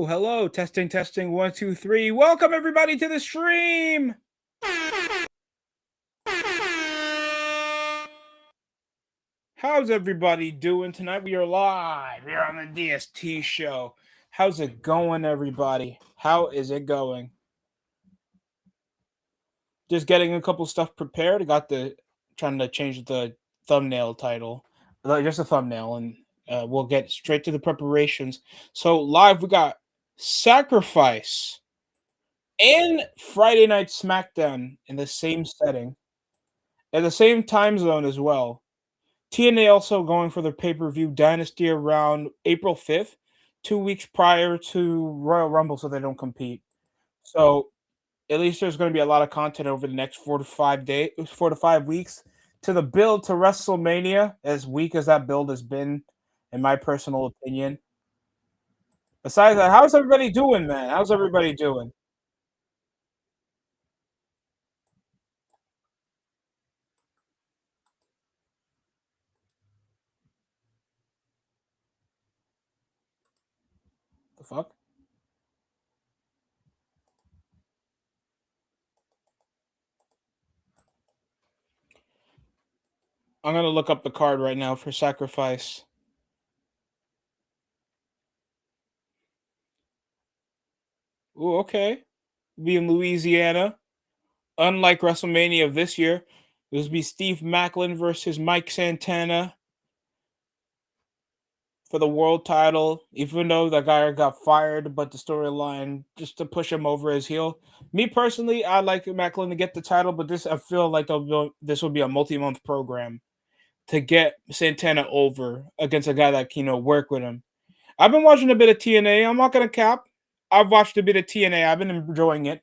Hello, testing, testing, 1, 2, 3. Welcome everybody to the stream. How's everybody doing tonight? We are live here on the DST show. How's it going, everybody? How is it going? Just getting a couple stuff prepared. I got trying to change the thumbnail title, just a thumbnail, and we'll get straight to the preparations. So live, we got Sacrifice and Friday Night SmackDown in the same setting, at the same time zone as well. TNA also going for their pay-per-view Dynasty around April 5th, 2 weeks prior to Royal Rumble, so they don't compete. So at least there's going to be a lot of content over the next 4 to 5 weeks to the build to WrestleMania, as weak as that build has been, in my personal opinion. Besides that, how's everybody doing, man? How's everybody doing? The fuck? I'm going to look up the card right now for Sacrifice. Ooh, okay. Be in Louisiana. Unlike WrestleMania of this year, this will be Steve Maclin versus Mike Santana for the world title, even though that guy got fired, but the storyline just to push him over his heel. Me personally, I'd like Maclin to get the title, but I feel like this will be a multi-month program to get Santana over against a guy that can work with him. I've been watching a bit of TNA. I'm not gonna cap. I've watched a bit of TNA. I've been enjoying it.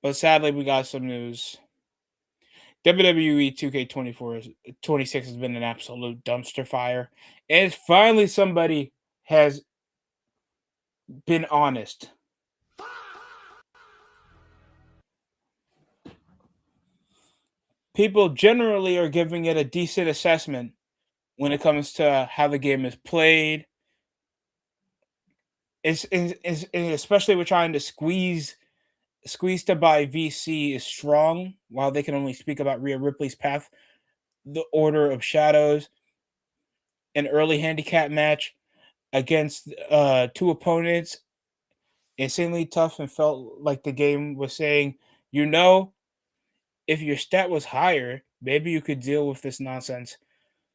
But sadly, we got some news. WWE 2K26 has been an absolute dumpster fire. And finally somebody has been honest. People generally are giving it a decent assessment when it comes to how the game is played. Especially we're trying to squeeze to buy VC is strong, while they can only speak about Rhea Ripley's path, the Order of Shadows, an early handicap match against two opponents, insanely tough, and felt like the game was saying, if your stat was higher, maybe you could deal with this nonsense.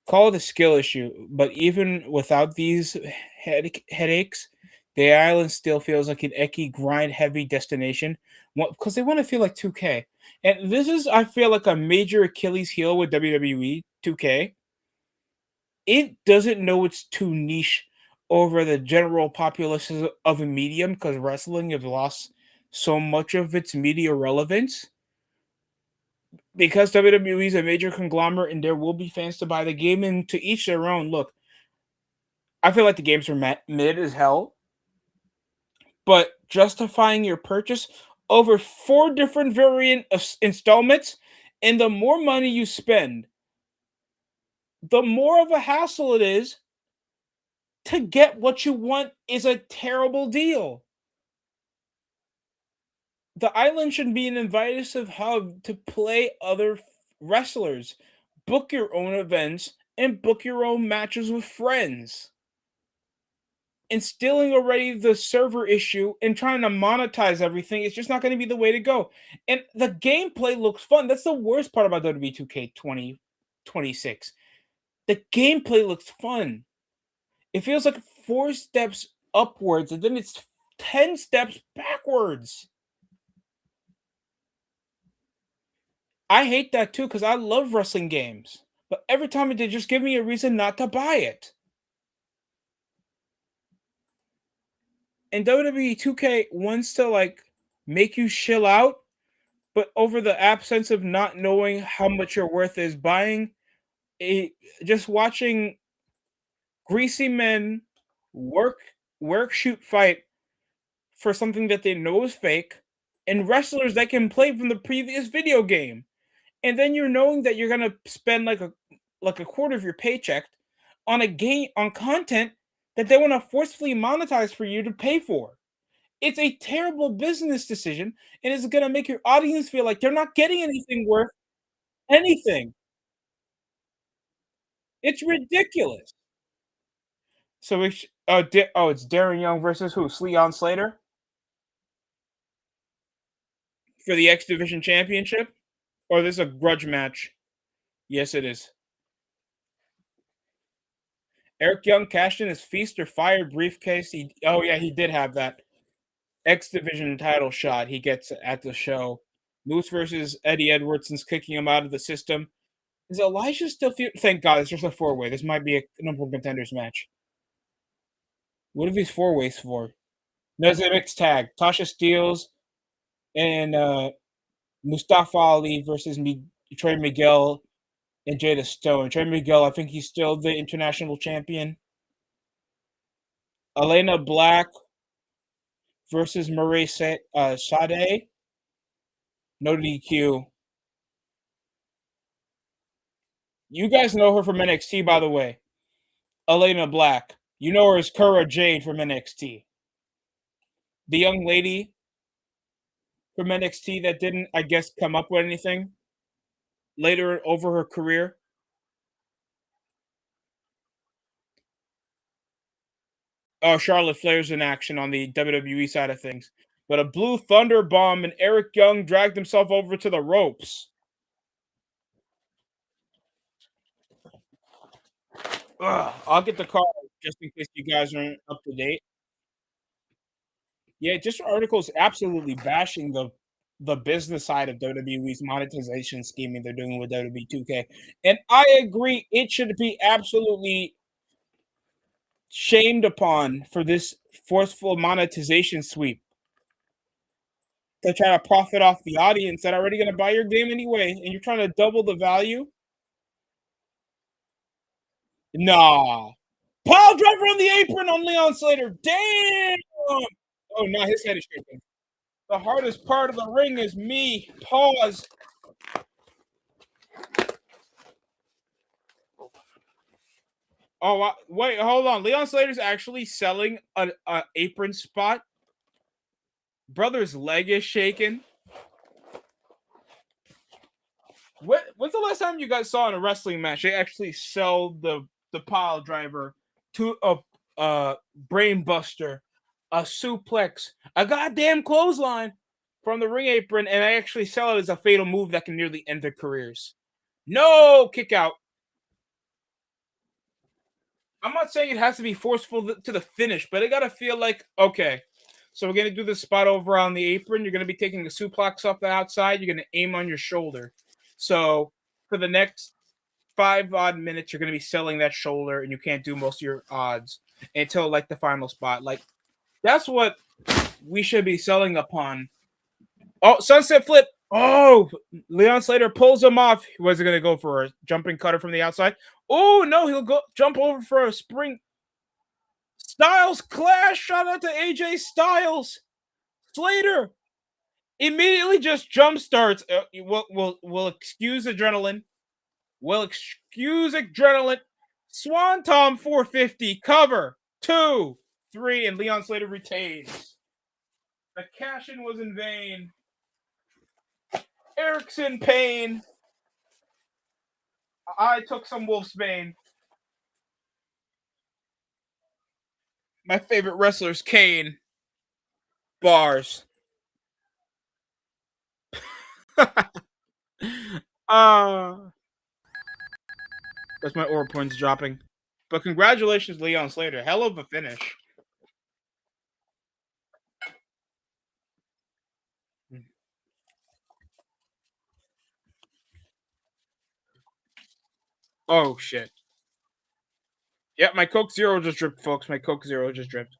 Call it a skill issue, but even without these headaches, the island still feels like an icky, grind-heavy destination because they want to feel like 2K. And this is, I feel like, a major Achilles heel with WWE 2K. It doesn't know it's too niche over the general populace of a medium because wrestling has lost so much of its media relevance. Because WWE is a major conglomerate and there will be fans to buy the game, and to each their own. Look, I feel like the games are mid as hell, but justifying your purchase over 4 different variant installments, and the more money you spend, the more of a hassle it is to get what you want, is a terrible deal. The island should be an invasive hub to play other wrestlers, book your own events, and book your own matches with friends. Instilling already the server issue and trying to monetize everything is just not going to be the way to go. And the gameplay looks fun. That's the worst part about WWE 2K26. The gameplay looks fun. It feels like 4 steps upwards, and then it's 10 steps backwards. I hate that too because I love wrestling games. But every time they just give me a reason not to buy it. And WWE 2K wants to like make you chill out, but over the absence of not knowing how much your worth is, buying a just watching greasy men work shoot, fight for something that they know is fake, and wrestlers that can play from the previous video game. And then you're knowing that you're gonna spend like a quarter of your paycheck on a game on content that they want to forcefully monetize for you to pay for. It's a terrible business decision, and it's gonna make your audience feel like they're not getting anything worth anything. It's ridiculous. So it's Darren Young versus who? Leon Slater for the X Division Championship, or this is a grudge match? Yes, it is. Eric Young cashed in his feast or fire briefcase. Oh yeah, he did have that X Division title shot. He gets at the show. Moose versus Eddie Edwards since kicking him out of the system. Is Elijah still? Thank God, it's just a 4-way. This might be a number one contenders match. What are these 4-ways for? No, it's a mixed tag. Tasha Steeles and Mustafa Ali versus Trey Miguel and Jada Stone. Trey Miguel, I think he's still the international champion. Elena Black versus Marie Sade. No DQ. You guys know her from NXT, by the way. Elena Black. You know her as Kara Jade from NXT. The young lady from NXT that didn't, I guess, come up with anything later over her career. Oh, Charlotte Flair's in action on the WWE side of things. But a blue thunder bomb and Eric Young dragged himself over to the ropes. Ugh, I'll get the card just in case you guys aren't up to date. Yeah, just articles absolutely bashing the business side of WWE's monetization scheming they're doing with WWE 2K. And I agree it should be absolutely shamed upon for this forceful monetization sweep. They're trying to profit off the audience that are already going to buy your game anyway, and you're trying to double the value. Nah. Pile driver on the apron on Leon Slater. Damn. Oh, no, his head is shaking. The hardest part of the ring is me. Pause. Oh, wait, hold on. Leon Slater's actually selling a apron spot. Brother's leg is shaking. When's the last time you guys saw in a wrestling match they actually sell the pile driver to a brain buster, a suplex, a goddamn clothesline from the ring apron, and I actually sell it as a fatal move that can nearly end their careers? No kick out. I'm not saying it has to be forceful to the finish, but it gotta feel like, okay, so we're gonna do this spot over on the apron. You're gonna be taking the suplex off the outside. You're gonna aim on your shoulder. So for the next 5 odd minutes, you're gonna be selling that shoulder, and you can't do most of your odds until like the final spot. Like that's what we should be selling upon. Oh, sunset flip. Oh, Leon Slater pulls him off. Was it gonna go for a jumping cutter from the outside? Oh no, he'll go jump over for a spring. Styles clash. Shout out to AJ Styles. Slater immediately just jump starts. We'll excuse adrenaline. We'll excuse adrenaline. Swanton 450 cover 2, 3, and Leon Slater retains. The cash in was in vain. Erickson pain. I took some Wolfsbane. My favorite wrestler's Kane. Bars. uh that's my aura points dropping. But congratulations, Leon Slater. Hell of a finish. Oh shit. Yeah, my Coke Zero just dripped, folks. My Coke Zero just dripped.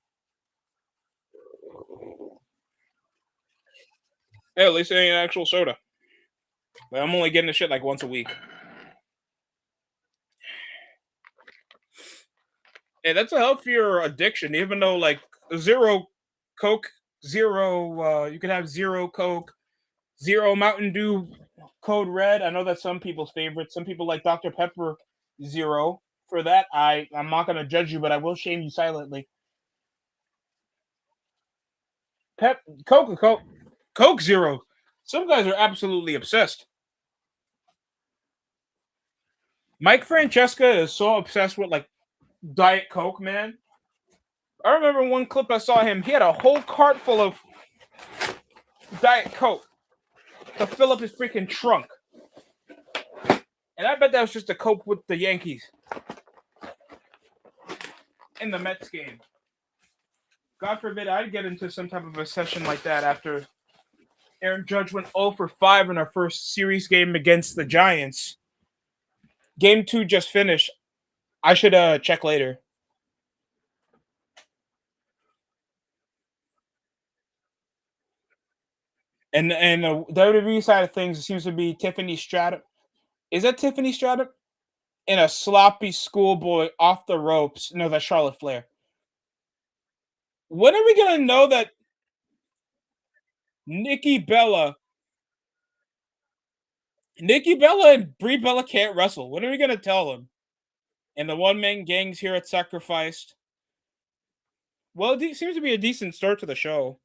Yeah, at least it ain't actual soda. But I'm only getting the shit like once a week. Yeah, that's a healthier addiction, even though like zero Coke, zero you can have zero Coke, zero Mountain Dew Code Red. I know that's some people's favorite. Some people like Dr. Pepper Zero. For that, I'm not gonna judge you, but I will shame you silently. Pep Coke Zero. Some guys are absolutely obsessed. Mike Francesca is so obsessed with like Diet Coke, man. I remember one clip I saw him. He had a whole cart full of Diet Coke to fill up his freaking trunk. And I bet that was just to cope with the Yankees in the Mets game. God forbid I'd get into some type of a session like that after Aaron Judge went 0 for 5 in our first series game against the Giants. Game 2 just finished. I should check later. And the WWE side of things, it seems to be Tiffany Stratton. Is that Tiffany Stratton? In a sloppy schoolboy off the ropes. No, that's Charlotte Flair. When are we gonna know that Nikki Bella and Brie Bella can't wrestle? When are we gonna tell them? And the one man gangs here at Sacrificed. Well, it seems to be a decent start to the show.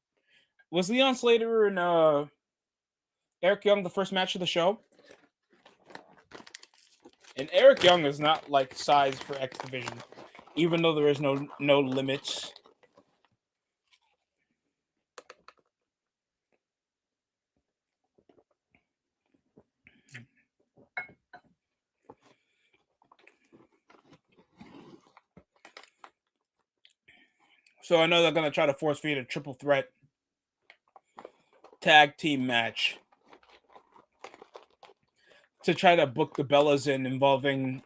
Was Leon Slater and Eric Young the first match of the show? And Eric Young is not like size for X Division, even though there is no limits. So I know they're gonna try to force feed a triple threat tag team match to try to book the Bellas in, involving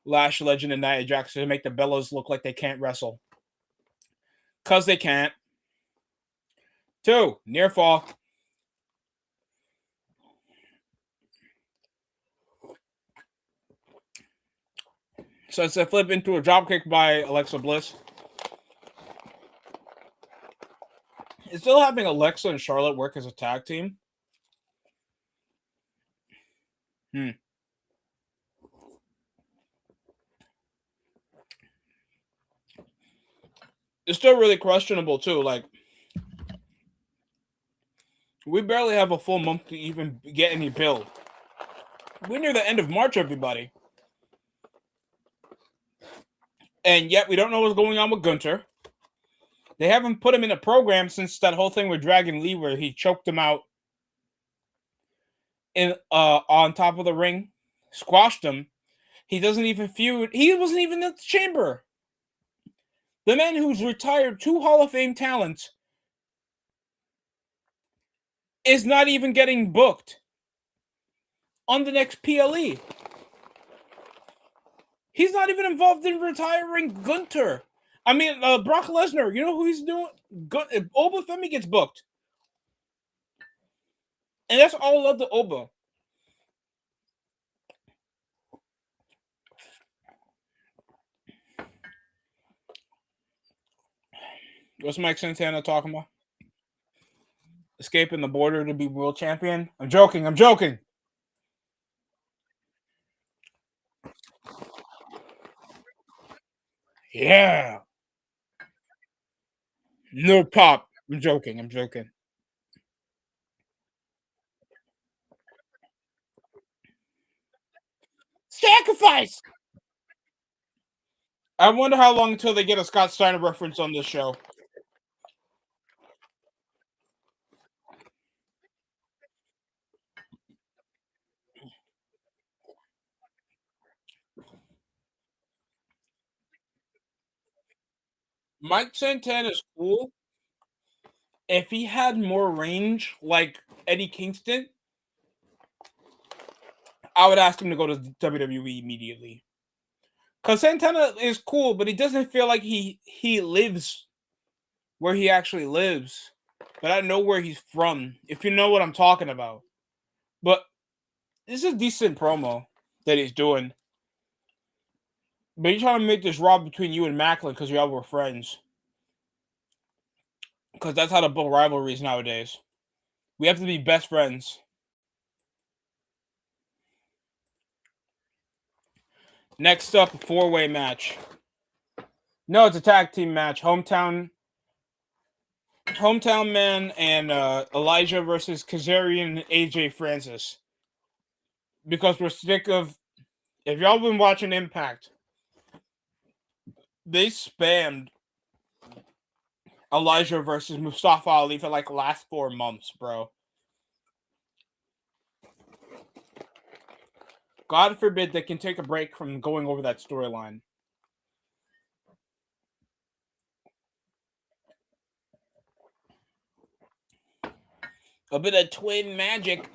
Lash Legend and Nia Jax, to make the Bellas look like they can't wrestle. Cause they can't. 2, near fall. So it's a flip into a dropkick by Alexa Bliss. Is still having Alexa and Charlotte work as a tag team? It's still really questionable too. Like, we barely have a full month to even get any build. We're near the end of March, everybody. And yet we don't know what's going on with Gunter. They haven't put him in a program since that whole thing with Dragon Lee where he choked him out in on top of the ring, squashed him. He doesn't even feud. He wasn't even in the chamber. The man who's retired 2 Hall of Fame talents is not even getting booked on the next PLE. He's not even involved in retiring Gunter. I mean, Brock Lesnar, you know who he's doing? Oba Femi gets booked. And that's all love to Oba. What's Mike Santana talking about? Escaping the border to be world champion? I'm joking. I'm joking. Yeah. No pop. I'm joking. I'm joking. Sacrifice. I wonder how long until they get a Scott Steiner reference on this show. Mike Santana is cool. If he had more range like Eddie Kingston, I would ask him to go to WWE immediately. Because Santana is cool, but he doesn't feel like he lives where he actually lives. But I know where he's from, if you know what I'm talking about. But this is a decent promo that he's doing. But you're trying to make this raw between you and Macklin because y'all were friends. Because that's how to build rivalries nowadays. We have to be best friends. Next up, a 4-way match. No, it's a tag team match. Hometown Man and Elijah versus Kazarian and AJ Francis. Because we're sick of... If y'all been watching Impact, they spammed Elijah versus Mustafa Ali for like the last 4 months, bro. God forbid they can take a break from going over that storyline. A bit of twin magic.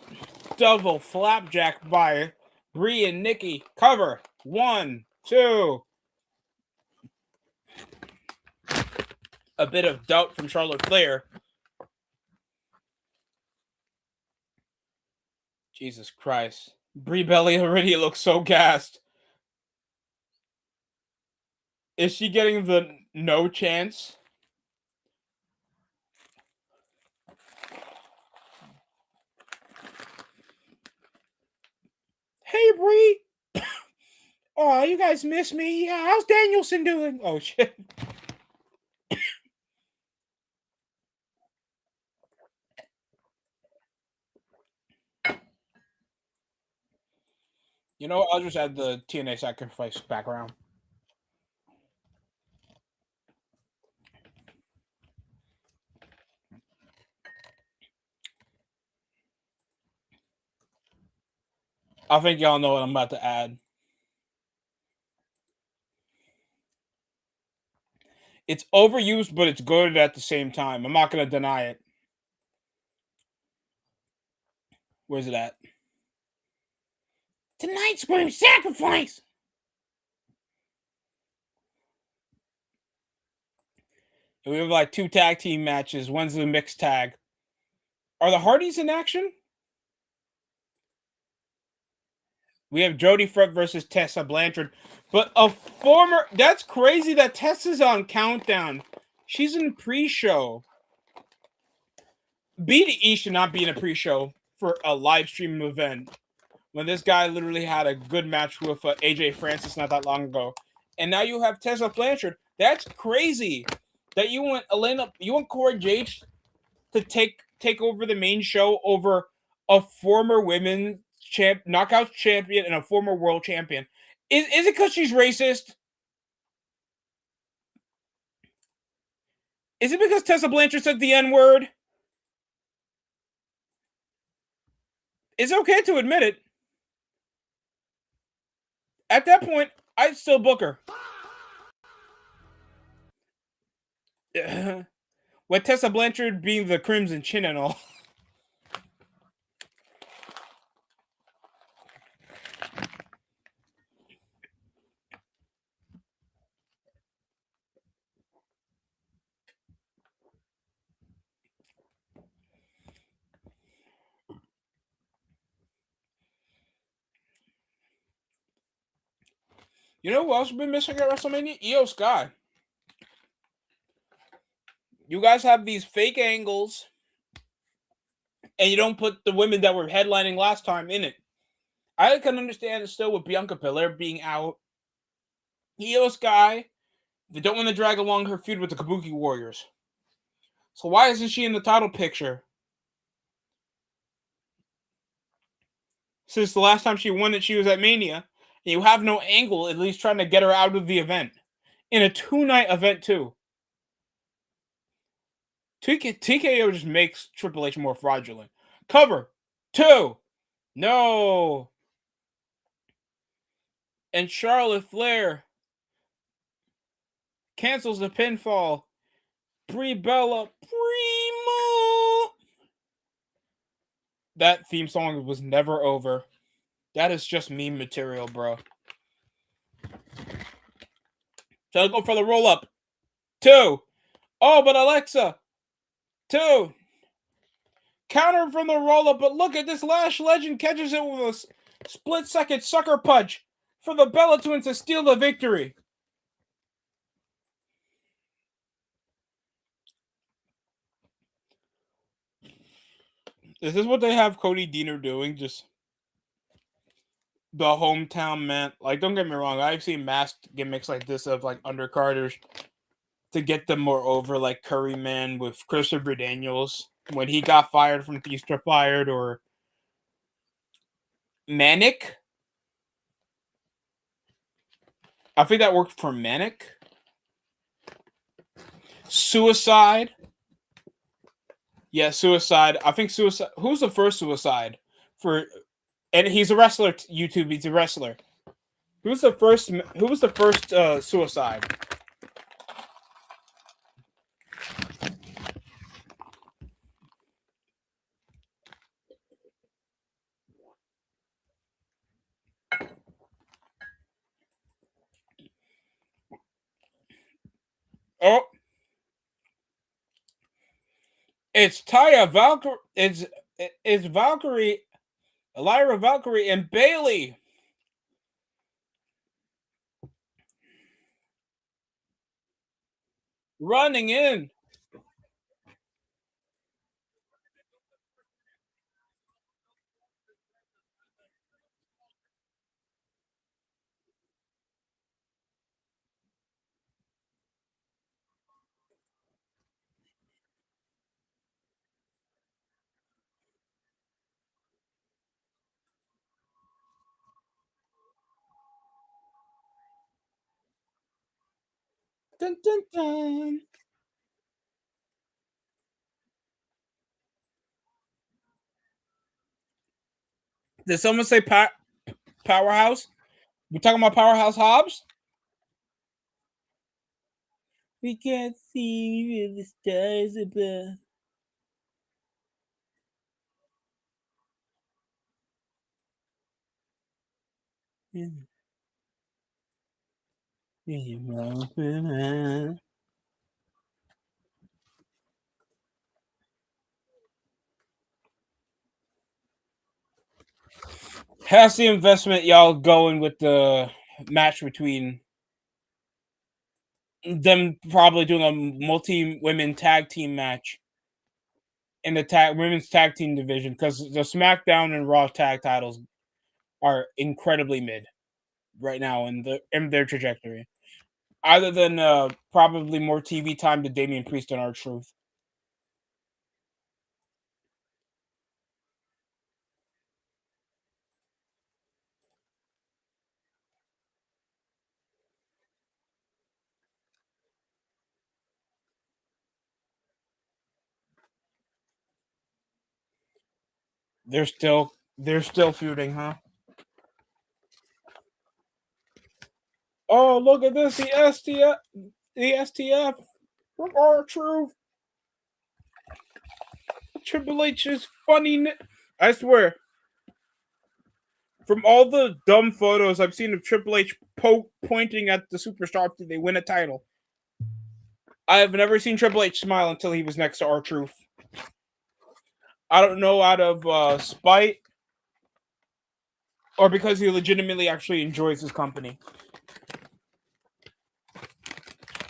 Double flapjack by Bree and Nikki. Cover. 1, 2. A bit of doubt from Charlotte Flair. Jesus Christ. Brie Bella already looks so gassed. Is she getting the no chance? Hey, Brie. Oh, you guys miss me? Yeah, how's Danielson doing? Oh, shit. You know what? I'll just add the TNA Seccrifice background. I think y'all know what I'm about to add. It's overused, but it's good at the same time. I'm not going to deny it. Where's it at? Tonight's Scream Sacrifice! And we have like 2 tag team matches. One's the mixed tag. Are the Hardys in action? We have Jody Fred versus Tessa Blanchard. But a former... That's crazy that Tessa's on Countdown. She's in pre-show. BDE should not be in a pre-show for a live stream event. When this guy literally had a good match with AJ Francis not that long ago. And now you have Tessa Blanchard. That's crazy that you want Cora Jade to take over the main show over a former women's knockouts champion and a former world champion. Is it because she's racist? Is it because Tessa Blanchard said the N-word? It's okay to admit it. At that point, I'd still book her. With Tessa Blanchard being the Crimson Chin and all. You know who else has been missing at WrestleMania? Io Sky. You guys have these fake angles, and you don't put the women that were headlining last time in it. I can understand it still with Bianca Belair being out. Io Sky, they don't want to drag along her feud with the Kabuki Warriors. So why isn't she in the title picture? Since the last time she won it, she was at Mania. And you have no angle, at least trying to get her out of the event. In a 2-night event, too. TKO just makes Triple H more fraudulent. Cover. 2. No. And Charlotte Flair cancels the pinfall. Brie Bella. Primo. That theme song was never over. That is just meme material, bro. So I go for the roll up. 2. Oh, but Alexa. 2. Counter from the roll up, but look at this. Lash Legend catches it with a split-second sucker punch for the Bella Twins to steal the victory. Is this what they have Cody Deaner doing? Just the hometown man. Like, don't get me wrong. I've seen masked gimmicks like this of like undercarders to get them more over, like Curryman with Christopher Daniels when he got fired from Feaster Fired, or Manic. I think that worked for Manic. Suicide. Yeah, Suicide. I think Suicide. Who's the first Suicide? And he's a wrestler. YouTube. He's a wrestler. Who was the first Suicide? Oh, it's Taya Valkyrie. It's Valkyrie, Lyra Valkyrie, and Bailey running in. Dun, dun, dun. Did someone say Powerhouse? We talking about Powerhouse Hobbs? We can't see where the stars above. How's the investment y'all going with the match between them probably doing a multi-women tag team match in the women's tag team division? Because the SmackDown and Raw tag titles are incredibly mid right now in their trajectory. Other than probably more TV time to Damian Priest and R-Truth. They're still feuding, huh? Oh, look at this, the STF from R-Truth. Triple H is funny. I swear, from all the dumb photos I've seen of Triple H pointing at the superstar after they win a title, I have never seen Triple H smile until he was next to R-Truth. I don't know, out of spite or because he legitimately actually enjoys his company.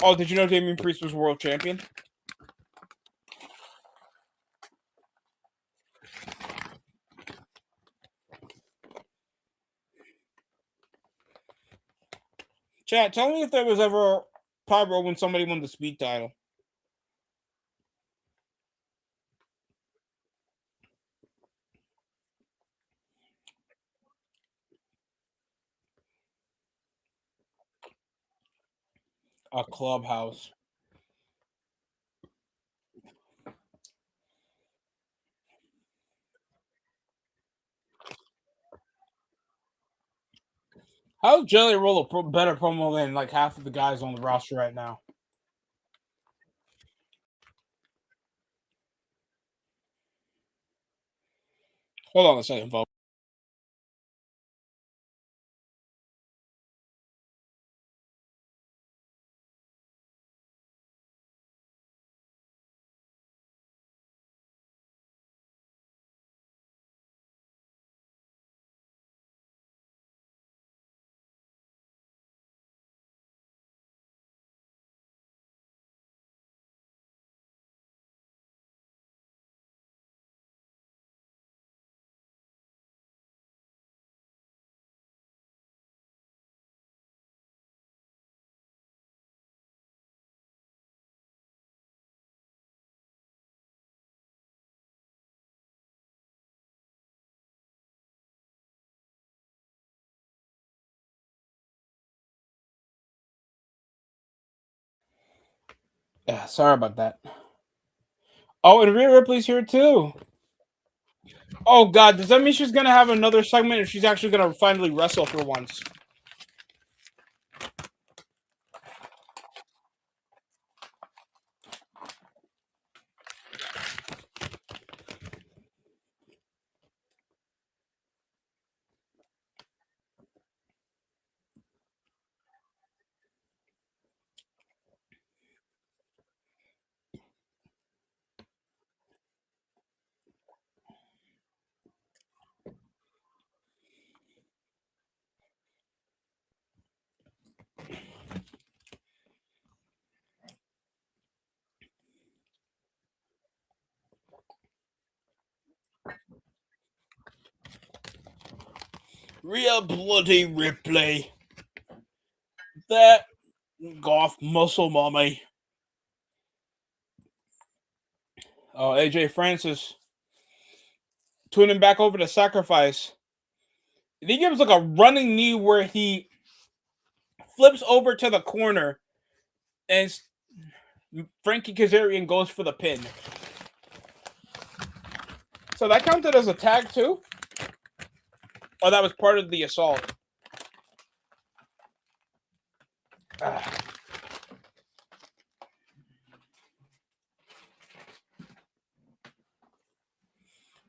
Oh, did you know Damian Priest was world champion? Chat, tell me if there was ever a pyro when somebody won the speed title. A clubhouse. How's Jelly Roll a better promo than like half of the guys on the roster right now? Hold on a second, folks. Yeah, sorry about that. Oh, and Rhea Ripley's here too. Oh God, does that mean she's gonna have another segment, or she's actually gonna finally wrestle for once? Rhea bloody Ripley. That golf muscle mommy. Oh, AJ Francis tuning back over to Sacrifice. He gives like a running knee where he flips over to the corner, and Frankie Kazarian goes for the pin. So that counted as a tag too? Oh, that was part of the assault.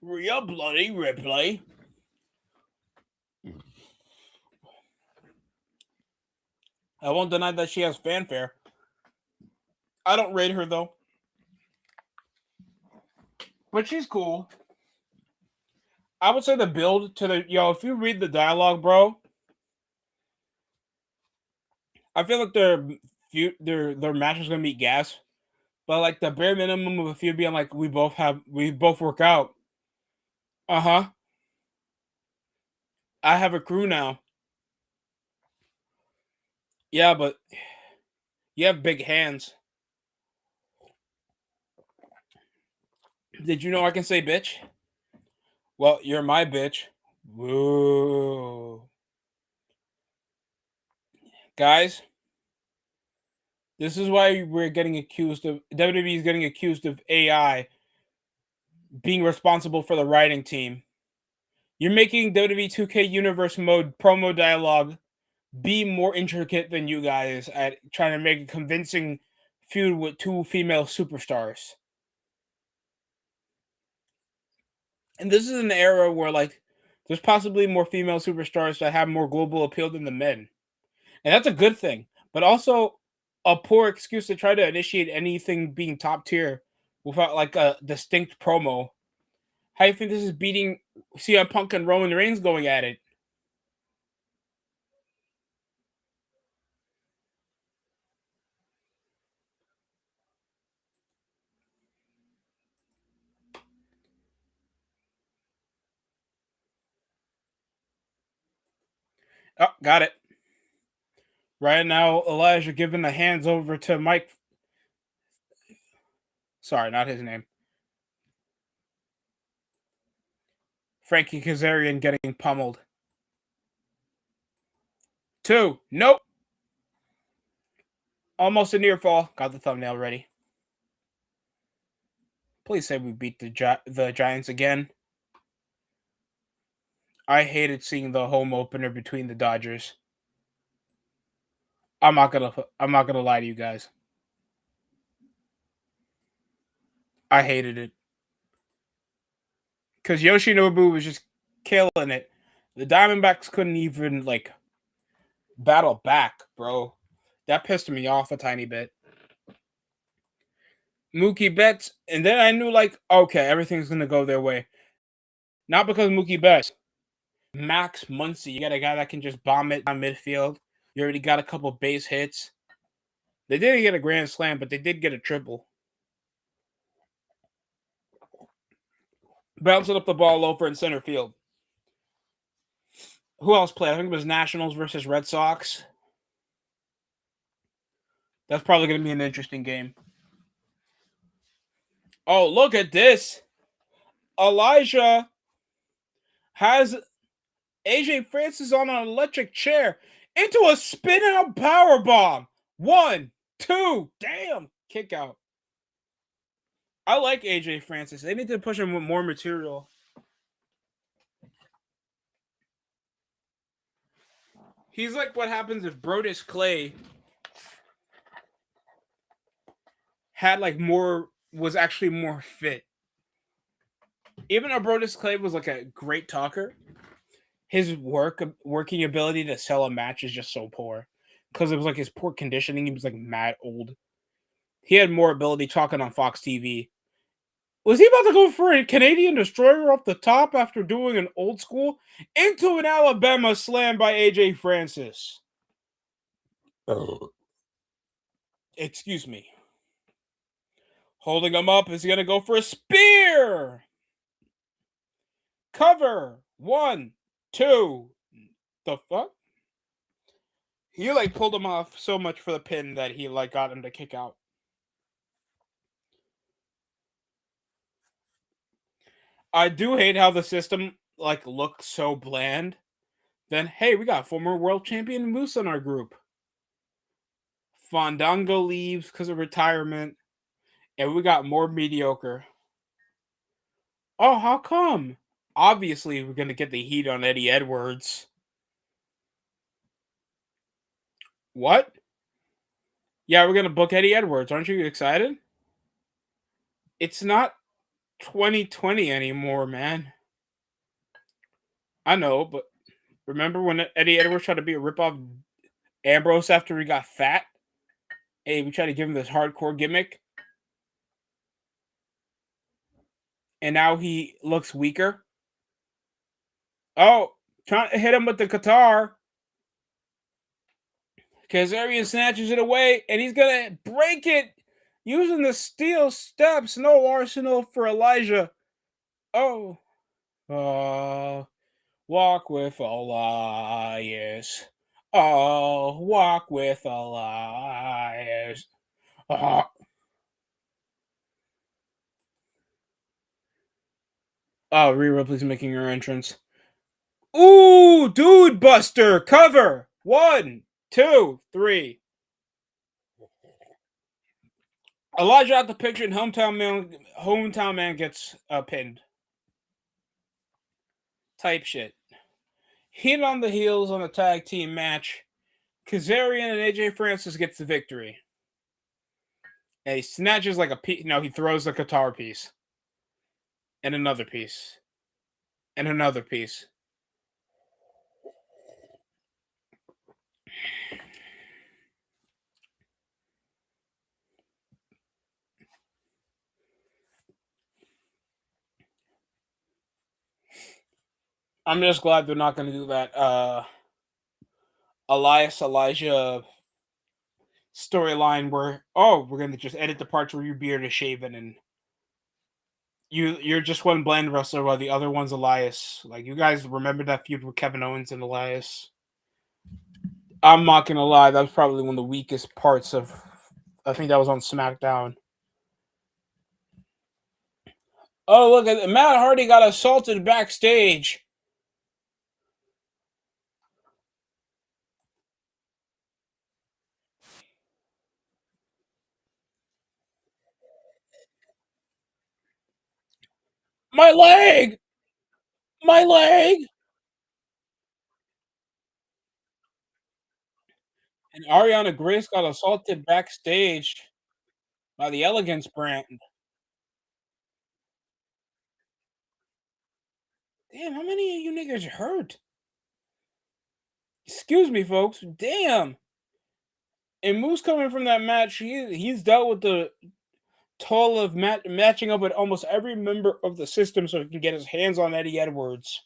Rhea bloody Ripley. I won't deny that she has fanfare. I don't rate her though. But she's cool. I would say the build to the if you read the dialogue, bro, I feel like their match is gonna be gas. But like the bare minimum of a few being like we both work out. Uh-huh. I have a crew now. Yeah, but you have big hands. Did you know I can say bitch? Well, you're my bitch. Whoa. Guys, this is why we're getting accused of WWE is getting accused of AI being responsible for the writing team. You're making WWE 2K Universe mode promo dialogue be more intricate than you guys at trying to make a convincing feud with two female superstars. And this is an era where like there's possibly more female superstars that have more global appeal than the men. And that's a good thing. But also a poor excuse to try to initiate anything being top tier without like a distinct promo. How do you think this is beating CM Punk and Roman Reigns going at it? Oh, got it. Right now, Elijah giving the hands over to Mike. Sorry, not his name. Frankie Kazarian getting pummeled. 2. Nope. Almost a near fall. Got the thumbnail ready. Please say we beat the Giants again. I hated seeing the home opener between the Dodgers. I'm not gonna lie to you guys. I hated it because Yoshinobu was just killing it. The Diamondbacks couldn't even like battle back, bro. That pissed me off a tiny bit. Mookie Betts, and then I knew like, okay, everything's gonna go their way. Not because Mookie Betts. Max Muncy, you got a guy that can just bomb it on midfield. You already got a couple base hits. They didn't get a grand slam, but they did get a triple. Bouncing up the ball over in center field. Who else played? I think it was Nationals versus Red Sox. That's probably going to be an interesting game. Oh, look at this. Elijah has AJ Francis on an electric chair into a spin out power bomb. 1, 2. Damn. Kick out. I like AJ Francis. They need to push him with more material. He's like what happens if Brodus Clay had like more, was actually more fit. Even though Brodus Clay was like a great talker, his working ability to sell a match is just so poor because it was like his poor conditioning. He was like mad old. He had more ability talking on Fox TV. Was he about to go for a Canadian destroyer off the top after doing an old school into an Alabama slam by AJ Francis? Oh. Excuse me. Holding him up. Is he going to go for a spear? Cover. 1, 2. The fuck? He like pulled him off so much for the pin that he like got him to kick out. I do hate how the system like looks so bland. Then hey, we got former world champion Moose in our group. Fandango leaves because of retirement, and we got more mediocre. Oh, how come? Obviously, we're gonna get the heat on Eddie Edwards. What? Yeah, we're gonna book Eddie Edwards. Aren't you excited? It's not 2020 anymore, man. I know, but remember when Eddie Edwards tried to be a ripoff Ambrose after he got fat? Hey, we tried to give him this hardcore gimmick, and now he looks weaker. Oh, trying to hit him with the Qatar. Kazarian snatches it away, and he's gonna break it using the steel steps. No arsenal for Elijah. Oh, walk with Elias. Oh, walk with Elias. Oh, Rhea Ripley's making her entrance. Ooh, dude buster, cover. 1, 2, 3. Elijah out the picture, and hometown man gets pinned. Type shit. Heat on the heels on a tag team match. Kazarian and AJ Francis gets the victory. And he snatches like a piece. No, he throws the guitar piece. And another piece. And another piece. I'm just glad they're not going to do that Elijah storyline where, oh, we're going to just edit the parts where your beard is shaven and you're just one bland wrestler while the other one's Elias. Like, you guys remember that feud with Kevin Owens and Elias? I'm not going to lie, that was probably one of the weakest parts of, I think that was on SmackDown. Oh, look at Matt Hardy got assaulted backstage. My leg! My leg! And Ariana Grace got assaulted backstage by the Elegance brand. Damn, how many of you niggas hurt? Excuse me, folks. Damn. And Moose coming from that match, he's dealt with the toll of matching up with almost every member of the system so he can get his hands on Eddie Edwards.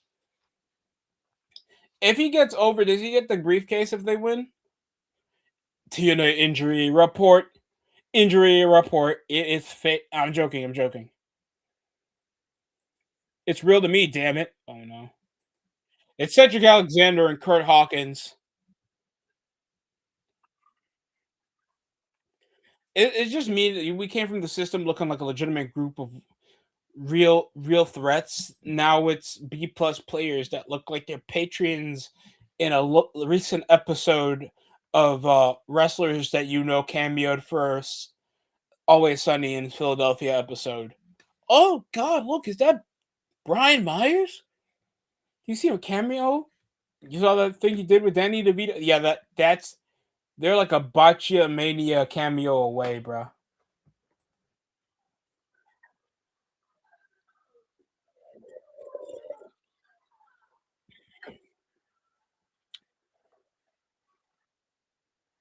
If he gets over, does he get the briefcase if they win? TNA injury report. Injury report. It is fake. I'm joking. It's real to me, damn it. Oh no. It's Cedric Alexander and Kurt Hawkins. It's just me. We came from the system looking like a legitimate group of real threats. Now it's B plus players that look like they're patrons in a recent episode of wrestlers that you know cameoed for Always Sunny in Philadelphia episode. Oh God, look, is that Brian Myers? Do you see a cameo? You saw that thing he did with Danny DeVito? Yeah, that's they're like a Boccia Mania cameo away, bro.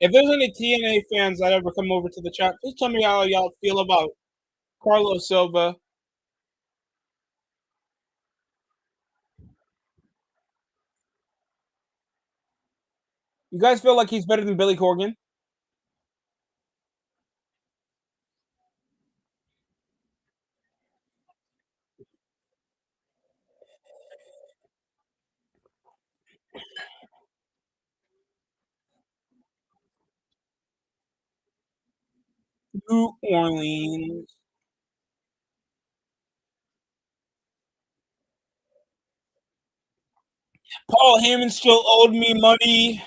If there's any TNA fans that ever come over to the chat, please tell me how y'all feel about Carlos Silva. You guys feel like he's better than Billy Corgan? New Orleans. Paul Heyman still owed me money,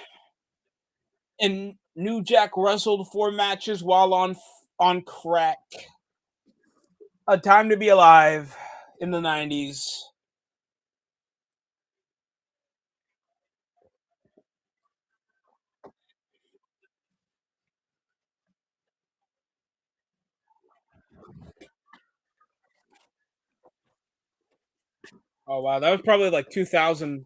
and New Jack wrestled 4 matches while on crack. A time to be alive in the '90s. Oh wow, that was probably like 2000.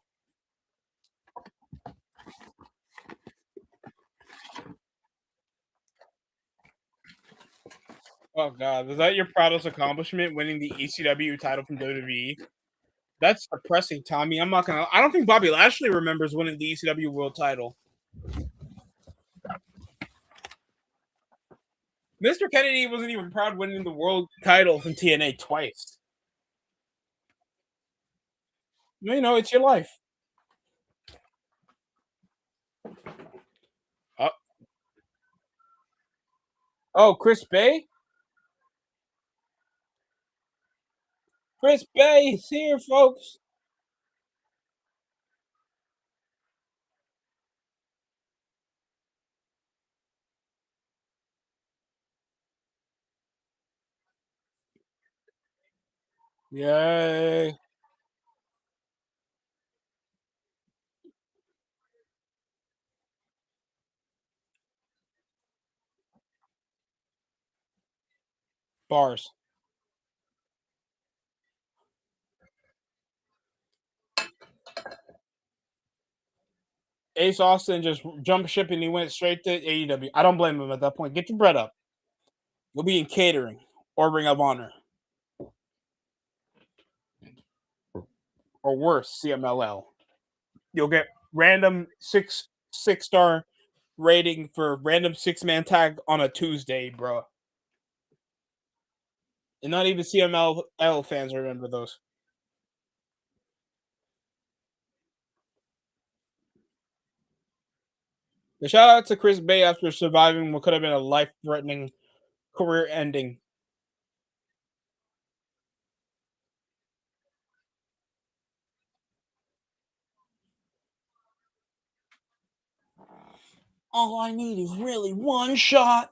Oh god, is that your proudest accomplishment, winning the ECW title from WWE? That's depressing, Tommy. I'm not gonna. I don't think Bobby Lashley remembers winning the ECW World Title. Mr. Kennedy wasn't even proud winning the world title from TNA twice. You know, it's your life. Oh, oh, Chris Bay. Chris Bay is here, folks. Yay! Bars. Ace Austin just jumped ship and he went straight to AEW. I don't blame him at that point. Get your bread up. You'll be in catering or Ring of Honor or worse, CMLL. You'll get random six star rating for random 6-man tag on a Tuesday, bro. And not even CMLL fans remember those. The shout out to Chris Bay after surviving what could have been a life threatening career ending. All I need is really one shot.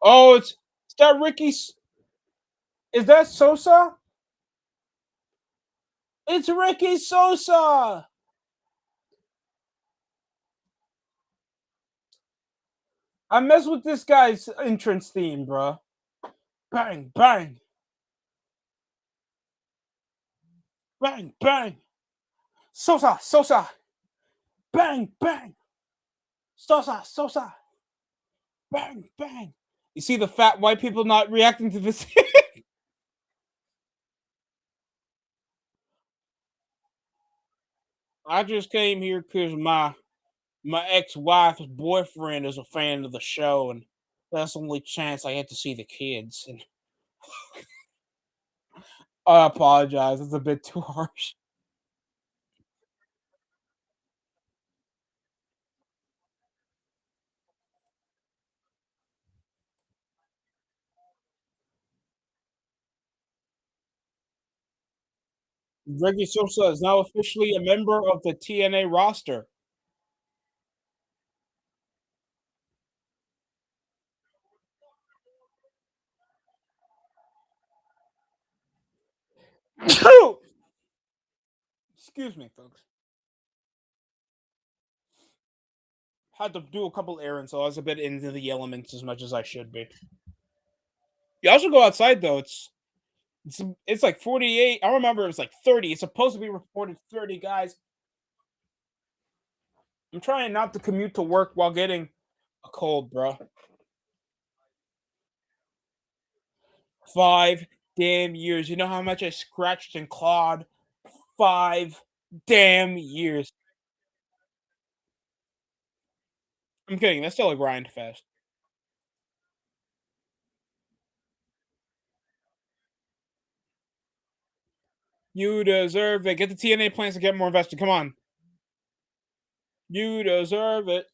Oh, it's that Ricky. Is that Sosa? It's Ricky Sosa. I mess with this guy's entrance theme, bro. Bang, bang, bang, bang. Sosa, Sosa. Bang, bang. Sosa, Sosa. Bang, bang. You see the fat white people not reacting to this? I just came here because my ex-wife's boyfriend is a fan of the show, and that's the only chance I get to see the kids. And I apologize; it's a bit too harsh. Reggie Sosa is now officially a member of the TNA roster. Excuse me, folks. Had to do a couple errands, so I was a bit into the elements as much as I should be. You also go outside though. It's like 48. I remember it was like 30. It's supposed to be reported 30 guys. I'm trying not to commute to work while getting a cold, bro. 5 damn years. You know how much I scratched and clawed? 5 damn years. I'm kidding. That's still a grind fest. You deserve it. Get the TNA plans to get more invested. Come on. You deserve it.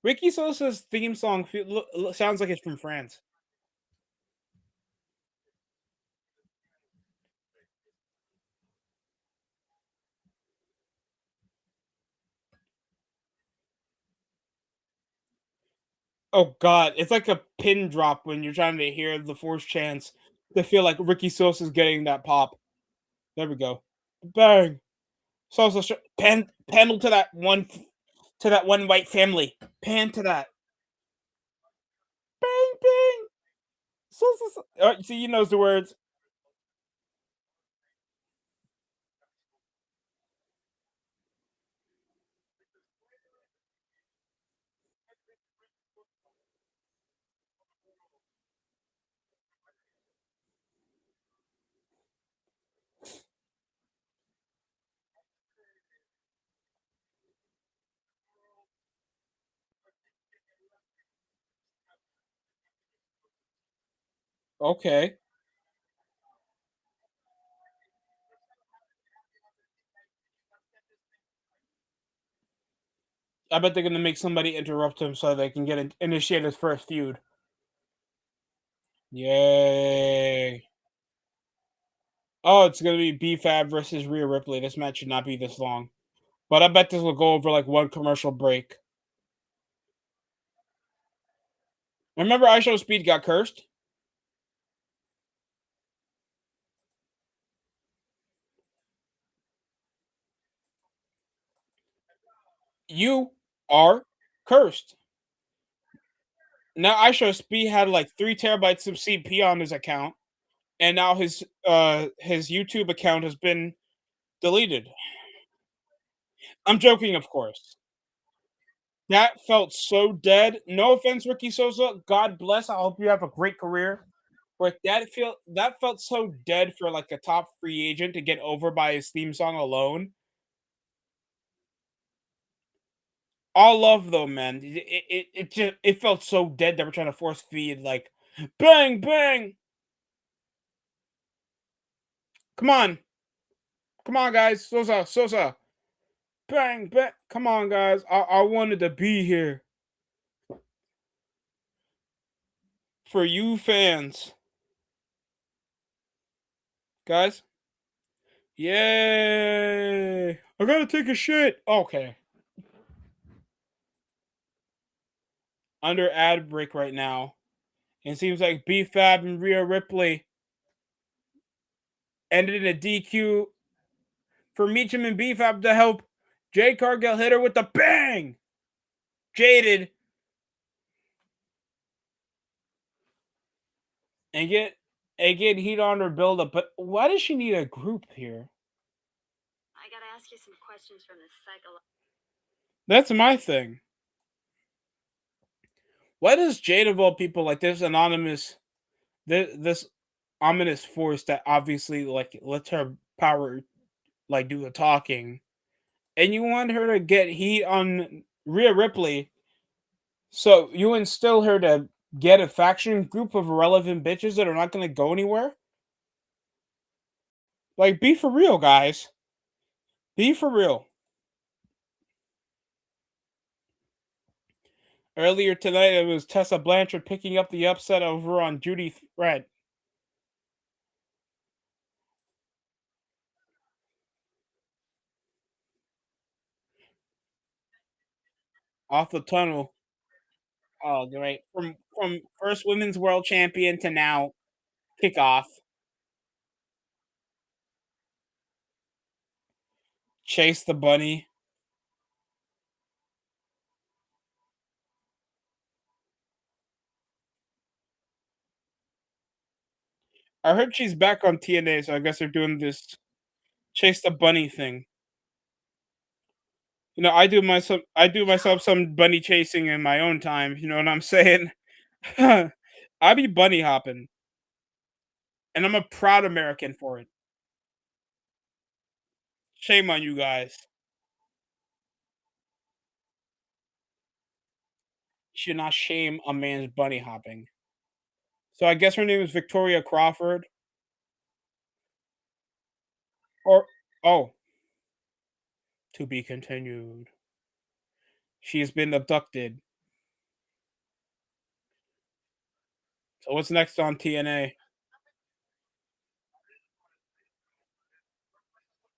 Ricky Sosa's theme song sounds like it's from France. Oh god, it's like a pin drop when you're trying to hear the force chants to feel like Ricky Sosa's getting that pop. There we go. Bang. Sosa panel to that one white family. Pan to that. Bang bang. Sosa. See, he knows the words. Okay. I bet they're gonna make somebody interrupt him so they can initiate his first feud. Yay. Oh, it's gonna be B-Fab versus Rhea Ripley. This match should not be this long. But I bet this will go over like one commercial break. Remember iShow Speed got cursed? You are cursed. Now iShow Speed had like 3 terabytes of CP on his account, and now his YouTube account has been deleted. I'm joking, of course. That felt so dead. No offense, Ricky Sosa. God bless. I hope you have a great career. But that felt so dead for like a top free agent to get over by his theme song alone. All love though, man. It just it felt so dead that we're trying to force feed like bang bang. Come on, come on, guys. Sosa, bang bang. Come on, guys. I wanted to be here for you fans, guys. Yay! I gotta take a shit. Okay, under ad break right now. It seems like B-Fab and Rhea Ripley ended in a DQ for Meacham and B-Fab to help Jay Cargill hit her with the bang. Jaded and get heat on her build up. But why does she need a group here? I gotta ask you some questions from the psychological. That's my thing. Why does Jade of all people like this ominous force that obviously like lets her power like do the talking, and you want her to get heat on Rhea Ripley, so you instill her to get a faction group of irrelevant bitches that are not going to go anywhere? Like, be for real, guys. Be for real. Earlier tonight, it was Tessa Blanchard picking up the upset over on Judy Threat off the tunnel. Oh, great! From first women's world champion to now kickoff. Chase the bunny. I heard she's back on TNA, so I guess they're doing this chase the bunny thing. You know, I do myself some bunny chasing in my own time. You know what I'm saying? I be bunny hopping, and I'm a proud American for it. Shame on you guys. Should not shame a man's bunny hopping. So I guess her name is Victoria Crawford, or oh, to be continued. She has been abducted. So what's next on TNA?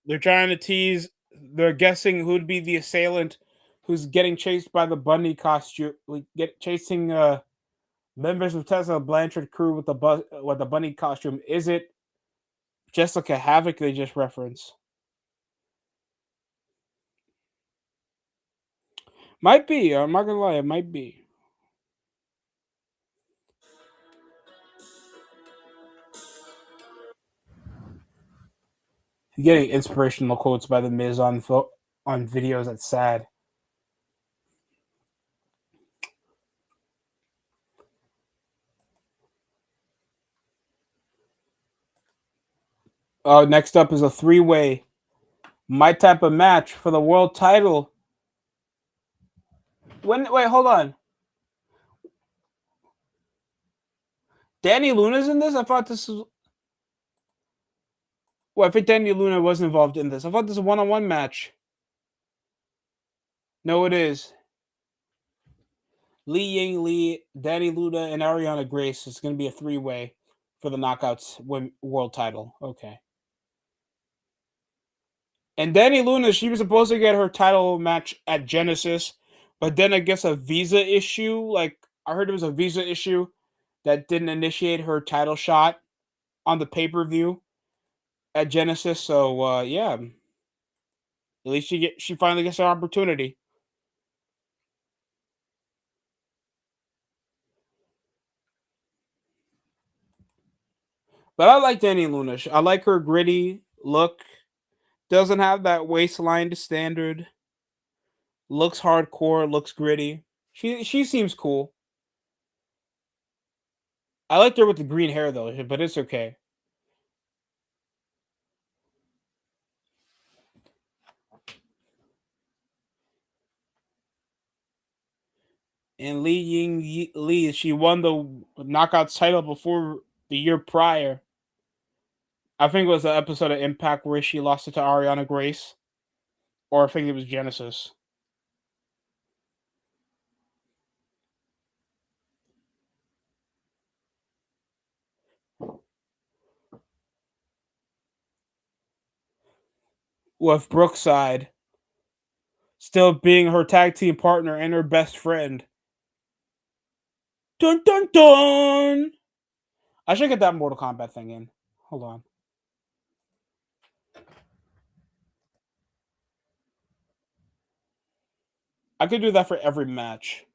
They're trying to tease. They're guessing who'd be the assailant who's getting chased by the bunny costume. Like get chasing members of Tessa Blanchard crew with the bunny costume. Is it Jessica Havoc they just reference? Might be. I'm not gonna lie. It might be. Getting inspirational quotes by the Miz on videos. That's sad. Next up is a three-way, my type of match for the world title. Wait, hold on. Danny Luna's in this? I thought this was. Well, I think Danny Luna was involved in this. I thought this was a one-on-one match. No, it is. Li Ying Lee, Danny Luna, and Ariana Grace. It's going to be a three-way for the Knockouts world title. Okay. And Danny Luna, she was supposed to get her title match at Genesis, but then I guess a visa issue. Like I heard it was a visa issue that didn't initiate her title shot on the pay-per-view at Genesis. So yeah, at least she finally gets her opportunity. But I like Danny Luna. I like her gritty look. Doesn't have that waistline to standard. Looks hardcore. Looks gritty. She seems cool. I liked her with the green hair though, but it's okay. And Lee, she won the Knockouts title before the year prior. I think it was the episode of Impact where she lost it to Ariana Grace, or I think it was Genesis with Brookside still being her tag team partner and her best friend. Dun dun dun! I should get that Mortal Kombat thing in. Hold on. I could do that for every match.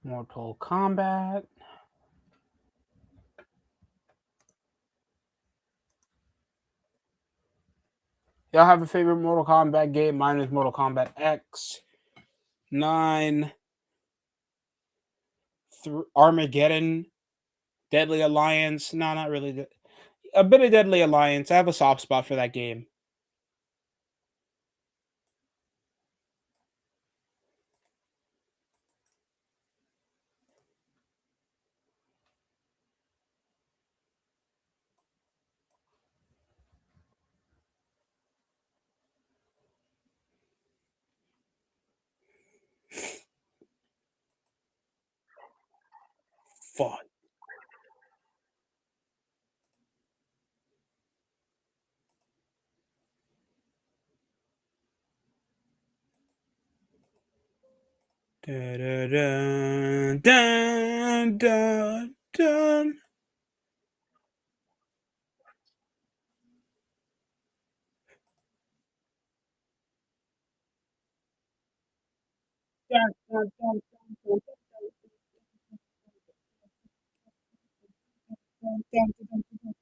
Mortal Kombat. Y'all have a favorite Mortal Kombat game? Mine is Mortal Kombat X, 9, Armageddon, Deadly Alliance. No, not really. A bit of Deadly Alliance. I have a soft spot for that game. Fuck. Dun, dun, dun, dun, dun. Dun, dun, dun, dun, dun, dun, dun, dun.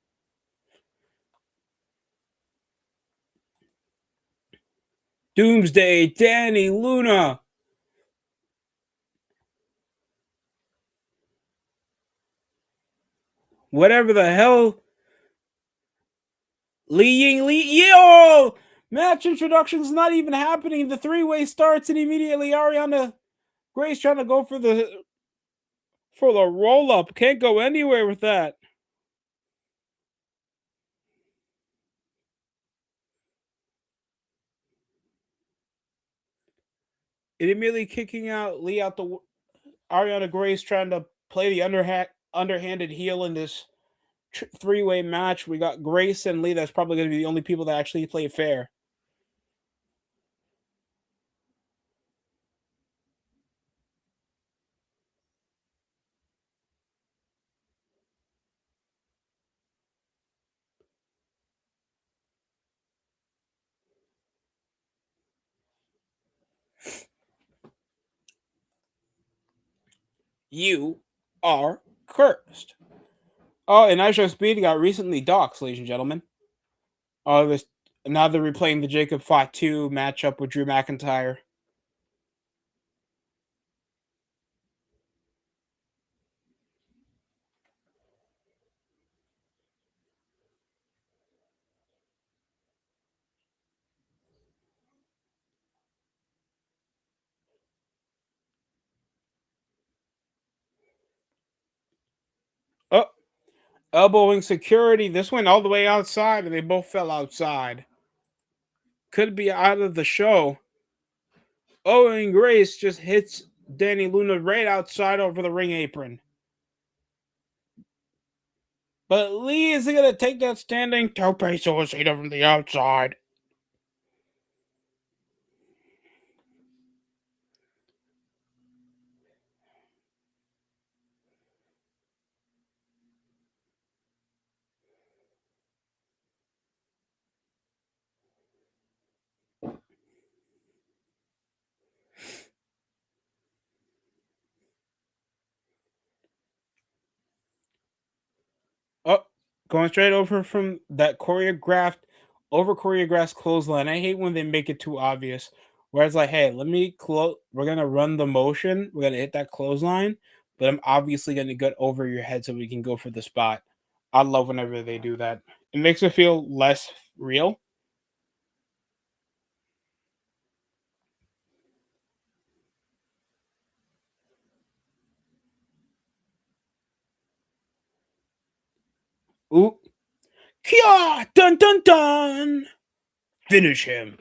Doomsday, Danny Luna. Whatever the hell. Li Ying Li. Yo! Match introduction's not even happening. The three-way starts and immediately Ariana Grace trying to go for the roll up. Can't go anywhere with that. It immediately kicking out Lee out the Ariana Grace trying to play the underhanded heel in this three-way match. We got Grace and Lee. That's probably going to be the only people that actually play fair. You are cursed. Oh, and Nitro Speed got recently doxxed, ladies and gentlemen. Oh, this now they're replaying the Jacob Fatu matchup with Drew McIntyre. Oh, elbowing security. This went all the way outside, and they both fell outside. Could be out of the show. Oh, and Grace just hits Danny Luna right outside over the ring apron. But Lee isn't going to take that standing tope suicida from the outside. Oh, going straight over from that over choreographed clothesline. I hate when they make it too obvious. Where it's like, hey, we're gonna run the motion, we're gonna hit that clothesline, but I'm obviously gonna get over your head so we can go for the spot. I love whenever they do that. It makes it feel less real. Ooh, Kia! Dun dun dun! Finish him.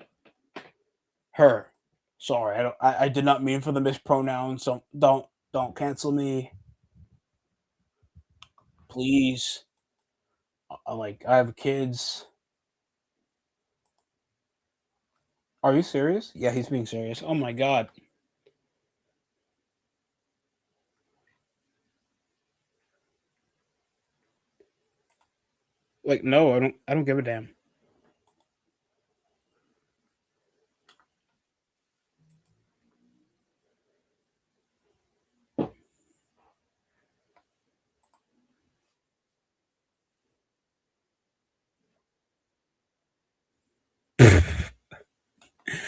Her. Sorry, I did not mean for the mispronouns. So don't cancel me, please. I have kids. Are you serious? Yeah, he's being serious. Oh my god. Like, no, I don't give a damn.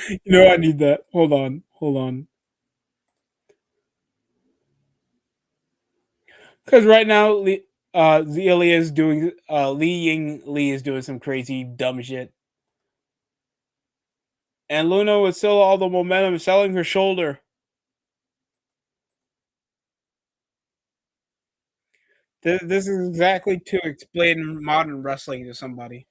You know I need that. Hold on. Hold on. Because right now, Lee Ying Lee is doing some crazy dumb shit. And Luna with still all the momentum selling her shoulder. This is exactly to explain modern wrestling to somebody.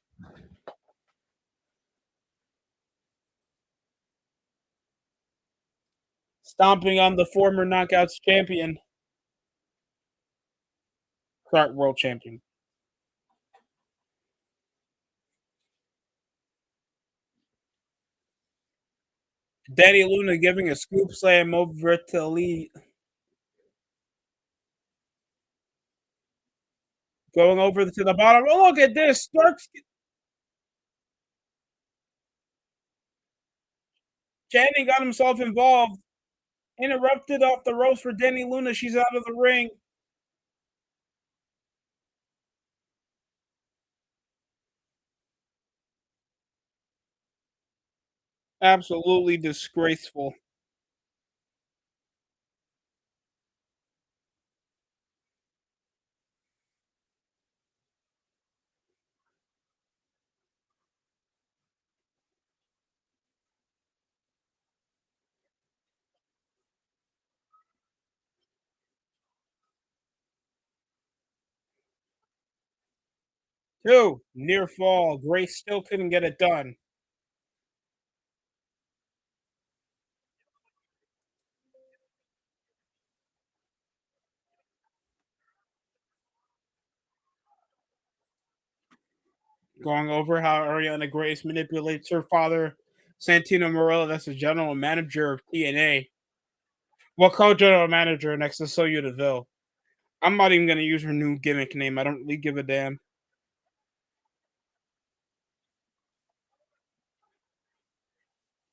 Stomping on the former Knockouts champion, current world champion. Danny Luna giving a scoop slam over to Lee, going over to the bottom. Oh, look at this. Starks Channing got himself involved. Interrupted off the ropes for Danny Luna. She's out of the ring. Absolutely disgraceful. Two, near fall. Grace still couldn't get it done. Going over how Ariana Grace manipulates her father, Santino Morella, that's the general manager of TNA. Well, co-general manager next to Sonya Deville. I'm not even gonna use her new gimmick name. I don't really give a damn.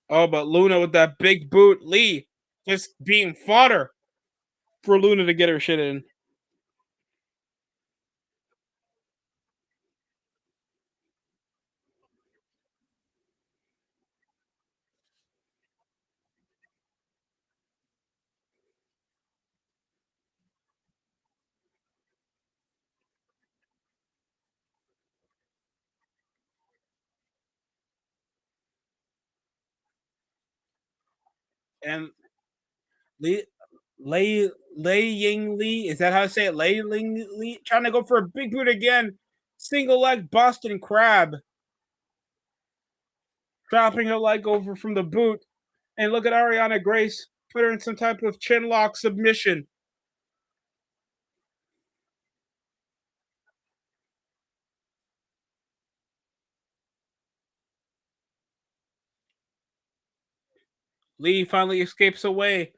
Oh, but Luna with that big boot, Lee just being fodder for Luna to get her shit in. And Lee Lei Ying Lee, is that how to say it? Lei Ling Lee trying to go for a big boot again. Single leg Boston Crab, dropping her leg over from the boot. And look at Ariana Grace, put her in some type of chin lock submission. Lee finally escapes away.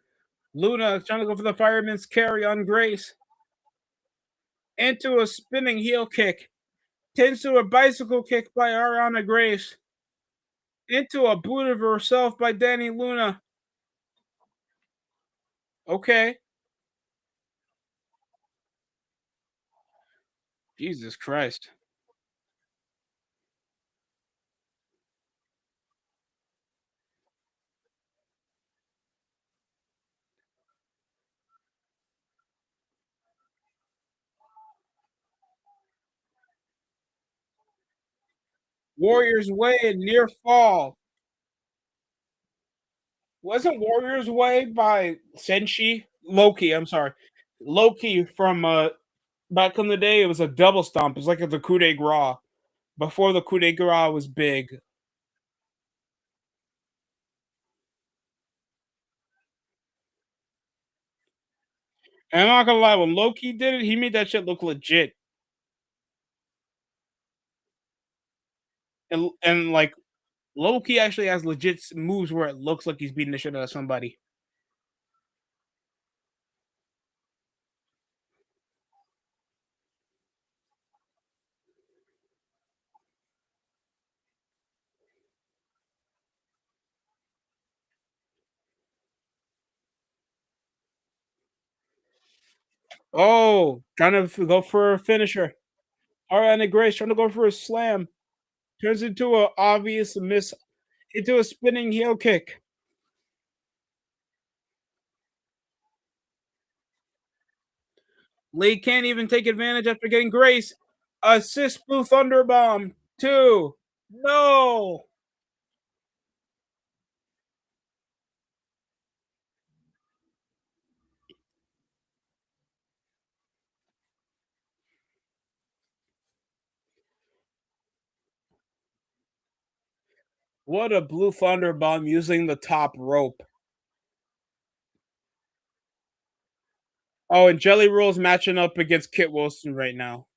Luna is trying to go for the fireman's carry on Grace. Into a spinning heel kick. Tends to a bicycle kick by Ariana Grace. Into a boot of herself by Danny Luna. Okay. Jesus Christ. Warriors Way and near fall. Wasn't Warriors Way by Senshi? Loki, I'm sorry. Loki from back in the day, it was a double stomp. It was like the coup de grace. Before the coup de grace was big. And I'm not gonna lie, when Loki did it, he made that shit look legit. And like Loki actually has legit moves where it looks like he's beating the shit out of somebody. Oh, trying to go for a finisher. Ariana Grace trying to go for a slam. Turns into an obvious miss into a spinning heel kick. Lee can't even take advantage after getting grace. Assist Blue Thunder Bomb. 2. No. What a Blue Thunder Bomb using the top rope. Oh, and Jelly Roll's matching up against Kit Wilson right now.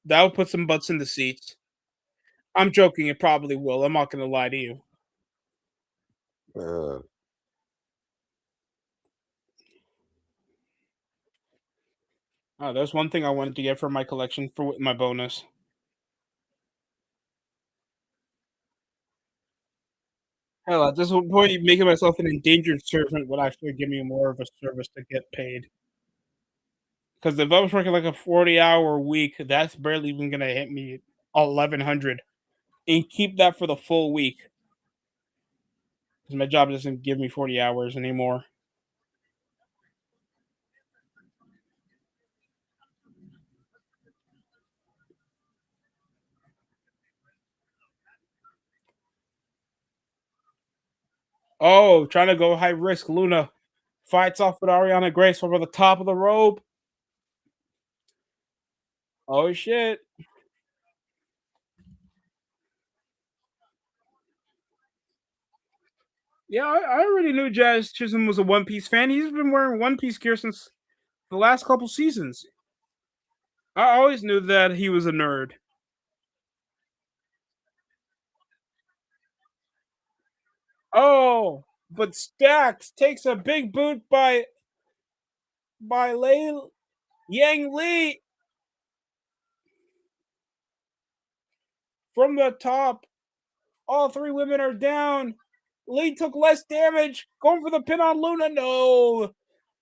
That will put some butts in the seats. I'm joking. It probably will. I'm not going to lie to you. Uh, Oh, there's one thing I wanted to get for my collection for my bonus. Hell, at this point, making myself an endangered servant would actually give me more of a service to get paid. Because if I was working like a 40-hour week, that's barely even going to hit me 1100, and keep that for the full week. Because my job doesn't give me 40 hours anymore. Oh, trying to go high risk. Luna fights off with Ariana Grace over the top of the rope. Oh shit. Yeah, I already knew Jazz Chisholm was a One Piece fan. He's been wearing One Piece gear since the last couple seasons. I always knew that he was a nerd. Oh, but Stacks takes a big boot by Lei Yang Lee from the top. All three women are down. Lee took less damage. Going for the pin on Luna. No.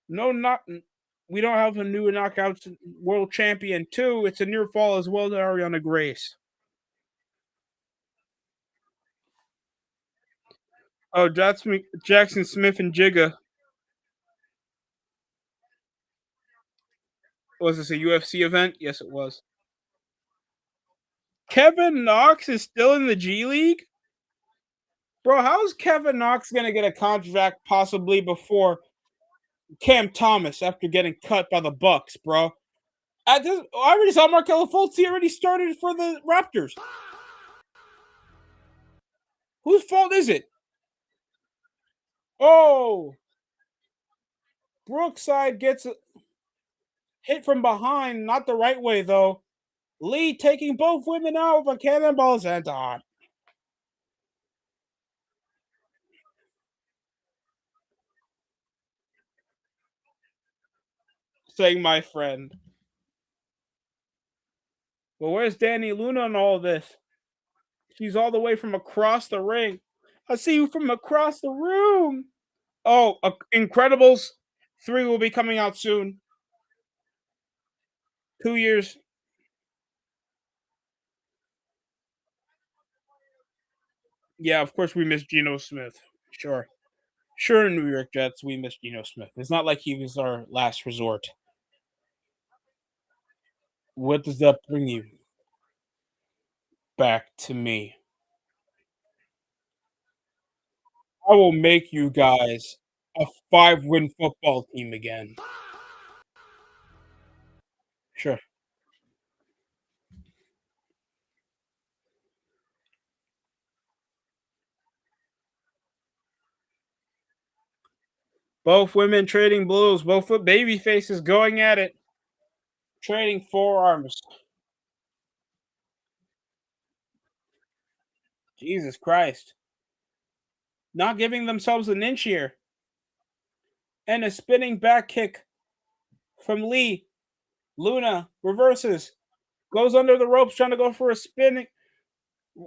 No, not. We don't have a new knockouts world champion, too. It's a near fall as well to Ariana Grace. Oh, Jackson Smith and Jigga. Was this a UFC event? Yes, it was. Kevin Knox is still in the G League? Bro, how's Kevin Knox going to get a contract possibly before Cam Thomas after getting cut by the Bucks, bro? I already saw Markello Fultz. He already started for the Raptors. Whose fault is it? Oh, Brookside gets hit from behind, not the right way though. Lee taking both women out with a cannonball senton. Saying my friend. Well, where's Danny Luna in all this? She's all the way from across the ring. I see you from across the room. Oh, Incredibles 3 will be coming out soon. 2 years. Yeah, of course we miss Geno Smith. Sure. Sure, New York Jets, we miss Geno Smith. It's not like he was our last resort. What does that bring you back to me? I will make you guys a 5-win football team again. Sure. Both women trading blows, both baby faces going at it, trading forearms. Jesus Christ. Not giving themselves an inch here. And a spinning back kick from Lee. Luna reverses, goes under the ropes, trying to go for a spinning,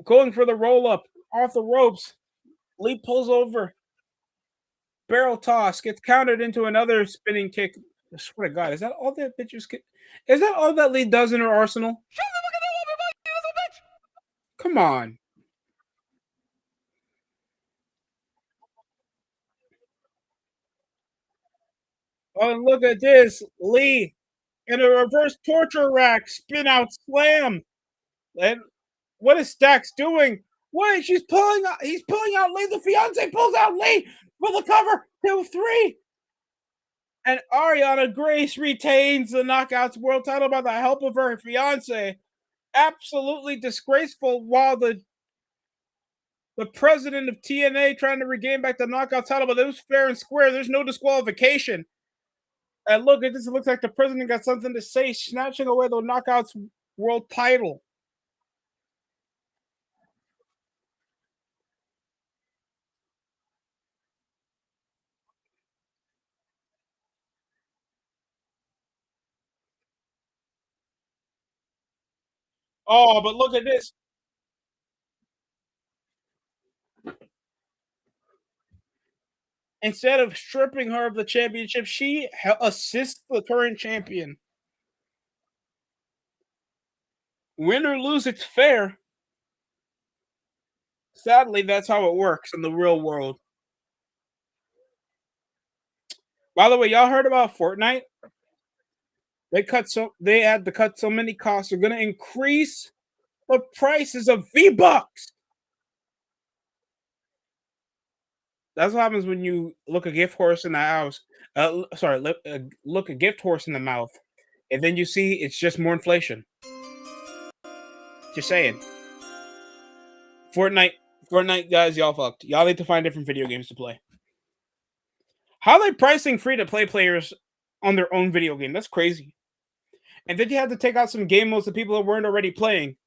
going for the roll up off the ropes. Lee pulls over, barrel toss, gets countered into another spinning kick. I swear to God, is that all that bitches get? Is that all that Lee does in her arsenal? Come on. Oh, and look at this. Lee And a reverse torture rack, spin out slam. And what is Stacks doing? What? She's pulling out. He's pulling out Lee. The fiance pulls out Lee for the cover. 2-3. And Ariana Grace retains the Knockouts World title by the help of her fiance. Absolutely disgraceful. While the president of TNA trying to regain back the Knockout title, but it was fair and square. There's no disqualification. And look at this. It looks like the president got something to say, snatching away the Knockouts World title. Oh, but look at this. Instead of stripping her of the championship, she assists the current champion. Win or lose, it's fair. Sadly, that's how it works in the real world. By the way, y'all heard about Fortnite? They had to cut so many costs. They're gonna increase the prices of V-Bucks. That's what happens when you look a gift horse in the house. Look a gift horse in the mouth, and then you see it's just more inflation. Just saying. Fortnite, Fortnite guys, y'all fucked. Y'all need to find different video games to play. How are they pricing free to play players on their own video game? That's crazy. And then you have to take out some game modes that people that weren't already playing.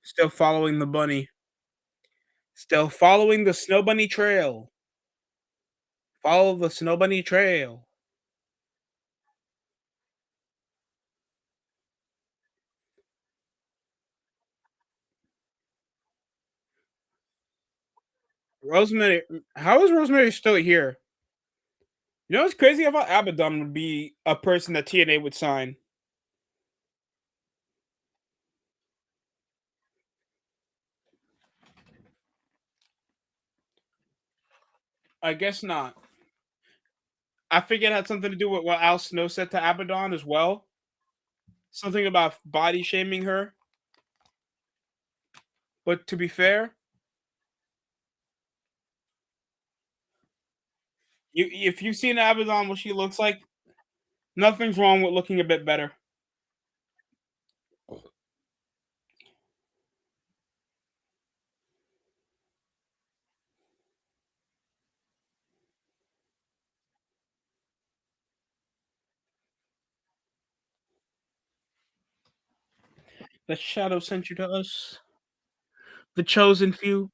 Still following the bunny. Still following the snow bunny trail. Follow the snow bunny trail. Rosemary, how is Rosemary still here? You know what's crazy? I thought Abaddon would be a person that TNA would sign. I guess not. I think it had something to do with what Al Snow said to Abaddon as well. Something about body shaming her. But to be fair, if you've seen Abaddon, what she looks like, nothing's wrong with looking a bit better. The shadow sent you to us. The chosen few.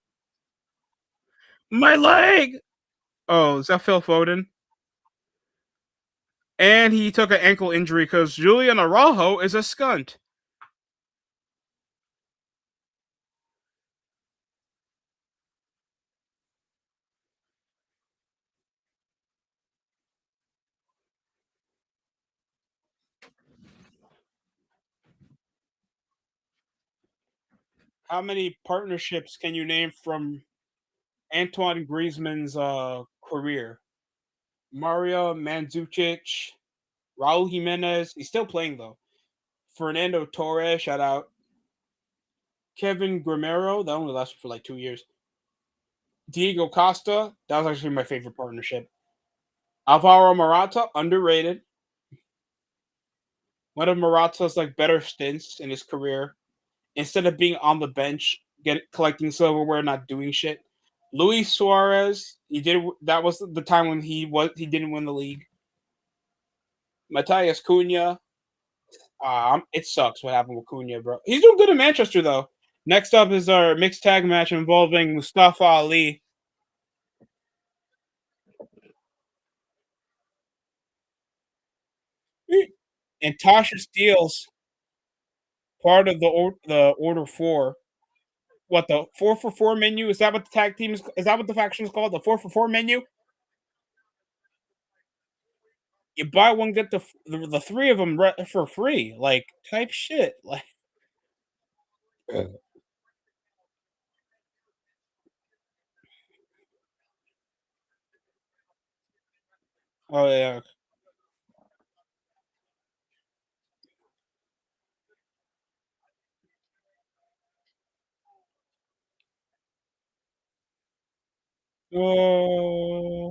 My leg! Oh, is that Phil Foden? And he took an ankle injury because Julian Araujo is a skunt. How many partnerships can you name from Antoine Griezmann's career? Mario Mandzukic, Raul Jimenez. He's still playing though. Fernando Torres, shout out. Kevin Grimero, that only lasted for like 2 years. Diego Costa, that was actually my favorite partnership. Alvaro Morata, underrated. One of Morata's like better stints in his career. Instead of being on the bench, collecting silverware, not doing shit. Luis Suarez, he did that was the time when he didn't win the league. Matthias Cunha, it sucks what happened with Cunha, bro. He's doing good in Manchester though. Next up is our mixed tag match involving Mustafa Ali. And Tasha Steele's part of the Order 4. What, the 4-for-4 menu? Is that what the tag team is? Is that what the faction is called? The 4-for-4 menu? You buy one, get the 3 of them for free, like, type shit, like oh, yeah. Oh.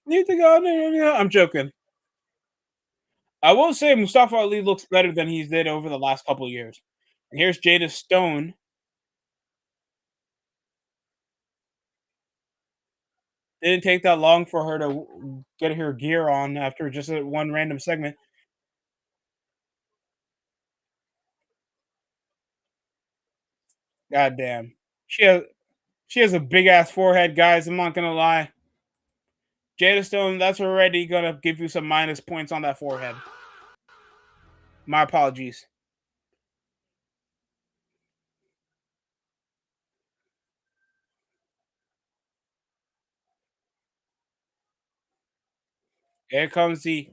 Need to go there. I'm joking. I will say Mustafa Ali looks better than he's did over the last couple of years. And here's Jada Stone. Didn't take that long for her to get her gear on after just a one random segment. God damn. She has she has a big ass forehead, guys. I'm not gonna lie. Jada Stone, that's already gonna give you some minus points on that forehead. My apologies. Here comes the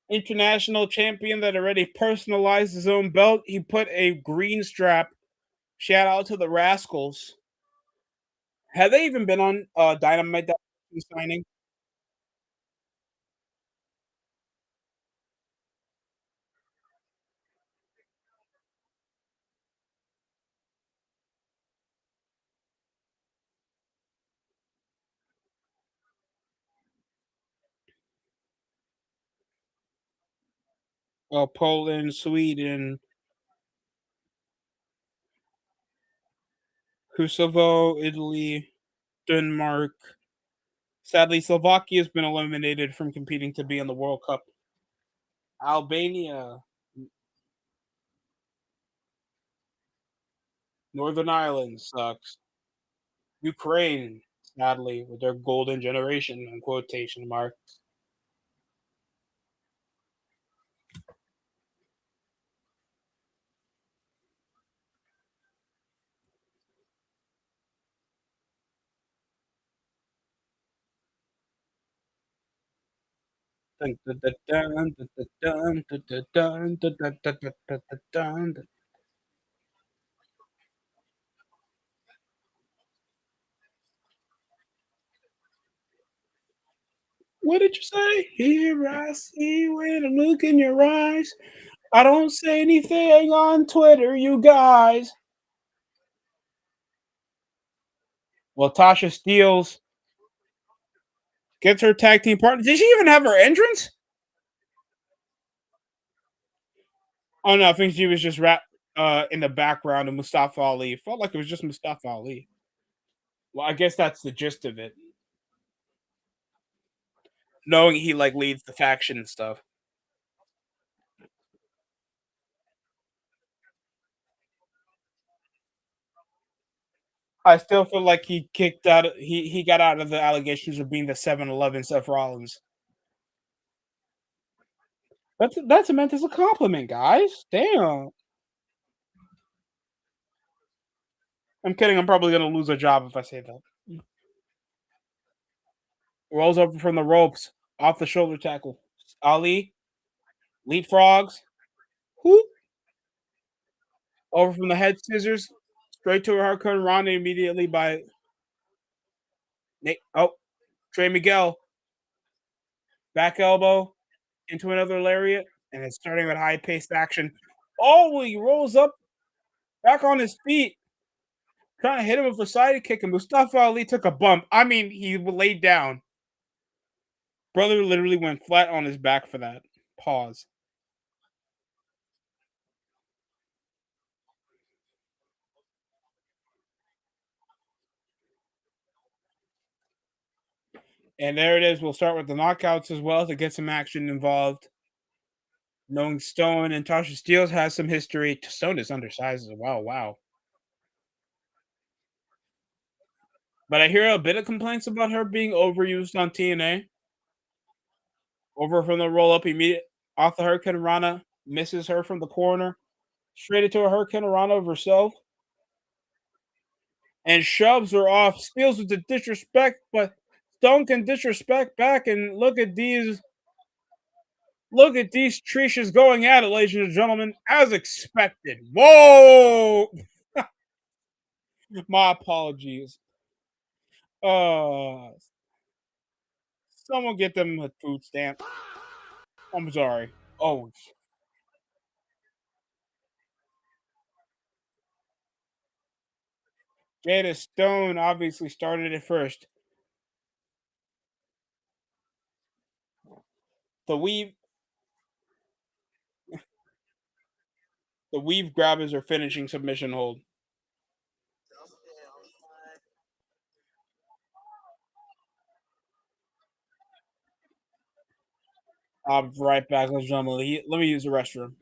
international champion that already personalized his own belt. He put a green strap. Shout out to the Rascals. Have they even been on Dynamite that signing? Poland, Sweden, Kosovo, Italy, Denmark. Sadly, Slovakia has been eliminated from competing to be in the World Cup. Albania, Northern Ireland sucks. Ukraine, sadly, with their golden generation in quotation marks. Dun, dun, dun, dun, dun, dun, dun, dun, dun, dun, dun, dun, dun, dun, dun, dun. What did you say? Here I see when I look in your eyes. I don't say anything on Twitter, you guys. Well, Tasha Steeles gets her tag team partner. Did she even have her entrance? Oh no, I think she was just in the background of Mustafa Ali. Felt like it was just Mustafa Ali. Well, I guess that's the gist of it. Knowing he like leads the faction and stuff. I still feel like he kicked out. He got out of the allegations of being the 7-Eleven Seth Rollins. That's meant as a compliment, guys. Damn. I'm kidding. I'm probably gonna lose a job if I say that. Rolls over from the ropes, off the shoulder tackle. Ali leapfrogs. Whoop. Over from the head scissors, straight to her Hurricane Rana immediately by Nate. Oh, Trey Miguel. Back elbow into another lariat, and it's starting with high paced action. Oh, he rolls up back on his feet, trying to hit him with a side kick, and Mustafa Ali took a bump. I mean, he laid down. Brother literally went flat on his back for that. Pause. And there it is. We'll start with the knockouts as well to get some action involved. Knowing Stone and Tasha Steeles has some history. Stone is undersized as well. Wow. But I hear a bit of complaints about her being overused on TNA. Over from the roll up immediate off the Hurricane Rana. misses her from the corner, straight into a Hurricane Rana of herself, and shoves her off, steals with the disrespect, but Stone can disrespect back, and look at these Trishas going at it, ladies and gentlemen, as expected. Whoa! My apologies. Uh, Someone get them a food stamp. I'm sorry. Oh, Jada Stone obviously started it first. The weave, the weave grab is her finishing submission hold. I'll be right back, ladies and gentlemen. Let me use the restroom.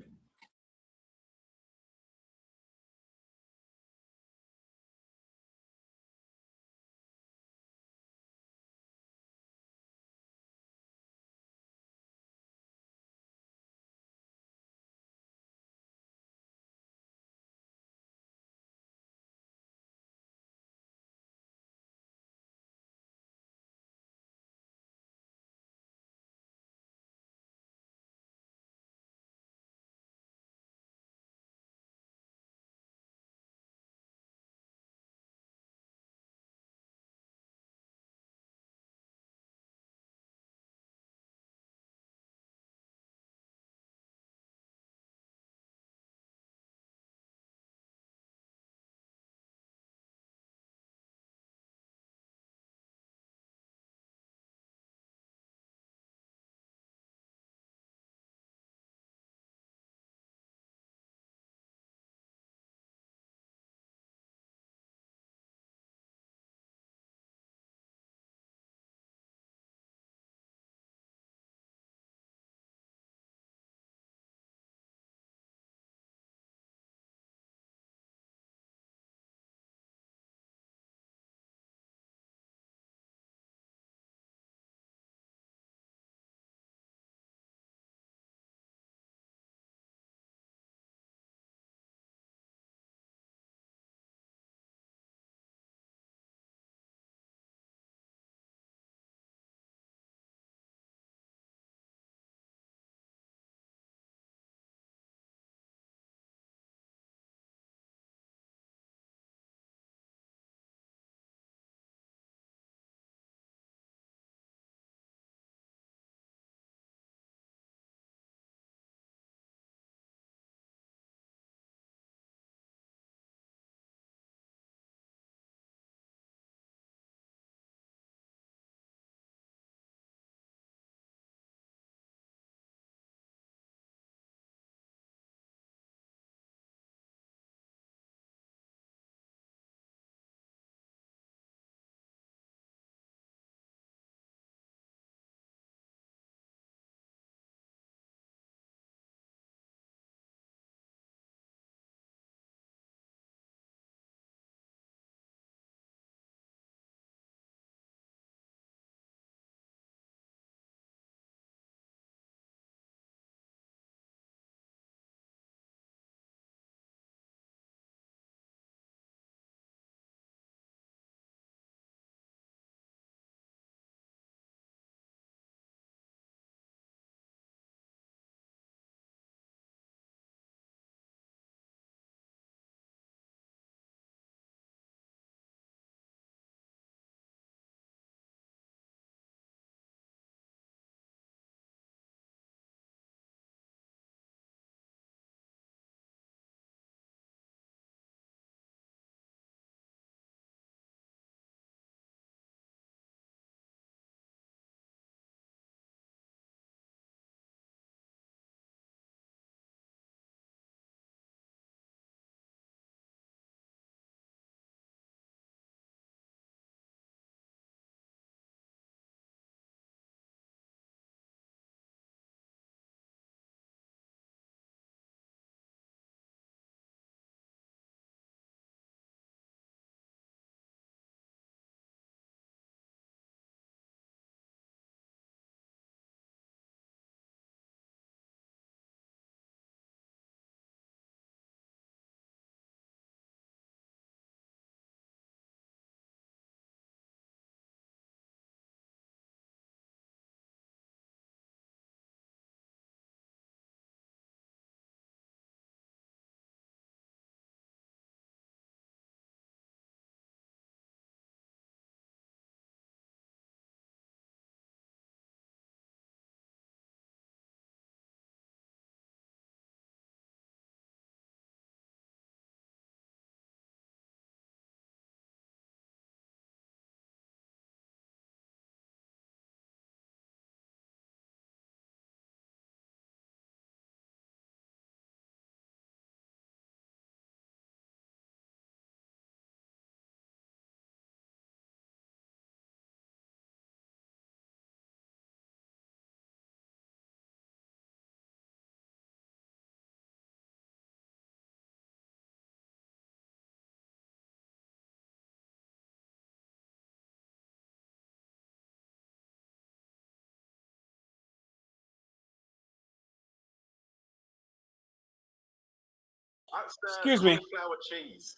Excuse me. Cauliflower cheese.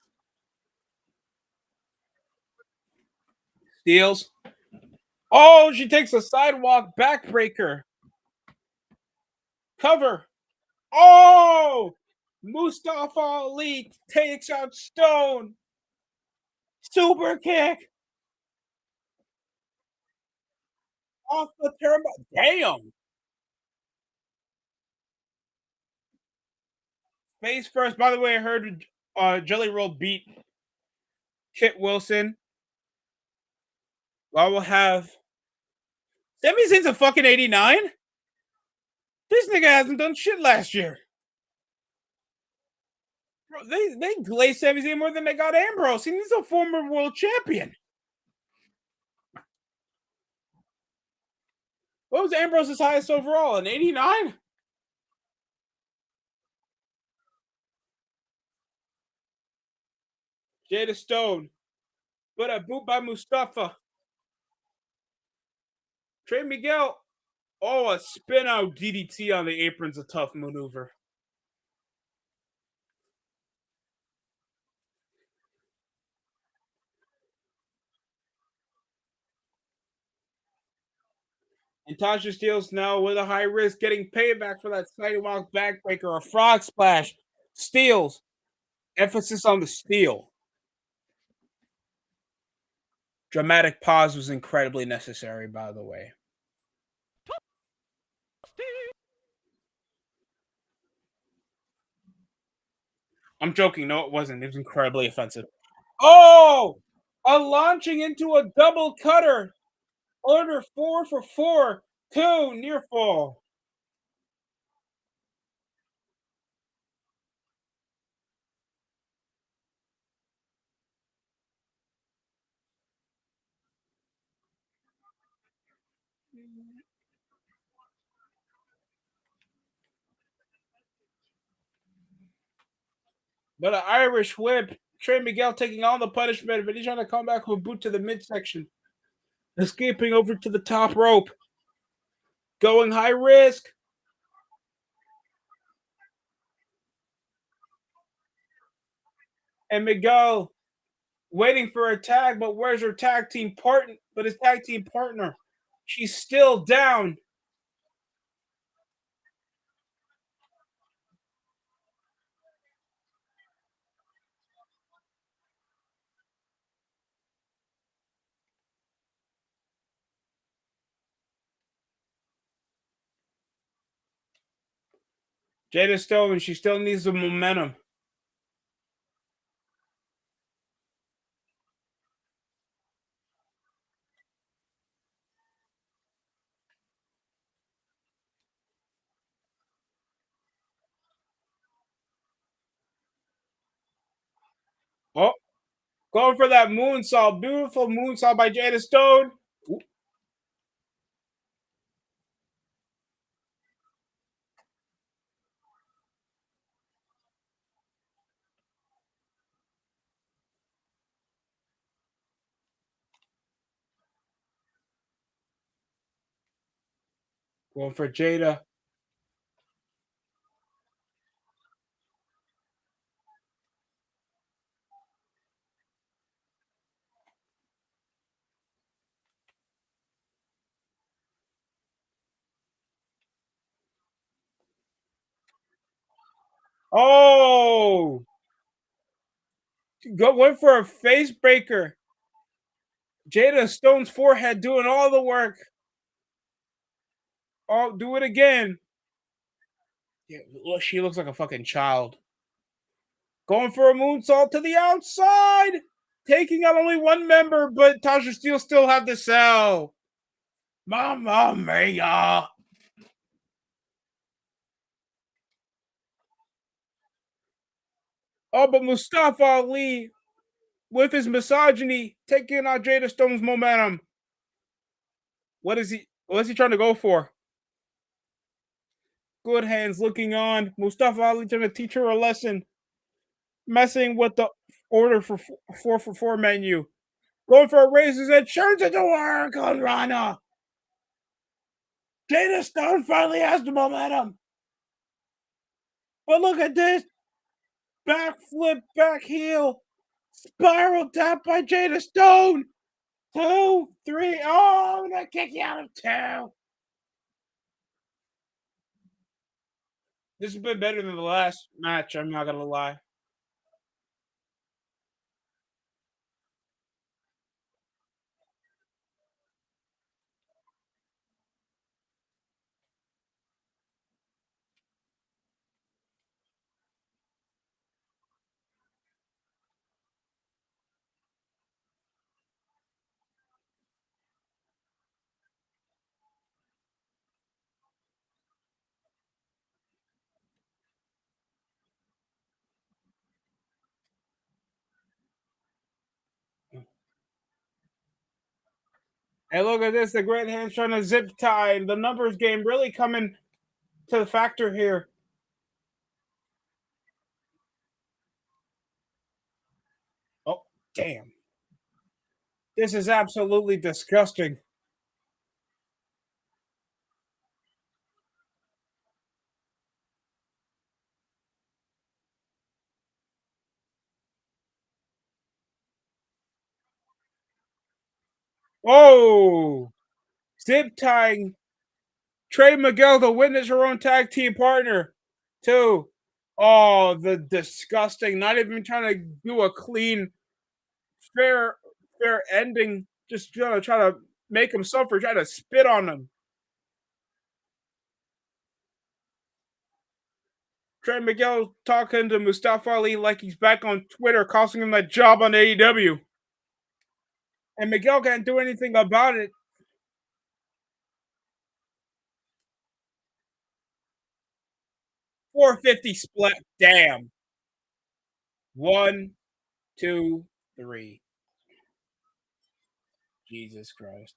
Steals. Oh, she takes a sidewalk backbreaker. Cover. Oh! Mustafa Ali takes out Stone. Super kick. Off the turbo. Damn. Face first. By the way, I heard Jelly Roll beat Kit Wilson. I will have. Sami Zayn's a fucking 89? This nigga hasn't done shit last year. Bro, they glazed Sami Zayn more than they got Ambrose. He's a former world champion. What was Ambrose's highest overall? An 89? Jada Stone. But a boot by Mustafa. Trey Miguel. Oh, a spin out DDT on the apron's a tough maneuver. And Tasha Steelz now with a high risk, getting payback for that sidewalk backbreaker, a frog splash. Steelz. Emphasis on the steel. Dramatic pause was incredibly necessary, by the way. I'm joking. No, it wasn't. It was incredibly offensive. Oh! A launching into a double cutter. Order 4 for 4. 2 near fall. But an Irish whip. Trey Miguel taking all the punishment, but he's trying to come back with a boot to the midsection. Escaping over to the top rope. Going high risk. And Miguel waiting for a tag, but where's her tag team partner? But his tag team partner. She's still down. Jada Stone, she still needs the momentum. Oh, going for that moonsault. Beautiful moonsault by Jada Stone. Ooh. Going for Jada. Oh, went for a face breaker. Jada Stone's forehead doing all the work. Oh, do it again. Yeah, look, she looks like a fucking child. Going for a moonsault to the outside. Taking out only one member, but Tasha Steele still have the cell. Mamma mia. Oh, but Mustafa Ali, with his misogyny, taking out Jada Stone's momentum. What's he trying to go for? Good hands looking on. Mustafa Ali trying to teach her a lesson. Messing with the order for 4 for 4 menu. Going for a razor's edge. Turns it to work on Rana. Jada Stone finally has the momentum. But look at this. Backflip, back heel. Spiral tap by Jada Stone. 2, 3. Oh, and I kick you out of 2. This has been better than the last match, I'm not gonna lie. Hey, look at this. The Great Hand's trying to zip tie. The numbers game really coming to the factor here. Oh, damn. This is absolutely disgusting. Oh, zip tying Trey Miguel to witness her own tag team partner. 2. Oh, the disgusting. Not even trying to do a clean, fair, fair ending. Just try to make him suffer. Try to spit on him. Trey Miguel talking to Mustafa Ali like he's back on Twitter, costing him that job on AEW. And Miguel can't do anything about it. 450 split. Damn. 1, 2, 3. Jesus Christ.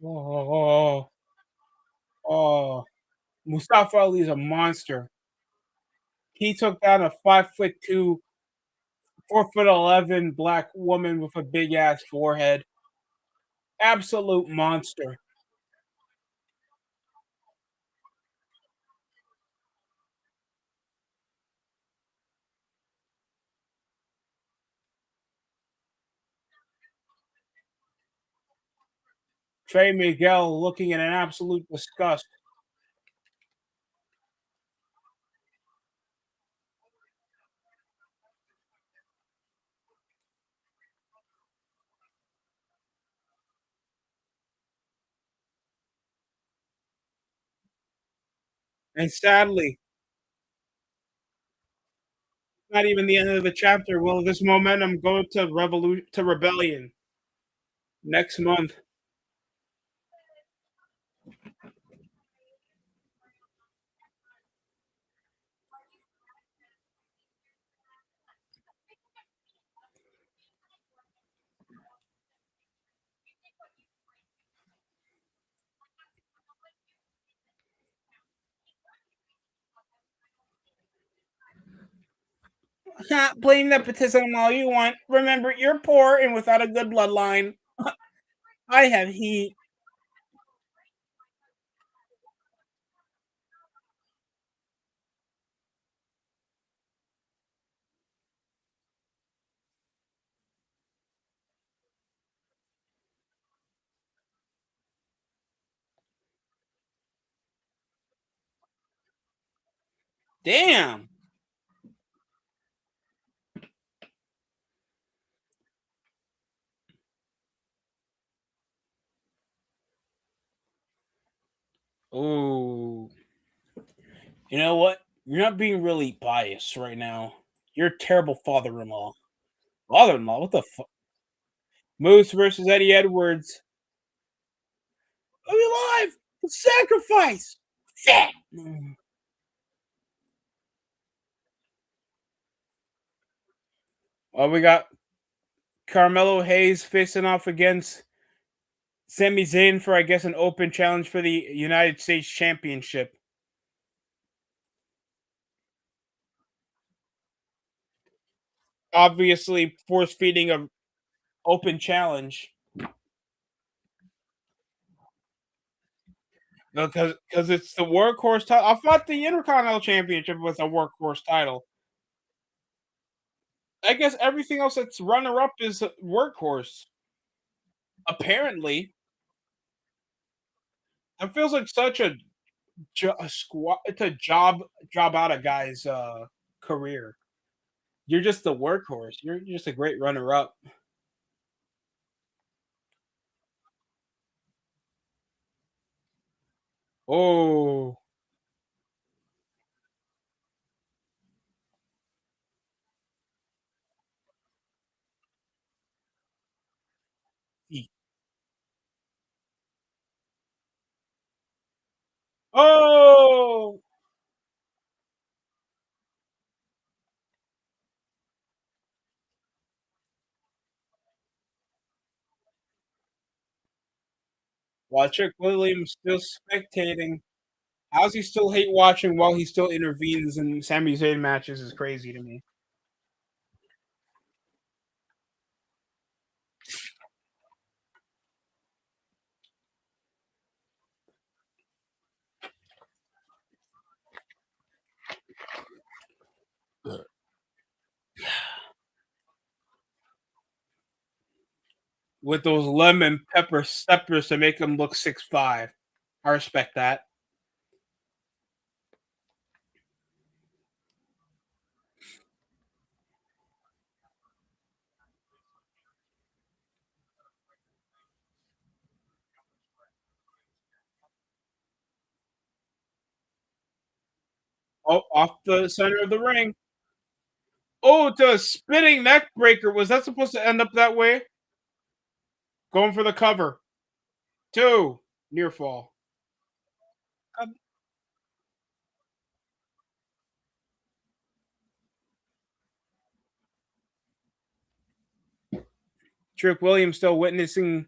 Oh, oh. Mustafa Ali is a monster. He took down a 5'2", 4'11" black woman with a big ass forehead. Absolute monster. Trey Miguel looking at an absolute disgust. And sadly, not even the end of the chapter. Will this momentum go to rebellion next month? Blame nepotism all you want. Remember, you're poor and without a good bloodline. I have heat. Damn. Oh, you know what? You're not being really biased right now. You're a terrible father-in-law. Father-in-law? What the fuck? Moose versus Eddie Edwards. Are we live? Sacrifice. Yeah. We got Carmelo Hayes facing off against Sami Zayn for, I guess, an open challenge for the United States Championship. Obviously, force feeding a open challenge because it's the workhorse title. I thought the Intercontinental Championship was a workhorse title. I guess everything else that's runner up is a workhorse. Apparently, it feels like such a squat. It's a job out of guy's career. You're just the workhorse. You're just a great runner up. Oh, oh! While Trick Williams still spectating. How's he still hate watching while he still intervenes in Sami Zayn matches is crazy to me. With those lemon pepper steppers to make him look 6'5". I respect that. Oh, off the center of the ring. Oh, to a spinning neck breaker. Was that supposed to end up that way? Going for the cover. Two. Near fall. Trick Williams still witnessing.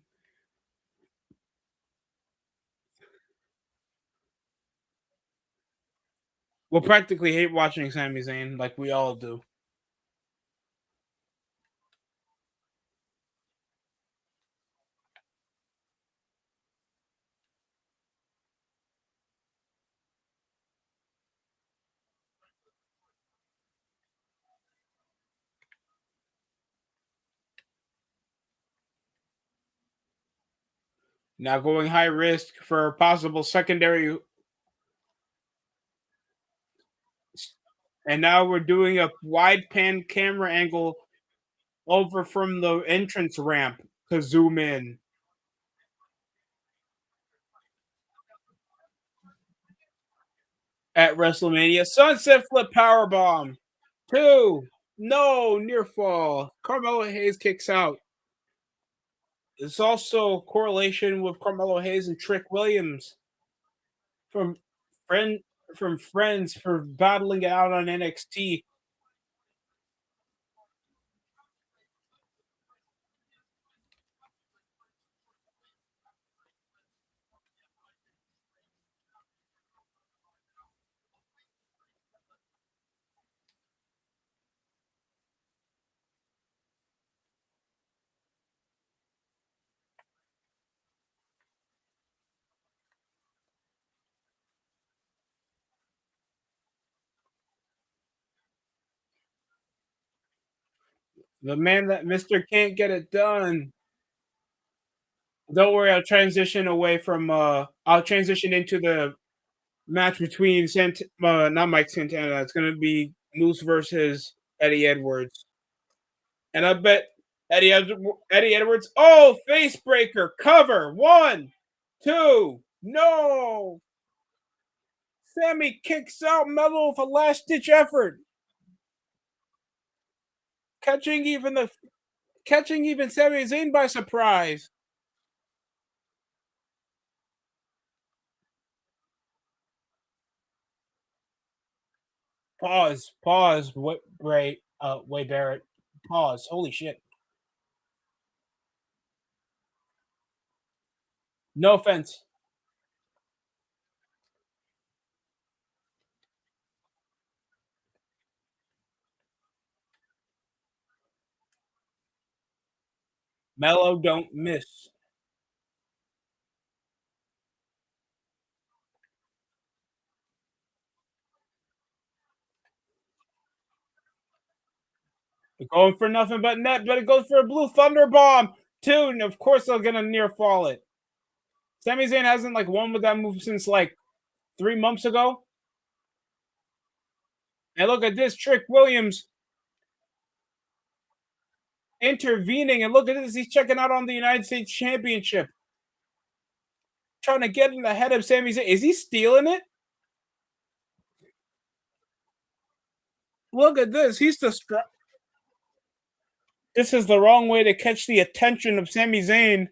Will practically hate watching Sami Zayn like we all do. Now going high risk for a possible secondary. And now we're doing a wide pan camera angle over from the entrance ramp to zoom in at WrestleMania. Sunset flip power bomb. Two. No, near fall. Carmelo Hayes kicks out. There's also correlation with Carmelo Hayes and Trick Williams from friend from Friends for battling it out on NXT. The man that Mr. Can't Get It Done. Don't worry, I'll transition into the match between not Mike Santana. It's gonna be Moose versus Eddie Edwards. And I bet Eddie Edwards. Oh, face breaker cover. One, two. No. Sammy kicks out Mello with a last ditch effort, catching even the catching even Sami Zayn by surprise. Pause. Pause. Wait, Barrett. pause. Holy shit. No offense. Mellow don't miss. They're going for nothing but net, but it goes for a blue thunder bomb too, and of course they're gonna near fall it. Sami Zayn hasn't like won with that move since like 3 months ago. And look at this, Trick Williams intervening, and look at this, he's checking out on the United States Championship, trying to get in the head of Sami Zayn. Is he stealing it? Look at this, he's the this is the wrong way to catch the attention of Sami Zayn.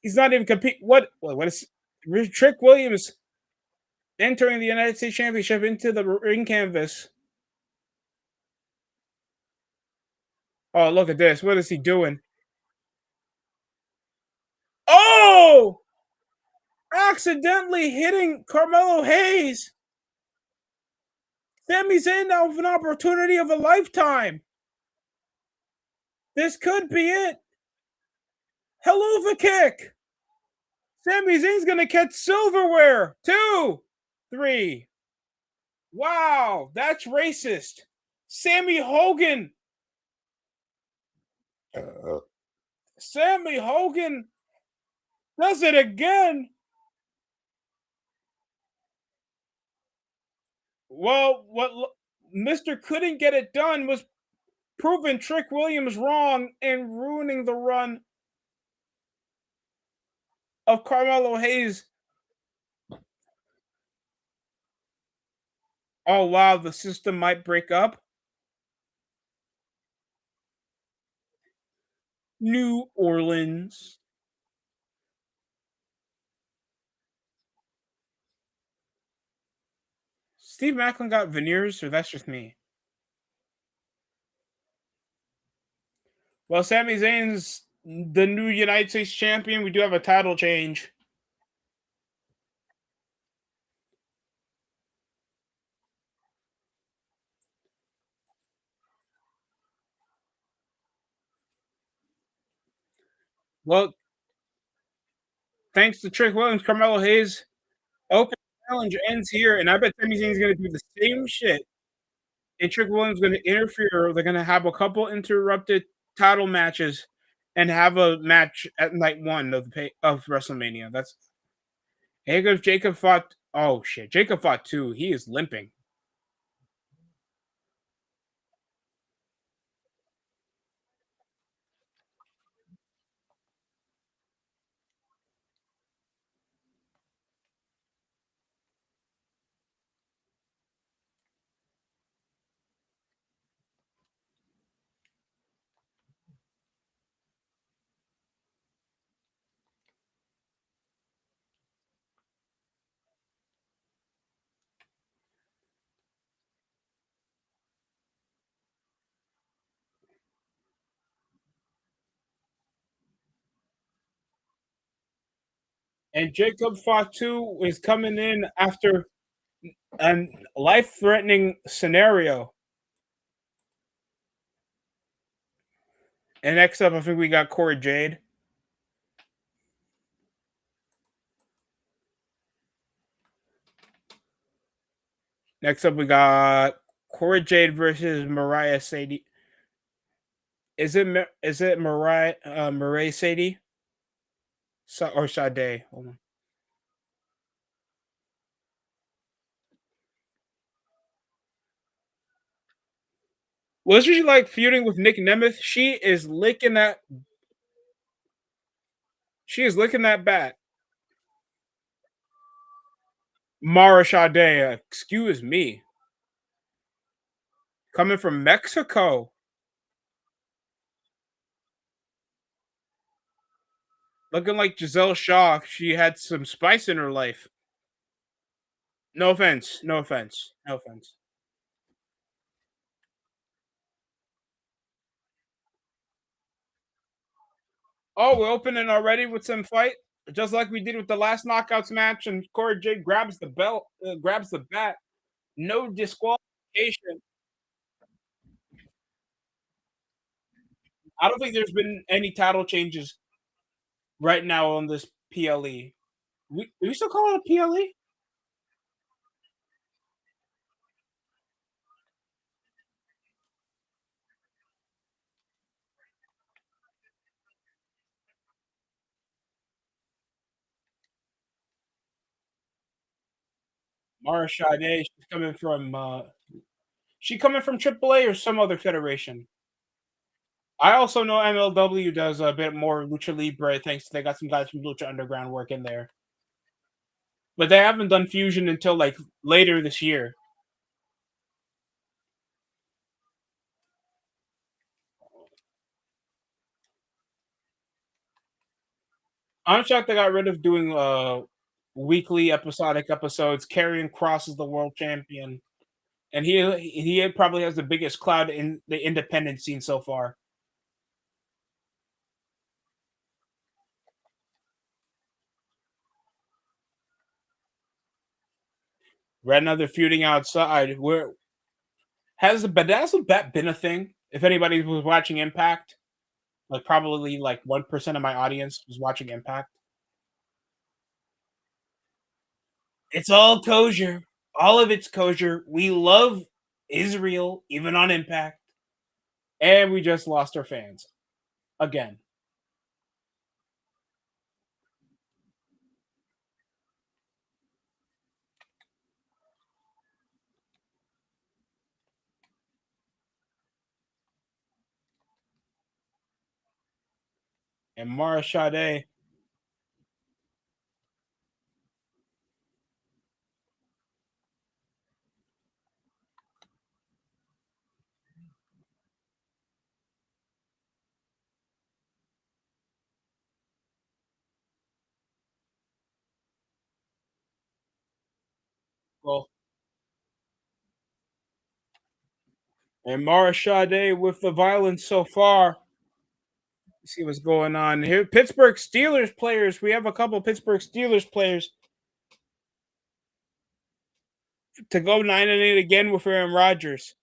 He's not even compete. What is Trick Williams entering the United States Championship into the ring canvas? Oh, look at this. What is he doing? Oh! Accidentally hitting Carmelo Hayes. Sami Zayn now with an opportunity of a lifetime. This could be it. Helluva Kick. Sami Zayn's gonna catch silverware. 2, 3. Wow, that's racist. Sammy Hogan. Sammy Hogan does it again. Well, what Mr. couldn't get it done was proving Trick Williams wrong and ruining the run of Carmelo Hayes. Oh, wow, the system might break up. New Orleans. Steve Macklin got veneers, or that's just me? Well, Sami Zayn's the new United States champion. We do have a title change. Well, thanks to Trick Williams, Carmelo Hayes open challenge ends here, and I bet Sami Zayn's going to do the same shit. And Trick Williams is going to interfere. They're going to have a couple interrupted title matches, and have a match at night one of WrestleMania. That's here goes Jacob fought. Oh shit, Jacob fought two. He is limping. And Jacob Fatu is coming in after a life-threatening scenario. And next up, I think we got Corey Jade. Next up, we got Corey Jade versus Mariah Sadie. Is it Mariah Sadie? Or Sade? Hold on. Wasn't she like feuding with Nick Nemeth? She is licking that. She is licking that bat. Mara Sade, excuse me. Coming from Mexico. Looking like Giselle Shaw if she had some spice in her life. No offense. No offense. No offense. Oh, we're opening already with some fight, just like we did with the last knockouts match, and Corey J grabs the belt, grabs the bat. No disqualification. I don't think there's been any title changes right now on this PLE. We still call it a PLE? Mara Sade, she coming from AAA or some other federation. I also know MLW does a bit more lucha libre thanks they got some guys from Lucha Underground work in there. But they haven't done fusion until like later this year. I'm shocked they got rid of doing weekly episodic episodes. Karrion Cross is the world champion, and he probably has the biggest cloud in the independent scene so far. Right now they're feuding outside. Where has the bedazzled bet been a thing? If anybody was watching Impact, like probably like 1% of my audience was watching Impact. It's all kosher. All of it's kosher. We love Israel, even on Impact. And we just lost our fans again. And Mara Sade, well, and Mara Sade with the violence so far. Let's see what's going on here. Pittsburgh Steelers players. We have a couple Pittsburgh Steelers players to go 9-8 again with Aaron Rodgers.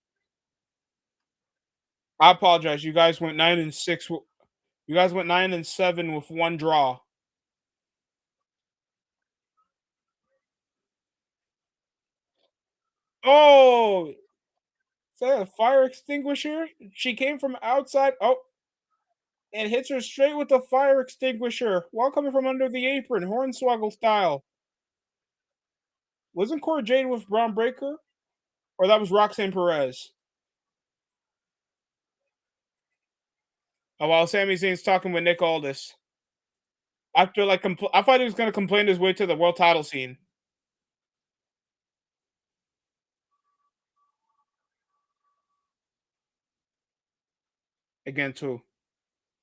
I apologize. You guys went 9-6. You guys went 9-7 with one draw. Oh, is that a fire extinguisher? She came from outside. Oh, and hits her straight with the fire extinguisher while coming from under the apron, hornswoggle style. Wasn't Cora Jade with Braun Breaker? Or that was Roxanne Perez? Oh, while Sami Zayn's talking with Nick Aldis. After like, I thought he was going to complain his way to the world title scene. Again, too.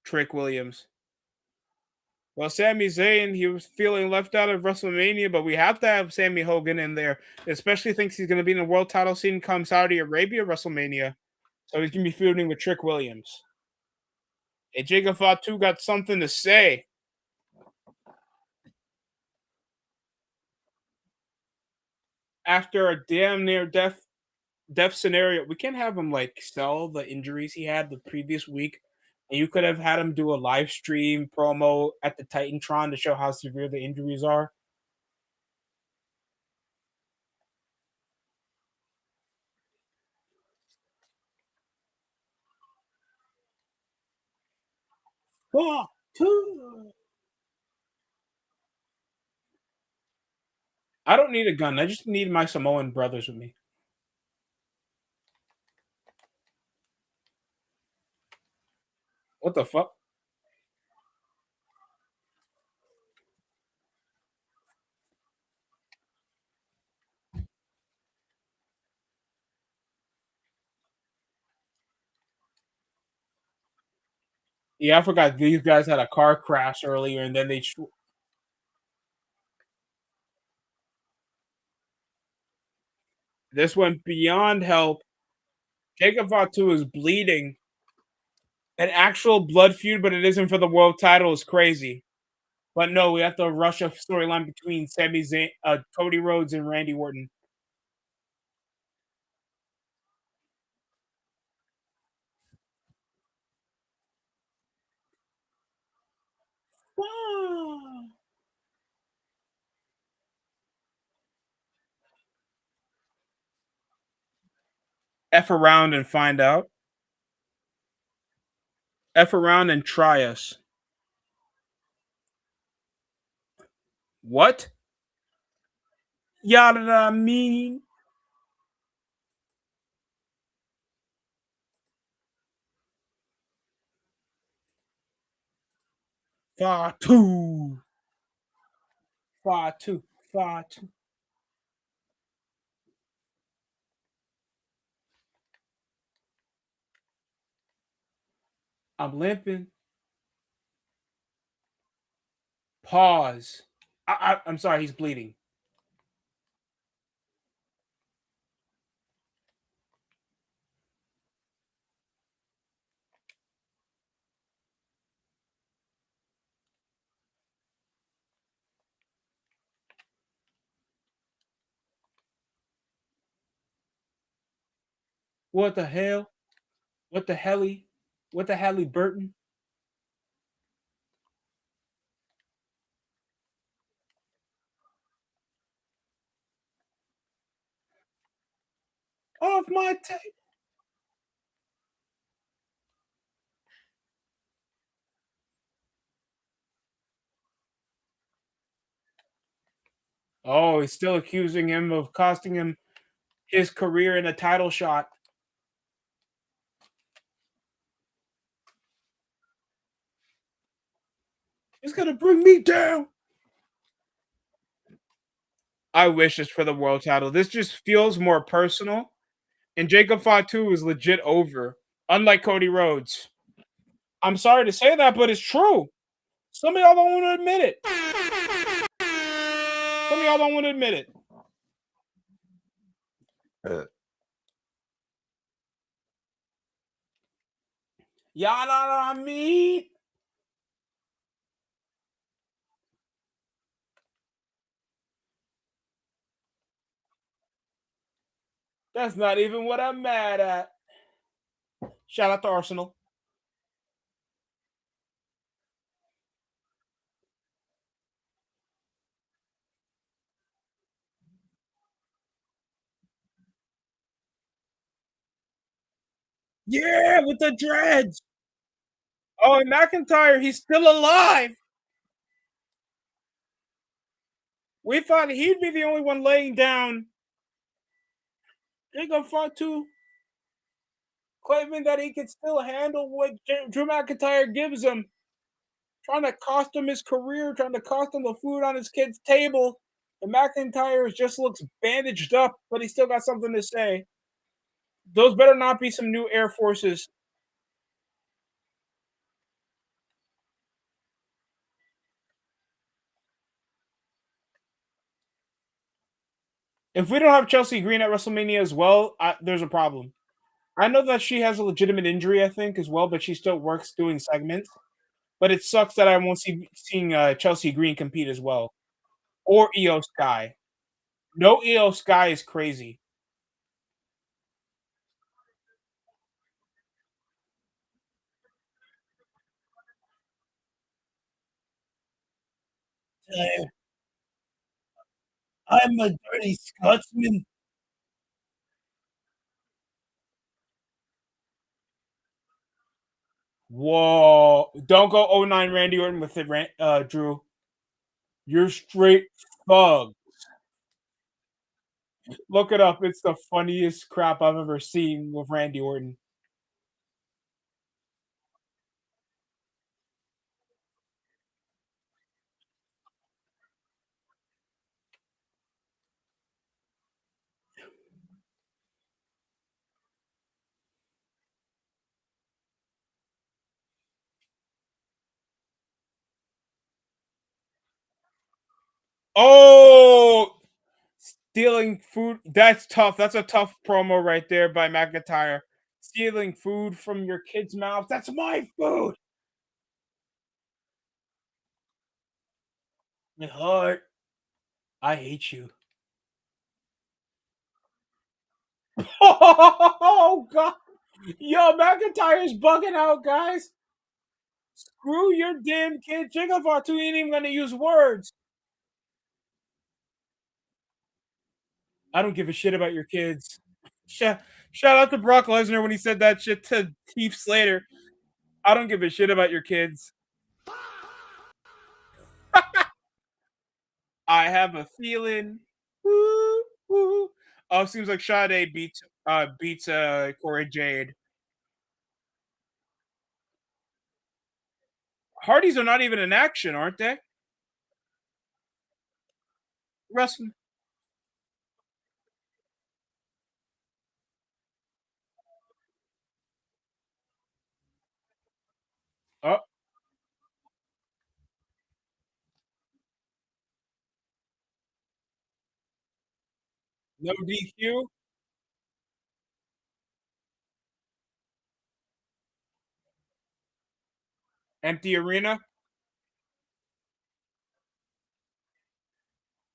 Trick Williams. Well, Sami Zayn, he was feeling left out of WrestleMania, but we have to have Sammy Hogan in there, especially thinks he's going to be in the world title scene come Saudi Arabia WrestleMania. So he's going to be feuding with Trick Williams. And Jacob Fatu got something to say. After a damn near death scenario, we can't have him like sell the injuries he had the previous week. And you could have had him do a live stream promo at the Titantron to show how severe the injuries are. Oh, I don't need a gun. I just need my Samoan brothers with me. What the fuck? Yeah, I forgot these guys had a car crash earlier, and then this went beyond help. Jacob Fatu is bleeding. An actual blood feud, but it isn't for the world title is crazy. But no, we have to rush a storyline between Cody Rhodes and Randy Orton. Wah! F around and find out. F around and try us. What? Yada I mean. Far two. Far two. Far two. I'm limping. Pause. I'm sorry, he's bleeding. What the hell? What the helly? What the helly Burton? Off my tape. Oh, he's still accusing him of costing him his career in a title shot. He's gonna bring me down. I wish it's for the world title. This just feels more personal. And Jacob Fatu is legit over, unlike Cody Rhodes. I'm sorry to say that, but it's true. Some of y'all don't want to admit it. Some of y'all don't want to admit it. Y'all know what I mean? That's not even what I'm mad at. Shout out to Arsenal. Yeah, with the dreads. Oh, and McIntyre, he's still alive. We thought he'd be the only one laying down. Jacob Fatu claiming that he can still handle what Drew McIntyre gives him, trying to cost him his career, trying to cost him the food on his kid's table. And McIntyre just looks bandaged up, but he still got something to say. Those better not be some new Air Forces. If we don't have Chelsea Green at WrestleMania as well, there's a problem. I know that she has a legitimate injury, I think, as well, but she still works doing segments. But it sucks that I won't seeing Chelsea Green compete as well, or Io Sky. No Io Sky is crazy. I'm a dirty Scotsman. Whoa! Don't go '09 Randy Orton with it, Drew. You're straight thug. Look it up. It's the funniest crap I've ever seen with Randy Orton. Oh, stealing food. That's tough. That's a tough promo right there by McIntyre. Stealing food from your kid's mouth. That's my food. My heart. I hate you. Oh god. Yo, McIntyre's bugging out, guys. Screw your damn kid. Jigglefatu ain't even gonna use words. I don't give a shit about your kids. Shout, shout out to Brock Lesnar when he said that shit to Heath Slater. I don't give a shit about your kids. I have a feeling. Woo, woo. Oh, seems like Sade beats Corey Jade. Hardys are not even in action, aren't they? Wrestling. Oh, no DQ. Empty arena.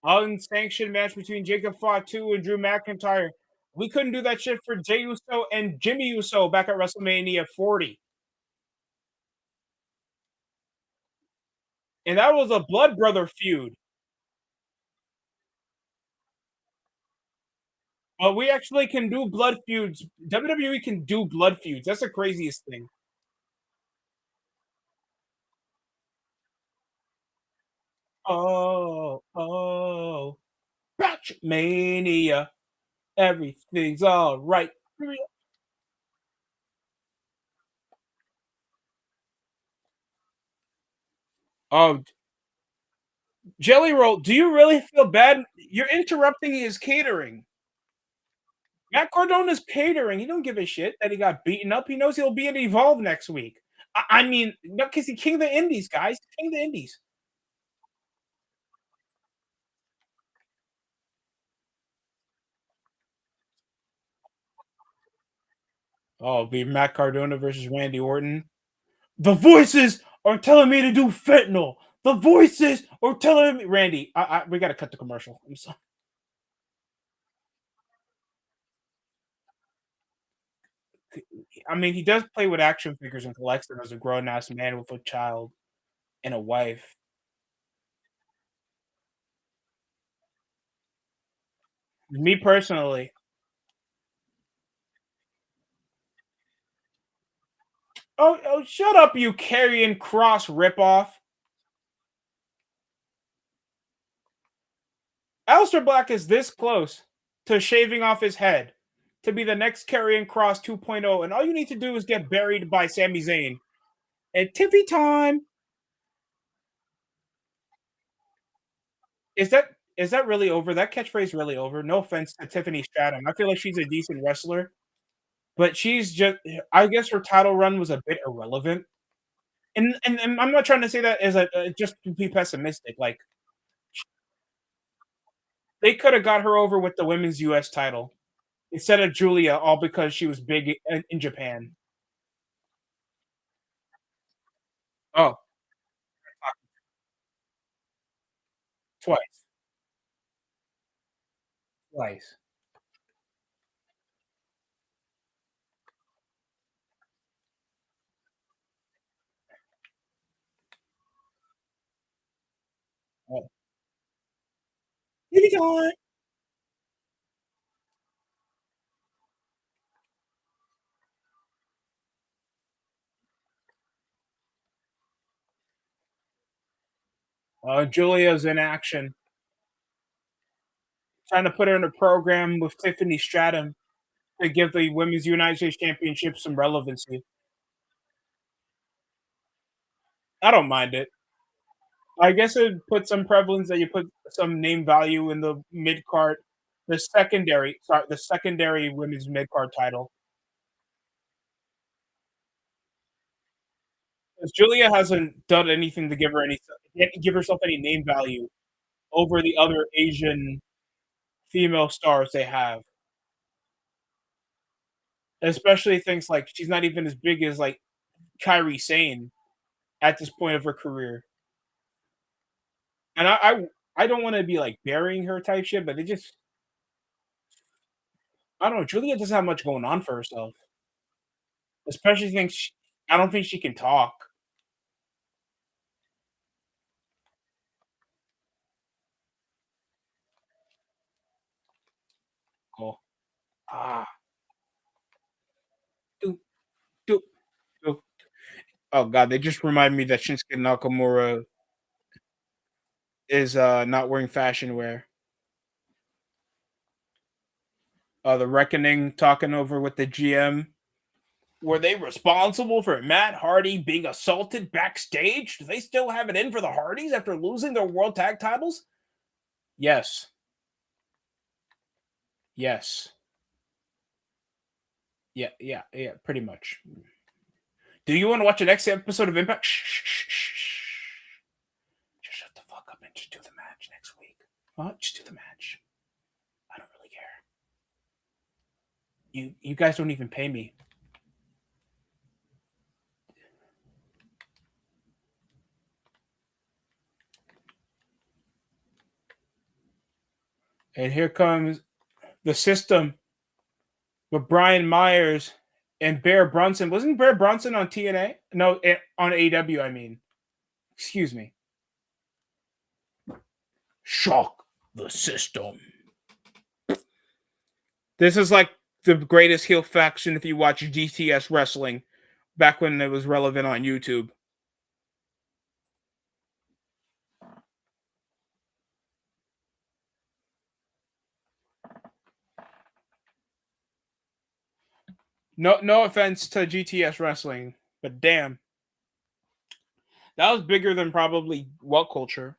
Unsanctioned match between Jacob Fatu and Drew McIntyre. We couldn't do that shit for Jey Uso and Jimmy Uso back at WrestleMania 40. And that was a Blood Brother feud. We actually can do blood feuds. WWE can do blood feuds. That's the craziest thing. Oh, oh. Batch Mania. Everything's all right. Oh, Jelly Roll, do you really feel bad? You're interrupting his catering. Matt Cardona's catering. He don't give a shit that he got beaten up. He knows he'll be in Evolve next week. I mean, no, because he's King of the Indies, guys. King of the Indies. Oh, it'll be Matt Cardona versus Randy Orton. The voices are telling me to do fentanyl. The voices are telling me, Randy. We got to cut the commercial. I'm sorry. I mean, he does play with action figures and collects them as a grown ass man with a child and a wife. Me personally, oh, shut up, you Karrion Cross ripoff. Aleister Black is this close to shaving off his head to be the next Karrion Cross 2.0, and all you need to do is get buried by Sami Zayn. And Tiffy time. Is that really over? That catchphrase really over? No offense to Tiffany Stratton. I feel like she's a decent wrestler, but she's just. I guess her title run was a bit irrelevant. And I'm not trying to say that as a just to be pessimistic. Like they could have got her over with the women's US title instead of Julia, all because she was big in Japan. Oh, twice, twice. Oh. Anytime. Julia's in action, trying to put her in a program with Tiffany Stratton to give the Women's United States Championship some relevancy. I don't mind it. I guess it put some prevalence that you put some name value in the mid card, the secondary women's mid card title. Because Julia hasn't done anything to give herself any name value over the other Asian female stars they have. especially things like she's not even as big as like Kyrie Sane at this point of her career. And I don't want to be like burying her type shit, but it just I don't know. Julia doesn't have much going on for herself, especially things. I don't think she can talk. Oh, ah, do do do. Oh god, they just remind me that Shinsuke Nakamura is not wearing fashion wear. The Reckoning talking over with the GM. Were they responsible for Matt Hardy being assaulted backstage? Do they still have it in for the Hardys after losing their world tag titles? Yes. Yes. Yeah, yeah, yeah, pretty much. Do you want to watch the next episode of Impact? Shh, shh, shh, shh. Just shut the fuck up and just do the match next week. Huh? Just do the match. I don't really care. You guys don't even pay me. And here comes the system with Brian Myers and Bear Brunson. Wasn't Bear Brunson on TNA? No, on AEW, I mean. Excuse me. Shock the system. This is like the greatest heel faction if you watch GTS wrestling back when it was relevant on YouTube. No offense to GTS wrestling, but damn, that was bigger than probably What Culture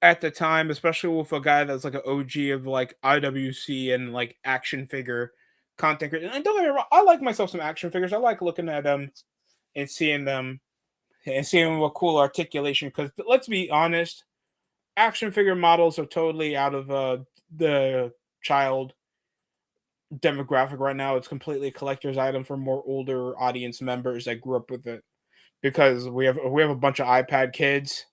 at the time, especially with a guy that's like an OG of like IWC and like action figure content creator. And don't get me wrong, I like myself some action figures. I like looking at them and seeing them and seeing what cool articulation. Because let's be honest, action figure models are totally out of the child demographic right now. It's completely a collector's item for more older audience members that grew up with it. Because we have a bunch of iPad kids.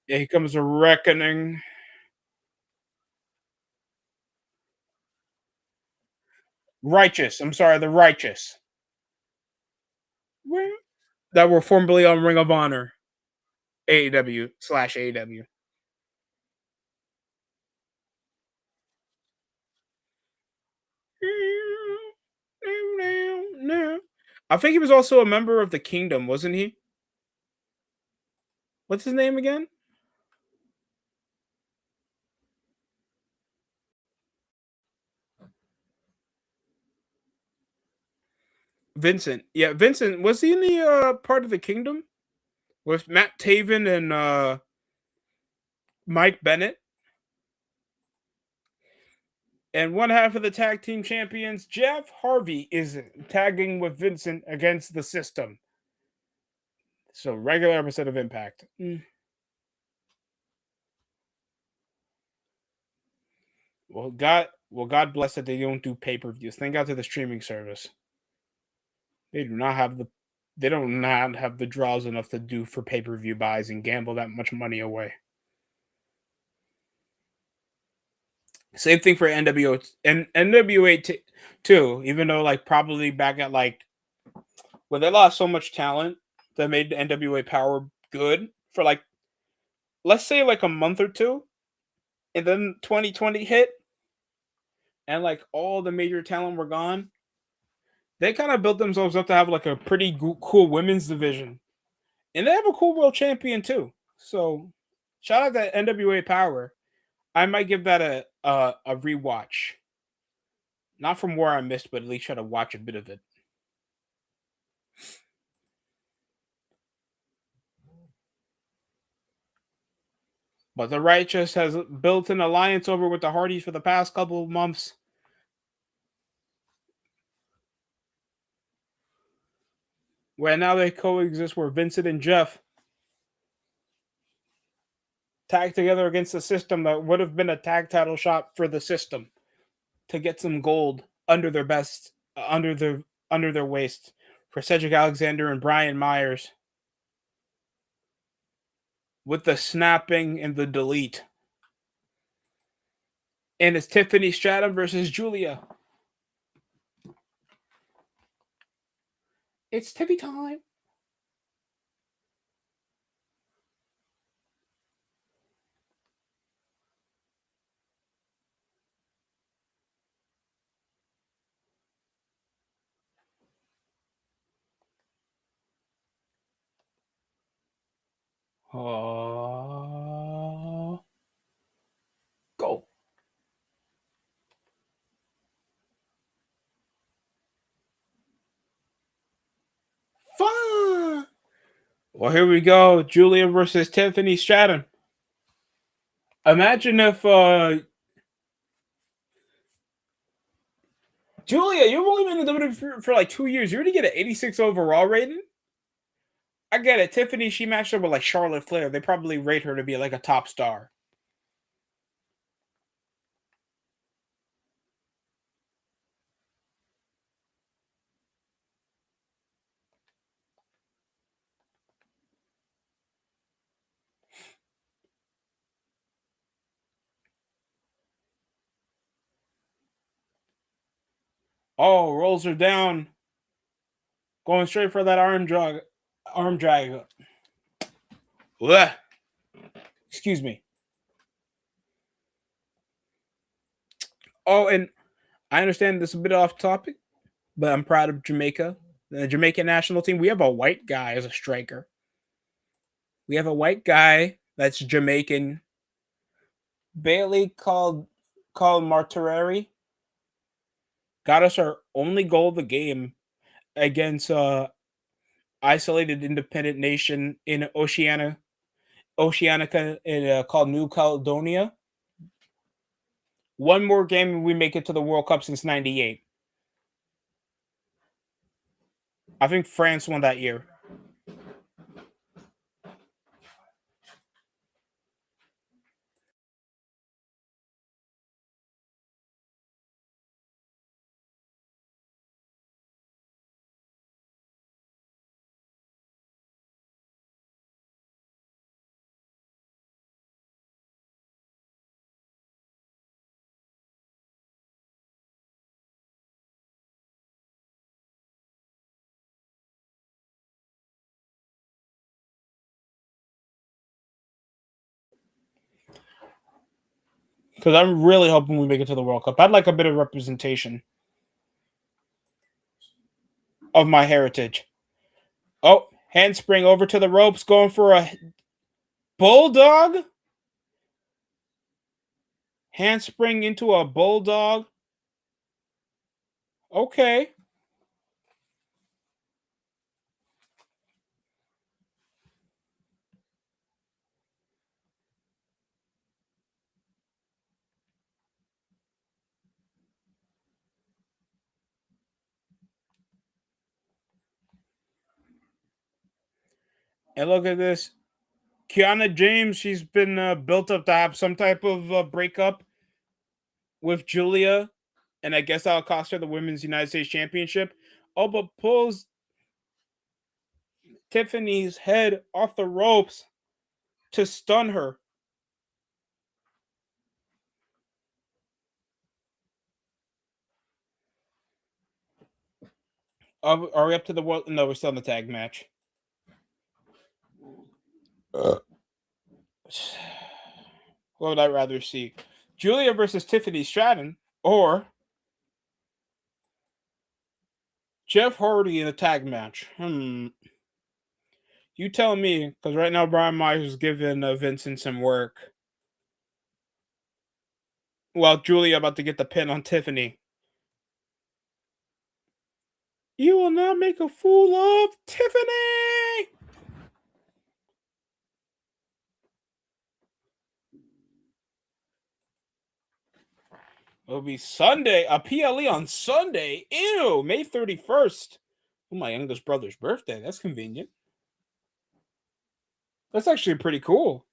Yeah, here comes a reckoning. Righteous. I'm sorry, the righteous. That were formerly on Ring of Honor, AEW slash AEW. I think he was also a member of the Kingdom, wasn't he? What's his name again? Vincent. Yeah, Vincent. Was he in the part of the Kingdom with Matt Taven and Mike Bennett? And one half of the tag team champions, Jeff Harvey, is tagging with Vincent against the system. So regular episode of Impact. God bless that they don't do pay-per-views. Thank God to the streaming service. They do not have the they don't not have the draws enough to do for pay-per-view buys and gamble that much money away. Same thing for NWO and NWA too, even though like probably back at like when they lost so much talent that made the NWA power good for like let's say like a month or two, and then 2020 hit and like all the major talent were gone. They kind of built themselves up to have like a pretty cool women's division, and they have a cool world champion too. So shout out to NWA Power. I might give that a rewatch. Not from where I missed, but at least try to watch a bit of it. But the Righteous has built an alliance over with the Hardys for the past couple of months. Where now they coexist where Vincent and Jeff tag together against the system that would have been a tag title shot for the system. to get some gold under their under their waist for Cedric Alexander and Brian Myers with the snapping and the delete. And it's Tiffany Stratton versus Julia. It's Tiffy time. Go. Fun. Well, here we go. Julia versus Tiffany Stratton. Imagine if Julia, you've only been in the WWE for like 2 years. You already get an 86 overall rating. I get it. Tiffany, she matched up with like Charlotte Flair. They probably rate her to be like a top star. Oh, rolls her down. Going straight for that arm drag. Arm drag. Blech. Excuse me. Oh, and I understand this is a bit off topic, but I'm proud of Jamaica. The Jamaican national team. We have a white guy as a striker. We have a white guy that's Jamaican. Bailey called Martireri. Got us our only goal of the game against isolated independent nation in Oceanica called New Caledonia. One more game and we make it to the World Cup since '98. I think France won that year. Because I'm really hoping we make it to the World Cup. I'd like a bit of representation of my heritage. Oh, handspring over to the ropes, going for a bulldog. Handspring into a bulldog. Okay. And look at this. Kiana James, she's been built up to have some type of breakup with Julia. And I guess that'll cost her the Women's United States Championship. Oh, but pulls Tiffany's head off the ropes to stun her. Are we up to the world? No, we're still in the tag match. What would I rather see? Julia versus Tiffany Stratton or Jeff Hardy in a tag match? You tell me, because right now Brian Myers is giving Vincent some work. Well, Julia about to get the pin on Tiffany. You will not make a fool of Tiffany! It'll be Sunday, a PLE on Sunday. Ew, May 31st. Oh, my youngest brother's birthday. That's convenient. That's actually pretty cool.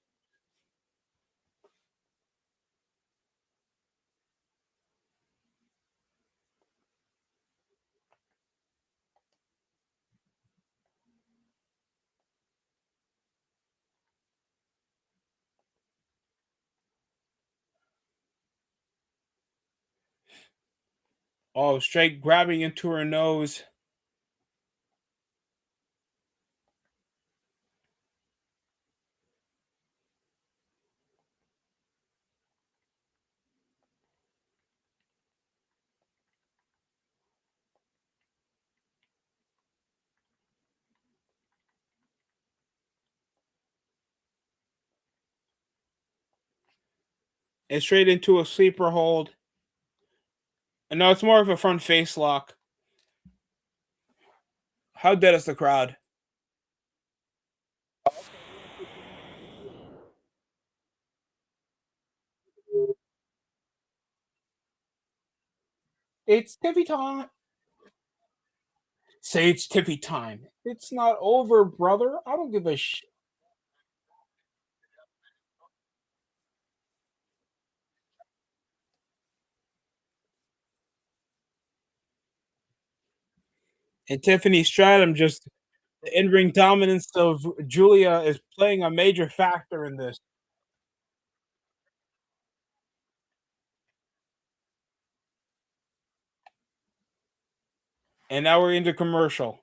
Oh, straight grabbing into her nose. And straight into a sleeper hold. And no, it's more of a front face lock. How dead is the crowd? It's Tiffy time. Say it's Tiffy time. It's not over, brother. I don't give a sh. And Tiffany Stratton just the in-ring dominance of Julia is playing a major factor in this. And now we're into commercial.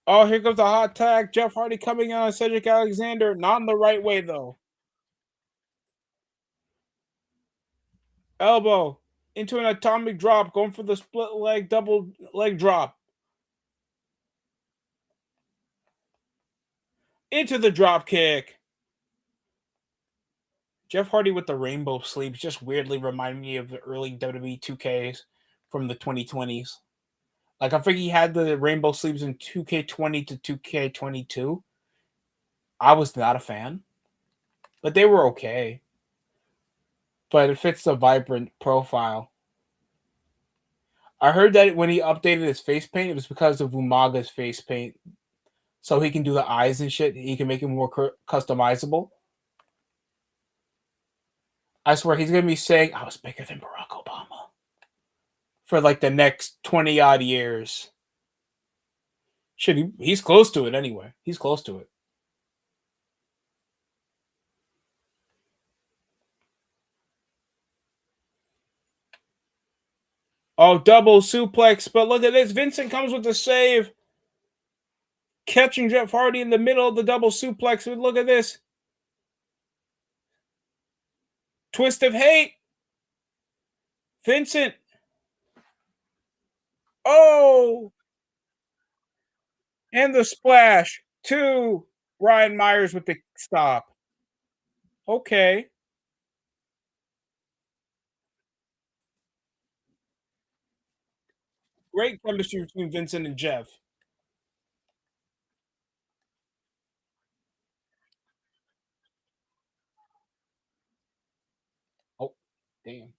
Oh, here comes the hot tag. Jeff Hardy coming on Cedric Alexander. Not in the right way, though. Elbow into an atomic drop, going for the split leg, double leg drop. Into the drop kick. Jeff Hardy with the rainbow sleeves just weirdly remind me of the early WWE 2Ks from the 2020s. Like, I think he had the rainbow sleeves in 2K20 to 2K22. I was not a fan, but they were okay. But it fits the vibrant profile. I heard that when he updated his face paint, it was because of Umaga's face paint. So he can do the eyes and shit. He can make it more customizable. I swear he's going to be saying, I was bigger than Barack Obama for like the next 20 odd years. Shit, he's close to it anyway. He's close to it. Oh, double suplex. But look at this. Vincent comes with the save. Catching Jeff Hardy in the middle of the double suplex. Look at this. Twist of hate. Vincent. Oh, and the splash. Two. Brian Myers with the stop. Okay. Great chemistry between Vincent and Jeff. Oh, damn.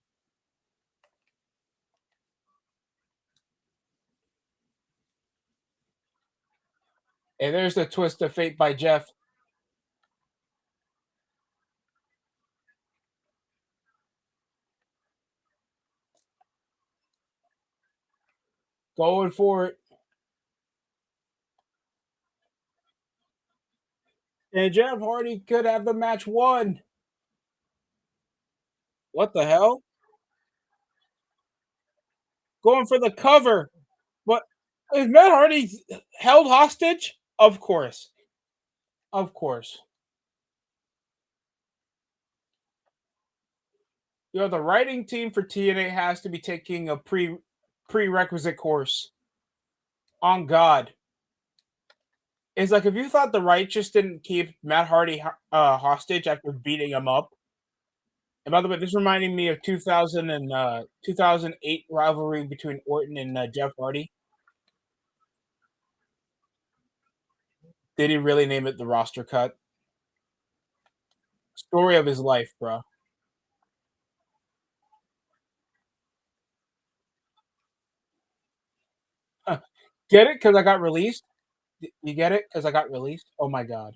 And there's the twist of fate by Jeff. Going for it. And Jeff Hardy could have the match won. What the hell? Going for the cover. But is Matt Hardy held hostage? Of course. Of course. The writing team for TNA has to be taking a prerequisite course. On God. It's like if you thought the Righteous didn't keep Matt Hardy hostage after beating him up. And by the way, this reminded me of 2008 rivalry between Orton and Jeff Hardy. Did he really name it the roster cut? Story of his life, bro. Get it? Because I got released. You get it? Because I got released. Oh my god,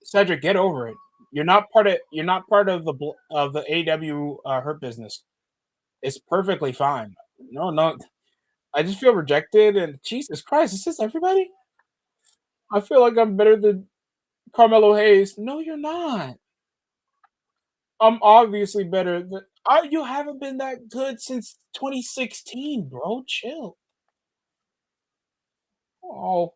Cedric, get over it. You're not part of. You're not part of the AW Hurt Business. It's perfectly fine. No, no. I just feel rejected, and Jesus Christ, is this everybody? I feel like I'm better than Carmelo Hayes. No, you're not. I'm obviously better than you haven't been that good since 2016, bro. Chill. Oh,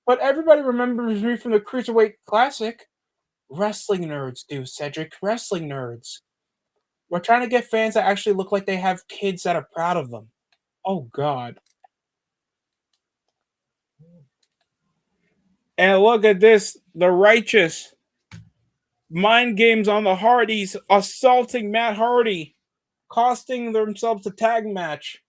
but everybody remembers me from the Cruiserweight Classic. Wrestling nerds do, Cedric. Wrestling nerds. We're trying to get fans that actually look like they have kids that are proud of them. Oh God. And look at this. The righteous mind games on the Hardys, assaulting Matt Hardy, costing themselves a tag match.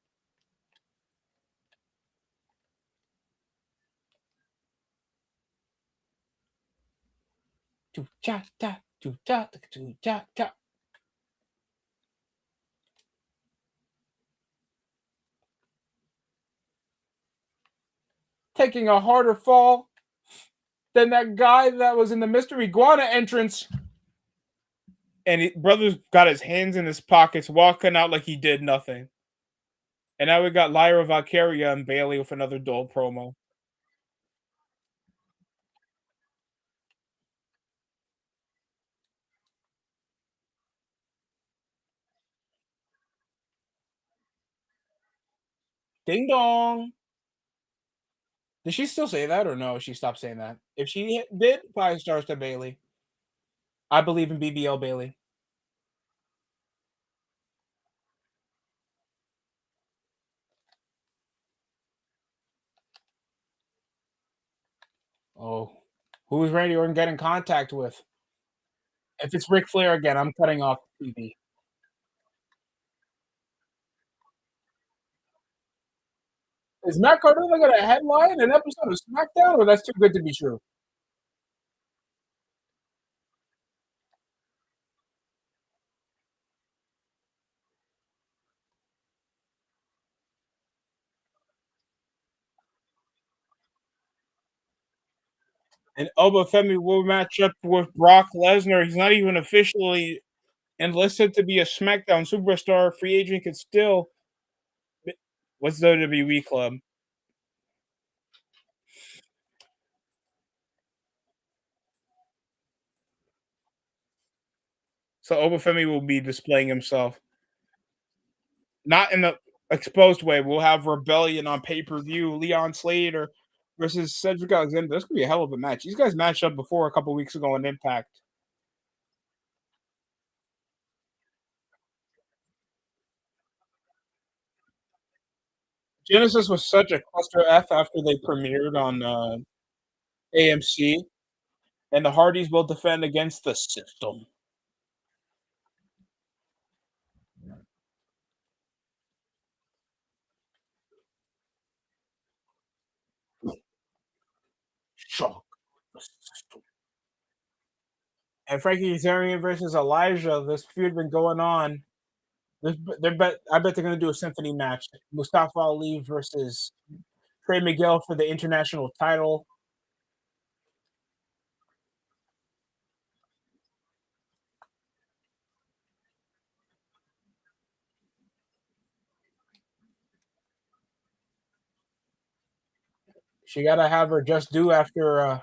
Taking a harder fall than that guy that was in the Mystery Iguana entrance. And brother's got his hands in his pockets, walking out like he did nothing. And now we got Lyra Valkyria and Bailey with another dull promo. Ding dong. Did she still say that or no? She stopped saying that. If she did, 5 stars to Bailey. I believe in BBL Bailey. Oh, who is Randy Orton get in contact with? If it's Ric Flair again, I'm cutting off TV. Is Matt Cardona going to headline an episode of SmackDown, or that's too good to be true? And Oba Femi will match up with Brock Lesnar. He's not even officially enlisted to be a SmackDown superstar. Free agent could still. What's WWE Club? So Obafemi will be displaying himself. Not in the exposed way. We'll have Rebellion on pay per view. Leon Slater versus Cedric Alexander. This could be a hell of a match. These guys matched up before a couple weeks ago on Impact. Genesis was such a cluster F after they premiered on AMC, and the Hardys will defend against the system. Shock the system. And Frankie Kazarian versus Elijah. This feud been going on. I bet they're going to do a symphony match. Mustafa Ali versus Trey Miguel for the international title. She got to have her just due after.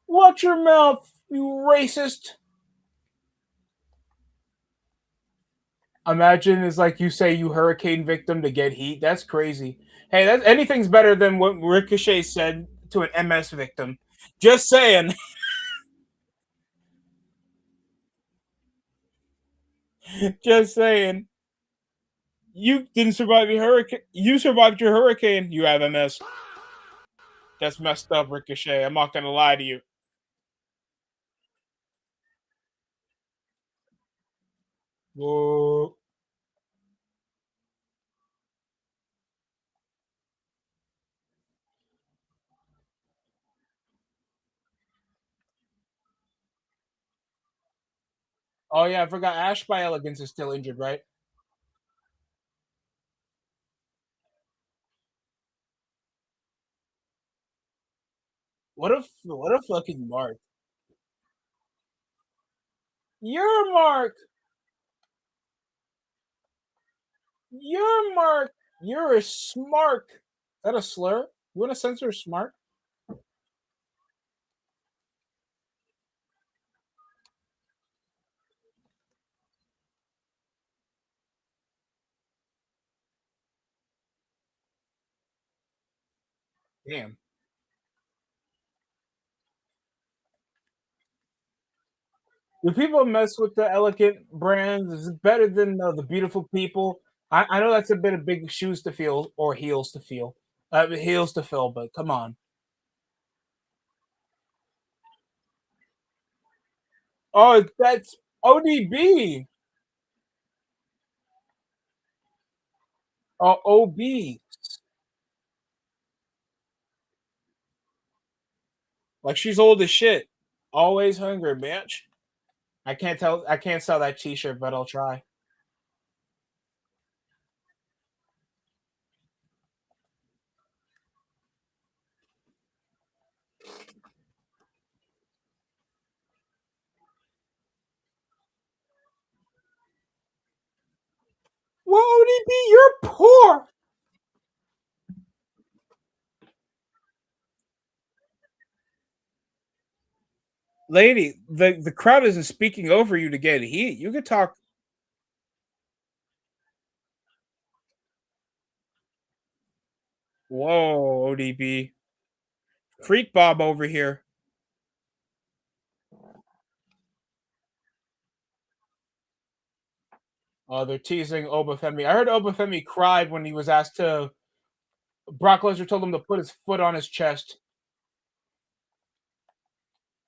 Watch your mouth, you racist. Imagine it's like you say you hurricane victim to get heat. That's crazy. Hey, anything's better than what Ricochet said to an MS victim. Just saying. Just saying. You didn't survive your hurricane. You survived your hurricane. You have MS. That's messed up, Ricochet. I'm not gonna lie to you. Whoa. Oh yeah, I forgot. Ash by Elegance is still injured, right? What a fucking mark. Your mark. Your mark. You're a smart. Is that a slur? You want to censor smart? Damn. Do people mess with the elegant brands? Is it better than the beautiful people? I know that's a bit of big shoes to fill or heels to feel. Heels to fill, but come on. Oh, that's ODB. Oh, OB. Like she's old as shit. Always hungry, bitch. I can't tell. I can't sell that T-shirt, but I'll try. Well, ODB, you're poor, lady. The crowd isn't speaking over you to get heat. You could talk. Whoa, ODB, Freak Bob over here. Oh, they're teasing Obafemi. I heard Obafemi cried when he was asked to. Brock Lesnar told him to put his foot on his chest.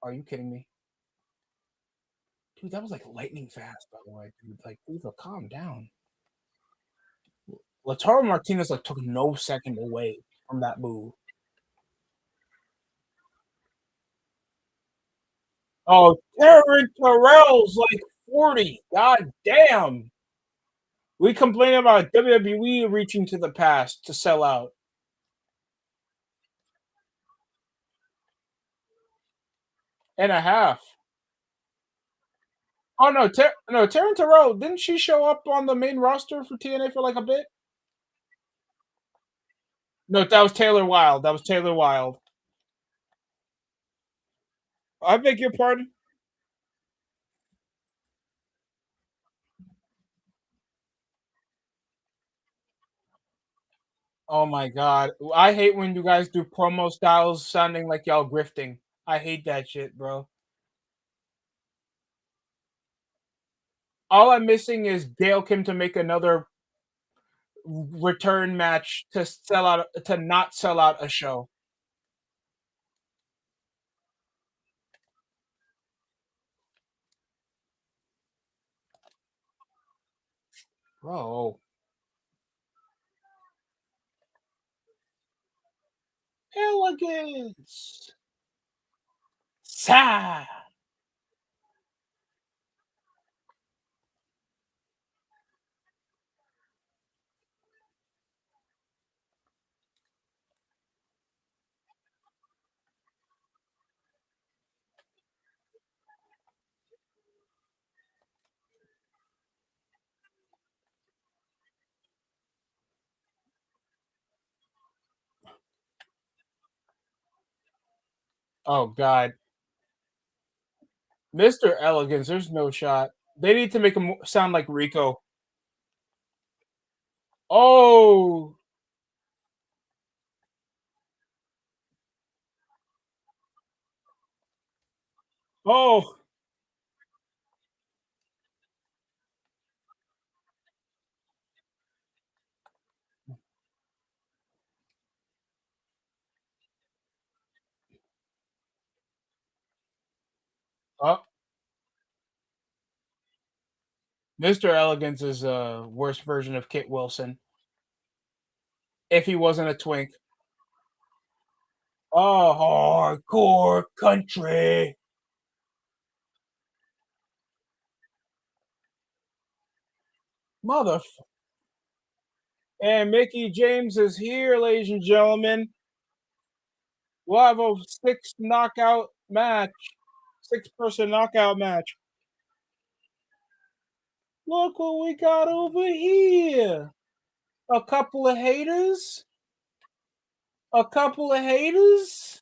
Are you kidding me, dude? That was like lightning fast, by the way, dude. Like, dude, calm down. Lataro Martinez like took no second away from that move. Oh, Terrence Terrell's like 40. God damn. We complain about WWE reaching to the past to sell out. And a half. Oh no, no, Taryn Terrell, didn't she show up on the main roster for TNA for like a bit? No, that was Taylor Wilde. That was Taylor Wilde. I beg your pardon. Oh my god. I hate when you guys do promo styles sounding like y'all grifting. I hate that shit, bro. All I'm missing is Gail Kim to make another return match to sell out to not sell out a show. Bro. Elegance. Sa. Oh god. Mr. Elegance, there's no shot. They need to make him sound like Rico. Oh. Oh. Oh. Mr. Elegance is a worse version of Kit Wilson if he wasn't a twink. Oh, hardcore country. Mother. And Mickey James is here, ladies and gentlemen. We'll have a six knockout match, six-person knockout match. Look what we got over here. A couple of haters. A couple of haters.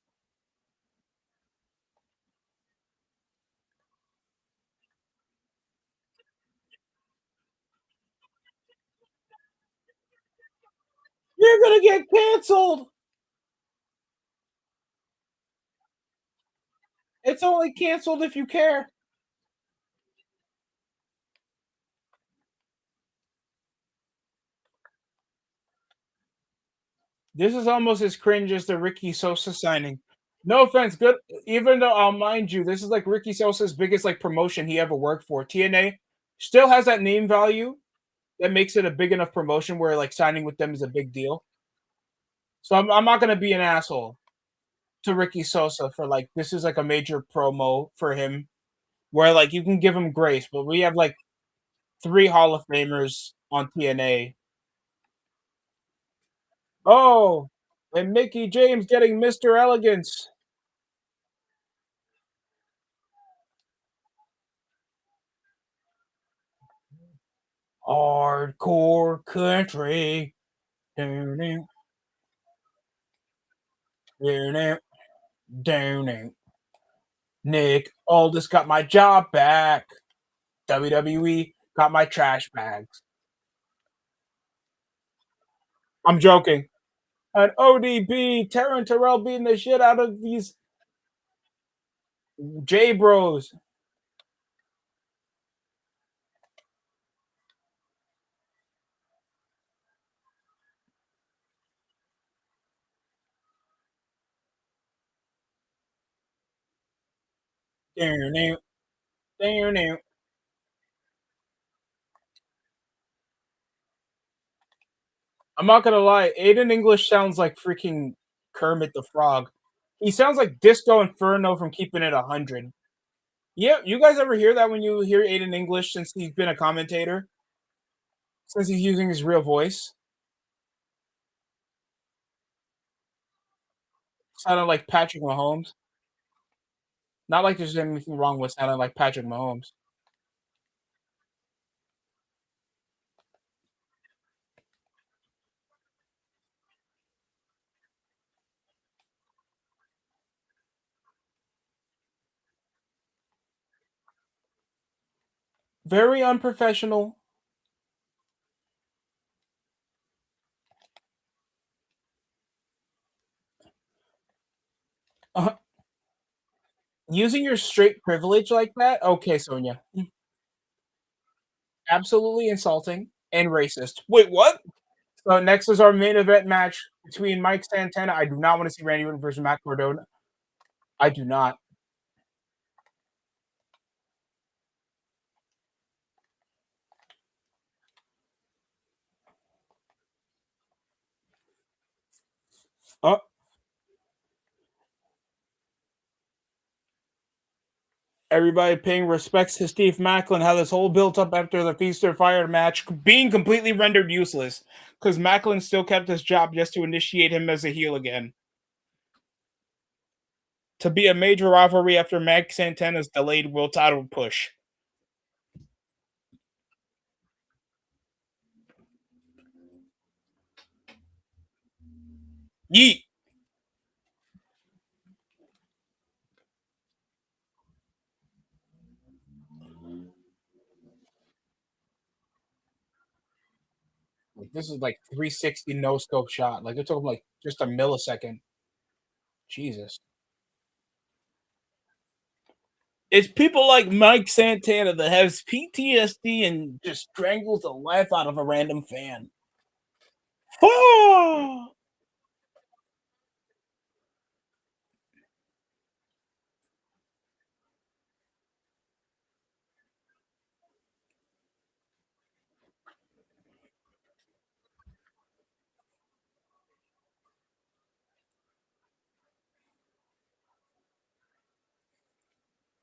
You're gonna get canceled. It's only canceled if you care. This is almost as cringe as the Ricky Sosa signing. No offense, good. Even though I'll mind you, this is like Ricky Sosa's biggest like promotion he ever worked for. TNA still has that name value that makes it a big enough promotion where like signing with them is a big deal. So I'm not gonna be an asshole to Ricky Sosa for like this is like a major promo for him where like you can give him grace, but we have like three Hall of Famers on TNA. Oh, and Mickey James getting Mr. Elegance. Hardcore country. Down it, down it, down it. Nick Aldis got my job back. WWE got my trash bags. I'm joking. An ODB, Terran Terrell beating the shit out of these J Bros. Down it, down it. I'm not gonna lie, Aiden English sounds like freaking Kermit the Frog. He sounds like Disco Inferno from Keeping It 100. Yeah, you guys ever hear that when you hear Aiden English since he's been a commentator? Since he's using his real voice? Sounded like Patrick Mahomes. Not like there's anything wrong with sounding like Patrick Mahomes. Very unprofessional. Uh, using your straight privilege like that? Okay, Sonia. Absolutely insulting and racist. Wait, what? So next is our main event match between Mike Santana. I do not want to see Randy Orton versus Matt Cardona. I do not. Oh, everybody paying respects to Steve Macklin. How this whole built up after the Feast or Fire match being completely rendered useless because Macklin still kept his job just to initiate him as a heel again. To be a major rivalry after Mike Santana's delayed world title push. Yeet. Like, this is like 360 no scope shot. Like it took him like just a millisecond. Jesus. It's people like Mike Santana that has PTSD and just strangles the life out of a random fan. Oh!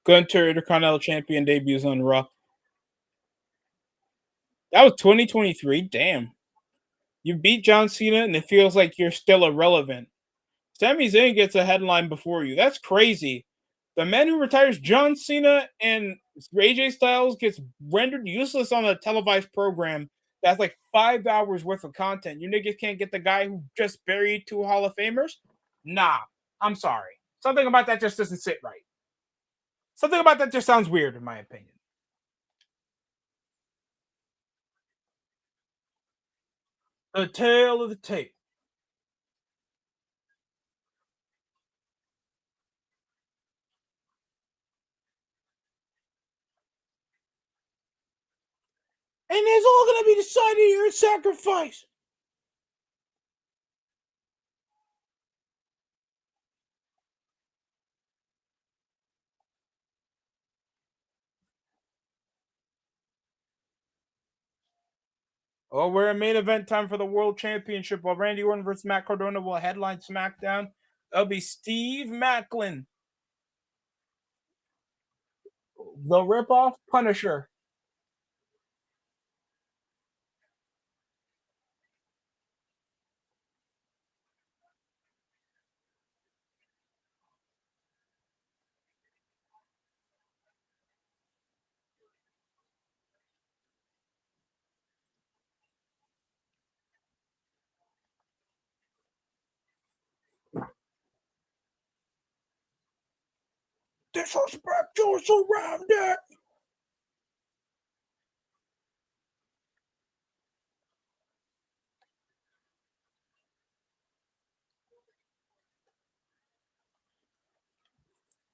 Gunter Intercontinental Champion debuts on Raw. That was 2023. Damn. You beat John Cena and it feels like you're still irrelevant. Sami Zayn gets a headline before you. That's crazy. The man who retires John Cena and AJ Styles gets rendered useless on a televised program that's like 5 hours worth of content. You niggas can't get the guy who just buried two Hall of Famers? Nah, I'm sorry. Something about that just doesn't sit right. Something about that just sounds weird, in my opinion. The tail of the tape. And it's all going to be decided here at Sacrifice. Oh, we're in main event time for the World Championship while Randy Orton versus Matt Cardona will headline SmackDown. That'll be Steve Macklin, the ripoff Punisher. Disrespect you surround it.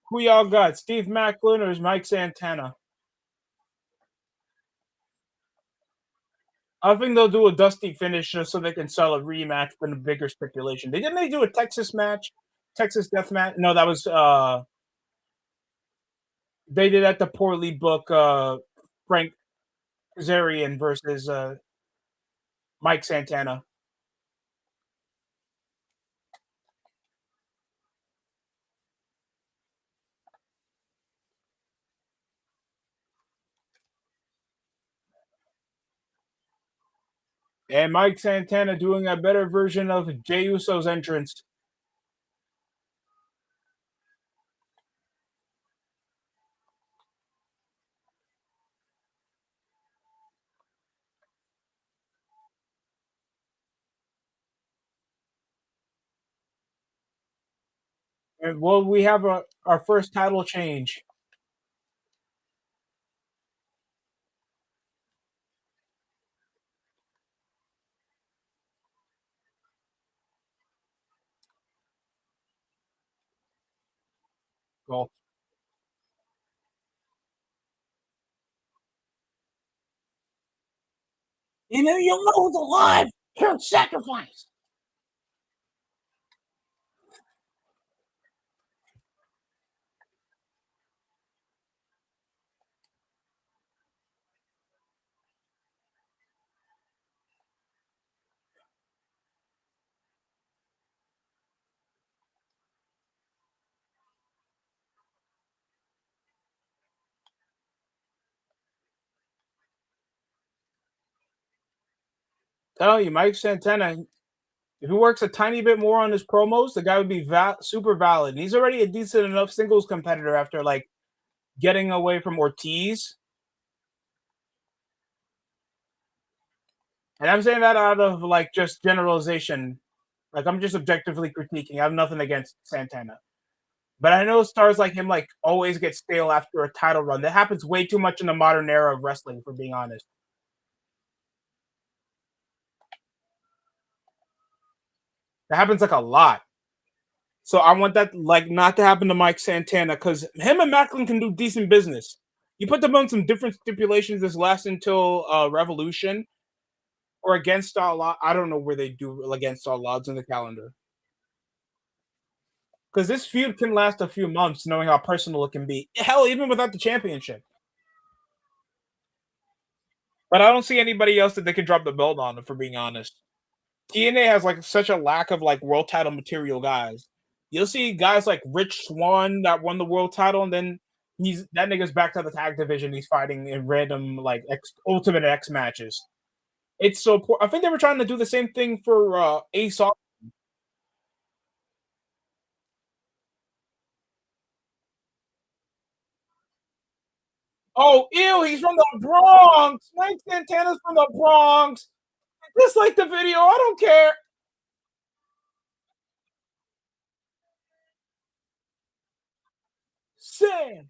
Who y'all got? Steve Macklin or is Mike Santana? I think they'll do a dusty finish just so they can sell a rematch in a bigger stipulation. Didn't they do a Texas match? Texas death match? No, that was they did at the poorly book Frank Kazarian versus Mike Santana. And Mike Santana doing a better version of Jey Uso's entrance. And well, we have our first title change. Well, you know, you'll know who's alive. Here at Sacrifice. Tell you, Mike Santana, if he works a tiny bit more on his promos, the guy would be super valid. And he's already a decent enough singles competitor after like getting away from Ortiz. And I'm saying that out of like just generalization. Like I'm just objectively critiquing. I have nothing against Santana. But I know stars like him like always get stale after a title run. That happens way too much in the modern era of wrestling, for being honest. That happens like a lot. So I want that like not to happen to Mike Santana because him and Macklin can do decent business. You put them on some different stipulations this last until Revolution or against all odds. I don't know where they do against all odds in the calendar. Because this feud can last a few months, knowing how personal it can be. Hell, even without the championship. But I don't see anybody else that they could drop the belt on, if we're being honest. TNA has like such a lack of like world title material guys. You'll see guys like Rich Swann that won the world title, and then he's that nigga's back to the tag division. He's fighting in random like Ultimate X matches. It's so poor. I think they were trying to do the same thing for Ace. Oh, ew, he's from the Bronx. Mike Santana's from the Bronx. Dislike the video. I don't care. Santana.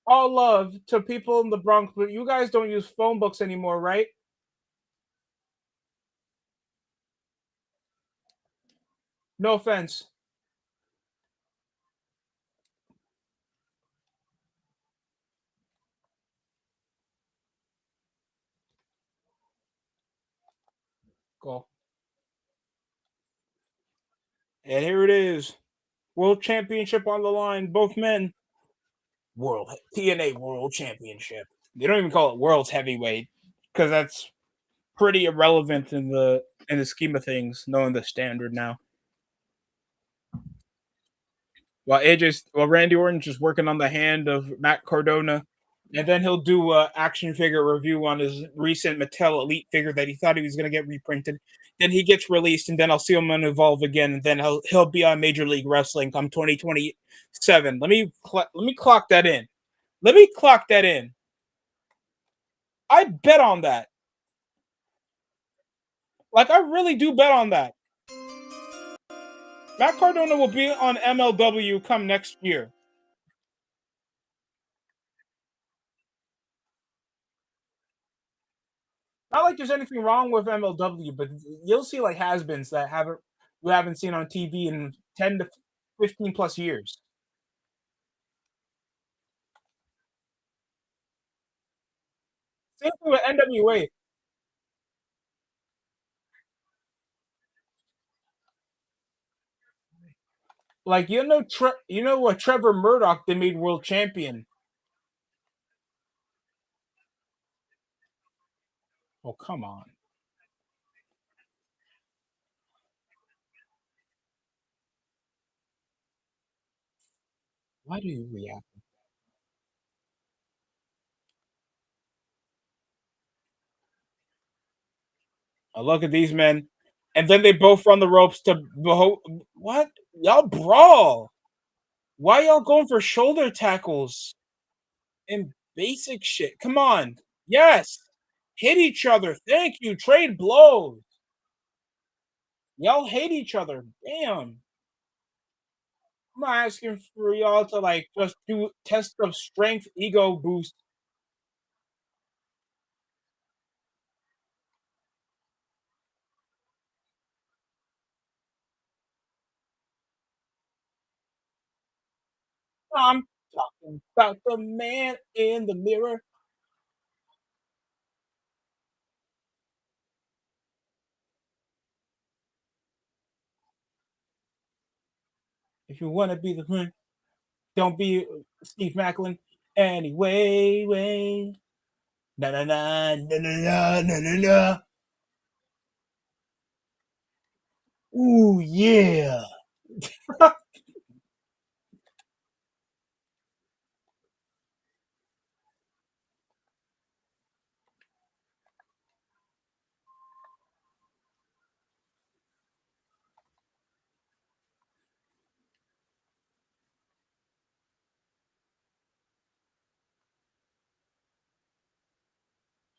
All love to people in the Bronx, but you guys don't use phone books anymore, right? No offense. Cool. And here it is. World Championship on the line, both men. World TNA World Championship. They don't even call it World's Heavyweight because that's pretty irrelevant in the scheme of things, knowing the standard now. While Randy Orton's just working on the hand of Matt Cardona, and then he'll do a action figure review on his recent Mattel Elite figure that he thought he was going to get reprinted. Then he gets released, and then I'll see him on Evolve again, and then he'll be on Major League Wrestling come 2027. Let me clock that in. Let me clock that in. I bet on that. Like I really do bet on that. Matt Cardona will be on MLW come next year. Not like there's anything wrong with MLW, but you'll see like has-beens that haven't we haven't seen on TV in 10 to 15 plus years. Same thing with NWA. Like you know what Trevor Murdoch they made world champion. Oh come on! Why do you react? I look at these men, and then they both run the ropes to what? Y'all brawl. Why y'all going for shoulder tackles and basic shit? Come on. Yes. Hit each other. Thank you. Trade blows. Y'all hate each other. Damn. I'm not asking for y'all to like just do test of strength, ego boost. I'm talking about the man in the mirror. If you want to be the man, don't be Steve Macklin. Anyway, way. Na na na na na na na na na. Ooh yeah.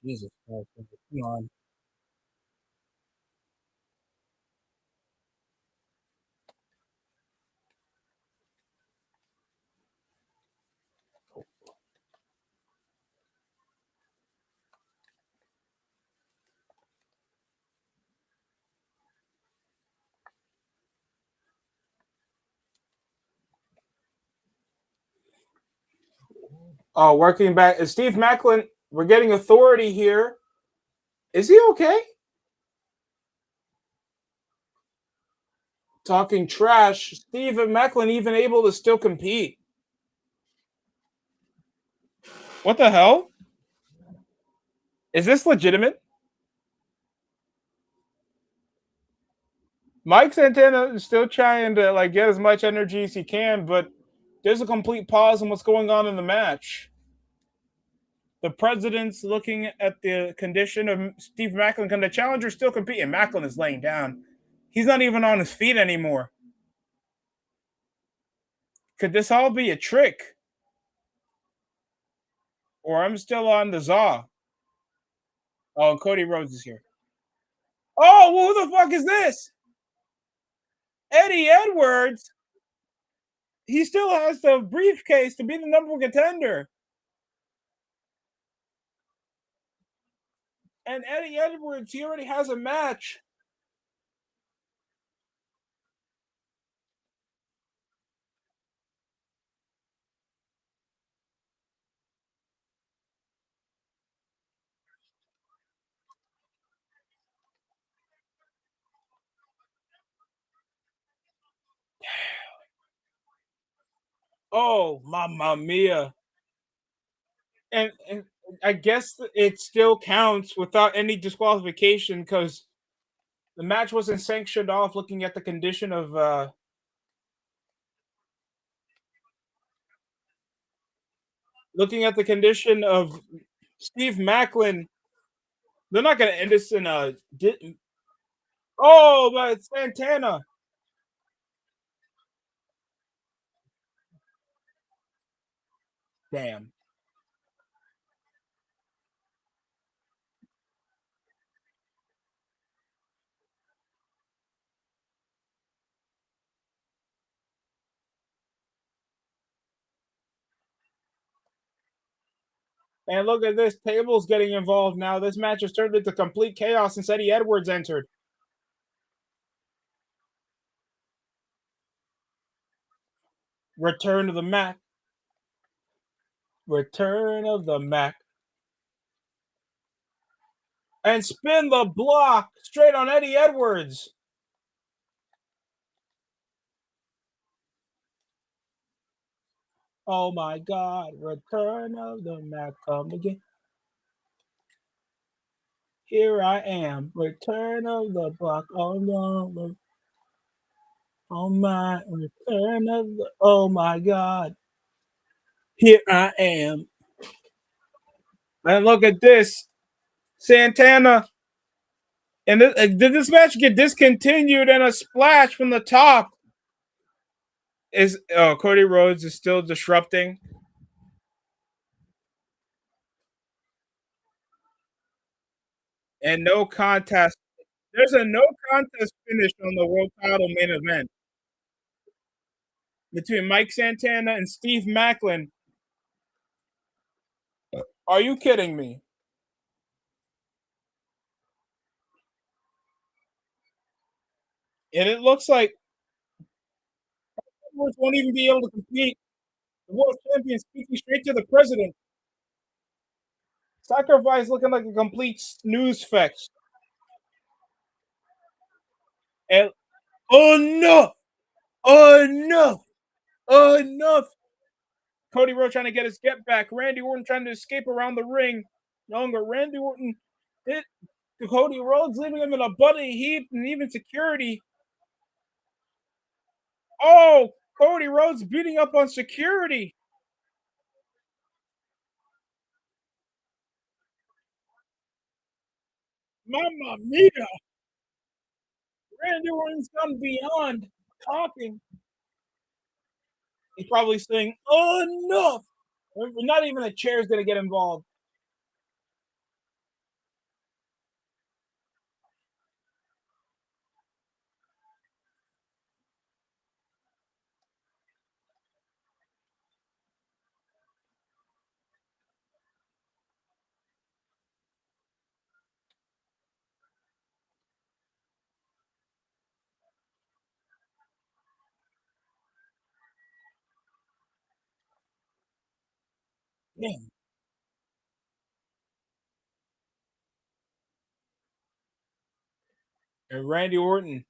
Jesus Christ. Come on. Oh, working back. Steve Macklin, we're getting authority here. Is he okay? Talking trash. Steve Macklin even able to still compete. What the hell? Is this legitimate? Mike Santana is still trying to like get as much energy as he can, but there's a complete pause in what's going on in the match. The president's looking at the condition of Steve Macklin. Can the challenger still compete? And Macklin is laying down. He's not even on his feet anymore. Could this all be a trick? Or I'm still on the Zaw. Oh, and Cody Rhodes is here. Oh, well, who the fuck is this? Eddie Edwards? He still has the briefcase to be the number one contender. And Eddie Edwards, he already has a match. Oh, mamma mia. And I guess it still counts without any disqualification because the match wasn't sanctioned off looking at the condition of Steve Macklin. They're not gonna end this in a oh, but it's Santana. Damn. And look at this. Table's getting involved now. This match has turned into complete chaos since Eddie Edwards entered. Return of the Mac. Return of the Mac. And spin the block straight on Eddie Edwards. Oh my God. Return of the Mac. Come again. Here I am. Return of the block. Oh no. Oh my. Return of the. Oh my God. Here I am. And look at this. Santana. And did this match get discontinued and a splash from the top? Is Cody Rhodes is still disrupting. And no contest. There's a no contest finish on the world title main event between Mike Santana and Steve Macklin. Are you kidding me? And it looks like Edwards won't even be able to compete. The world champion speaking straight to the president. Sacrifice looking like a complete snooze fest. And oh no! Oh no! Oh no! Cody Rhodes trying to get his get back. Randy Orton trying to escape around the ring. No longer Randy Orton hit Cody Rhodes, leaving him in a bloody heap, and even security. Oh, Cody Rhodes beating up on security. Mamma mia! Randy Orton's gone beyond talking. He's probably saying, "Oh no!" Not even a chair's gonna get involved. Damn. And Randy Orton,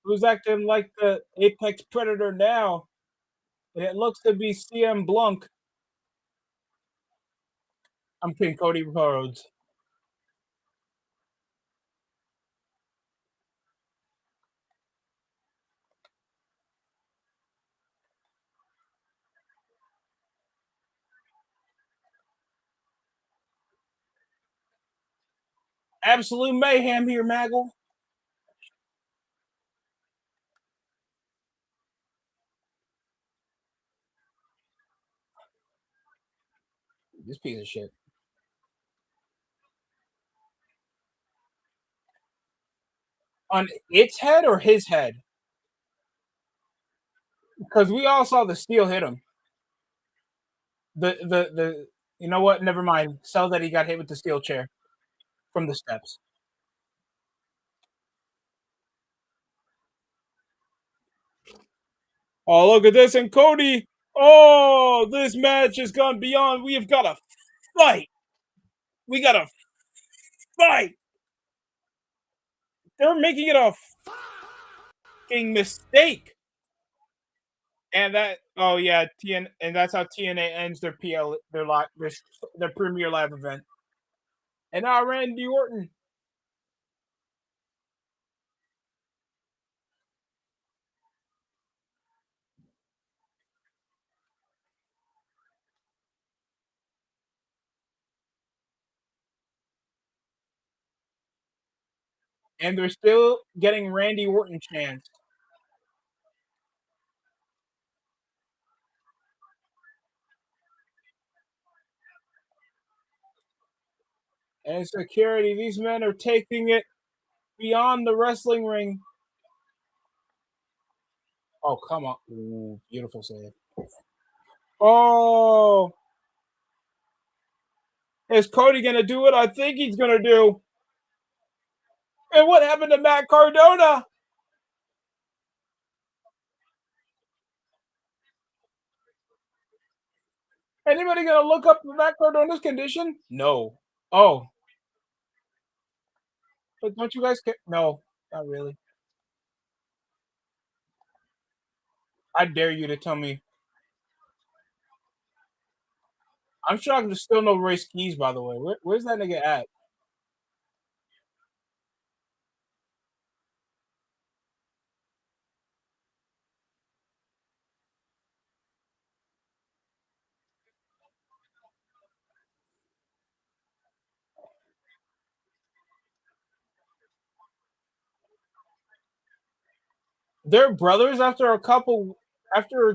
who's acting like the apex predator now, and it looks to be CM Blunk. I'm kidding, Cody Rhodes. Absolute mayhem here, Maggle. This piece of shit. On its head or his head? Because we all saw the steel hit him. The you know what? Never mind. Sell that he got hit with the steel chair from the steps. Oh, look at this. And Cody. Oh, this match has gone beyond. We have got to fight. We got to fight. They're making it a fucking mistake. And that, oh yeah, and that's how TNA ends their PL, their premier live event. And now Randy Orton. And they're still getting Randy Orton chance. And security, these men are taking it beyond the wrestling ring. Oh, come on. Ooh, beautiful save. Oh, is Cody going to do what I think he's going to do? And what happened to Matt Cardona? Anybody going to look up Matt Cardona's condition? No. Oh, but don't you guys care? No, not really. I dare you to tell me. I'm shocked there's still no race keys, by the way. Where's that nigga at? They're brothers after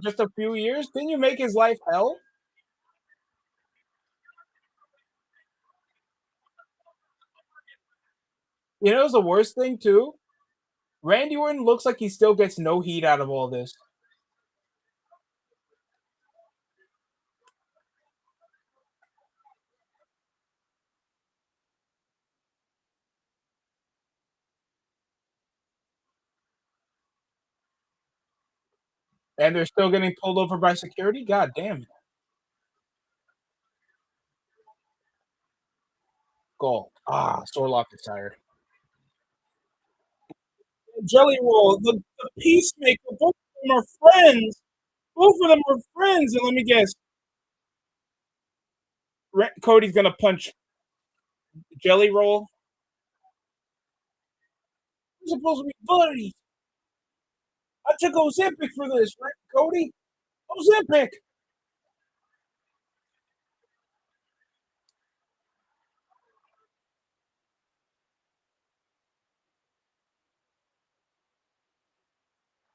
just a few years. Didn't you make his life hell? You know, it's the worst thing too. Randy Orton looks like he still gets no heat out of all this, and they're still getting pulled over by security. God damn, goal. Ah, sore lock is tired. Jelly Roll, the Peacemaker. Both of them are friends. Both of them are friends. And let me guess, Cody's gonna punch Jelly Roll. We're supposed to be buddies. I took Ozempic for this, right, Cody? Ozempic.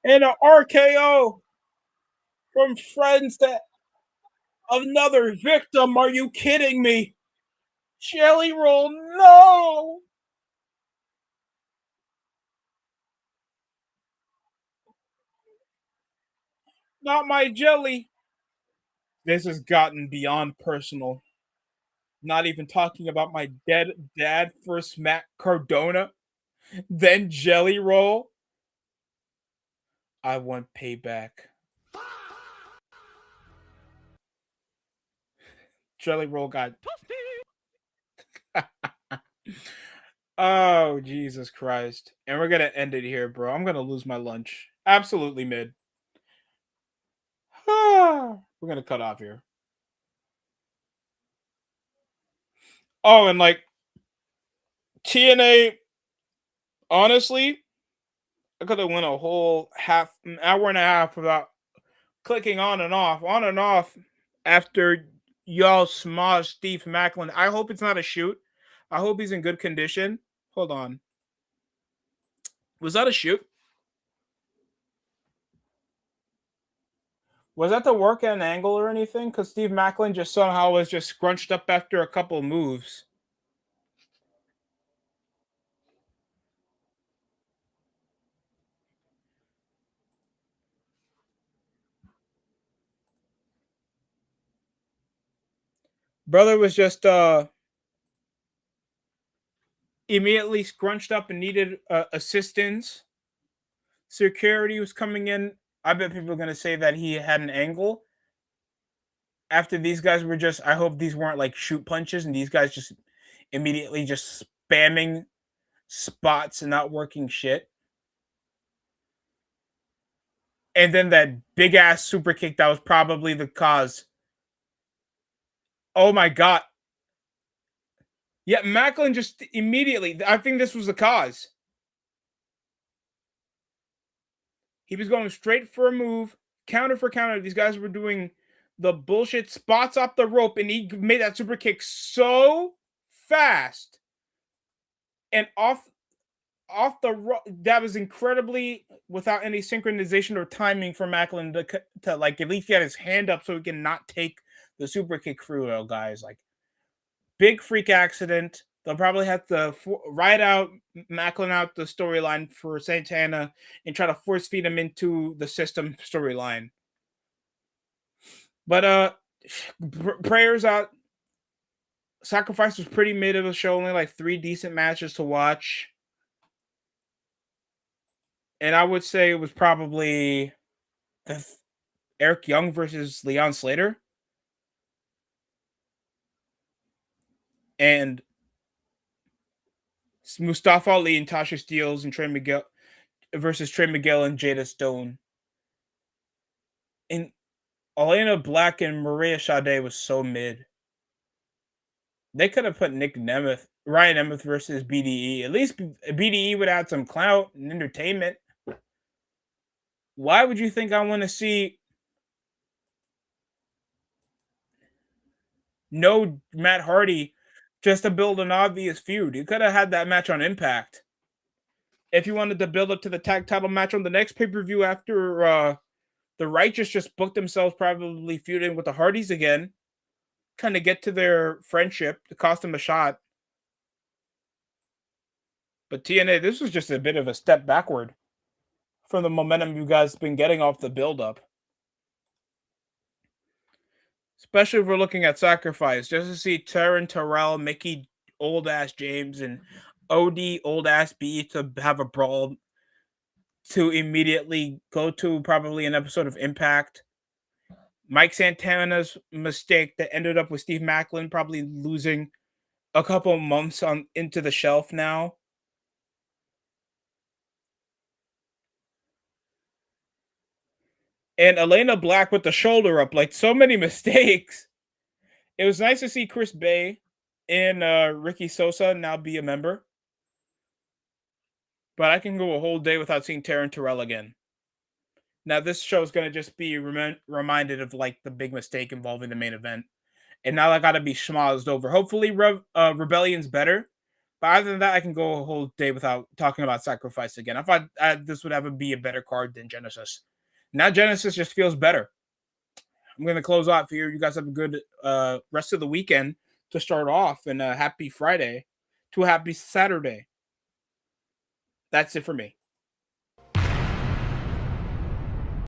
And an RKO from friends to another victim. Are you kidding me? Jelly Roll, no! Not my jelly. This has gotten beyond personal. Not even talking about my dead dad first Matt Cardona, then Jelly Roll. I want payback. Jelly Roll got. Oh, Jesus Christ. And we're going to end it here, bro. I'm going to lose my lunch. Absolutely mid. We're going to cut off here. Oh, and like TNA, honestly, I could have went a whole hour and a half without clicking on and off after y'all smosh Steve Macklin. I hope it's not a shoot. I hope he's in good condition. Hold on. Was that a shoot? Was that to work at an angle or anything? Because Steve Macklin just somehow was just scrunched up after a couple moves. Brother was just immediately scrunched up and needed assistance. Security was coming in. I bet people are going to say that he had an angle. After these guys were just, I hope these weren't like shoot punches and these guys just immediately just spamming spots and not working shit. And then that big ass super kick that was probably the cause. Oh my god. Yeah, Macklin just immediately, I think this was the cause. He was going straight for a move, counter for counter. These guys were doing the bullshit spots off the rope, and he made that super kick so fast and off the rope. That was incredibly without any synchronization or timing for Macklin to like at least get his hand up so he can not take the super kick through. Guys, like big freak accident. They'll probably have to ride out Macklin out the storyline for Santana and try to force feed him into the system storyline. But prayers out. Sacrifice was pretty mid of a show, only like 3 decent matches to watch. And I would say it was probably Eric Young versus Leon Slater. And Mustafa Ali and Tasha Steelz and Trey Miguel versus Trey Miguel and Jada Stone. And Elena Black and Maria Sade was so mid. They could have put Ryan Nemeth versus BDE. At least BDE would add some clout and entertainment. Why would you think I want to see no Matt Hardy just to build an obvious feud? You could have had that match on Impact. If you wanted to build up to the tag title match on the next pay-per-view after the Righteous just booked themselves probably feuding with the Hardys again, trying to get to their friendship to cost them a shot. But TNA, this was just a bit of a step backward from the momentum you guys been getting off the build-up. Especially if we're looking at Sacrifice, just to see Taryn Terrell, Mickey Old Ass James, and OD Old Ass B to have a brawl to immediately go to probably an episode of Impact. Mike Santana's mistake that ended up with Steve Macklin probably losing a couple months on into the shelf now. And Elena Black with the shoulder up, like so many mistakes. It was nice to see Chris Bay and Ricky Sosa now be a member. But I can go a whole day without seeing Taryn Terrell again. Now this show is going to just be reminded of like the big mistake involving the main event. And now I got to be schmozzed over. Hopefully Rebellion's better. But other than that, I can go a whole day without talking about Sacrifice again. I thought this would ever be a better card than Genesis. Now Genesis just feels better. I'm going to close out here. You guys have a good rest of the weekend to start off, and a happy Friday to a happy Saturday. That's it for me.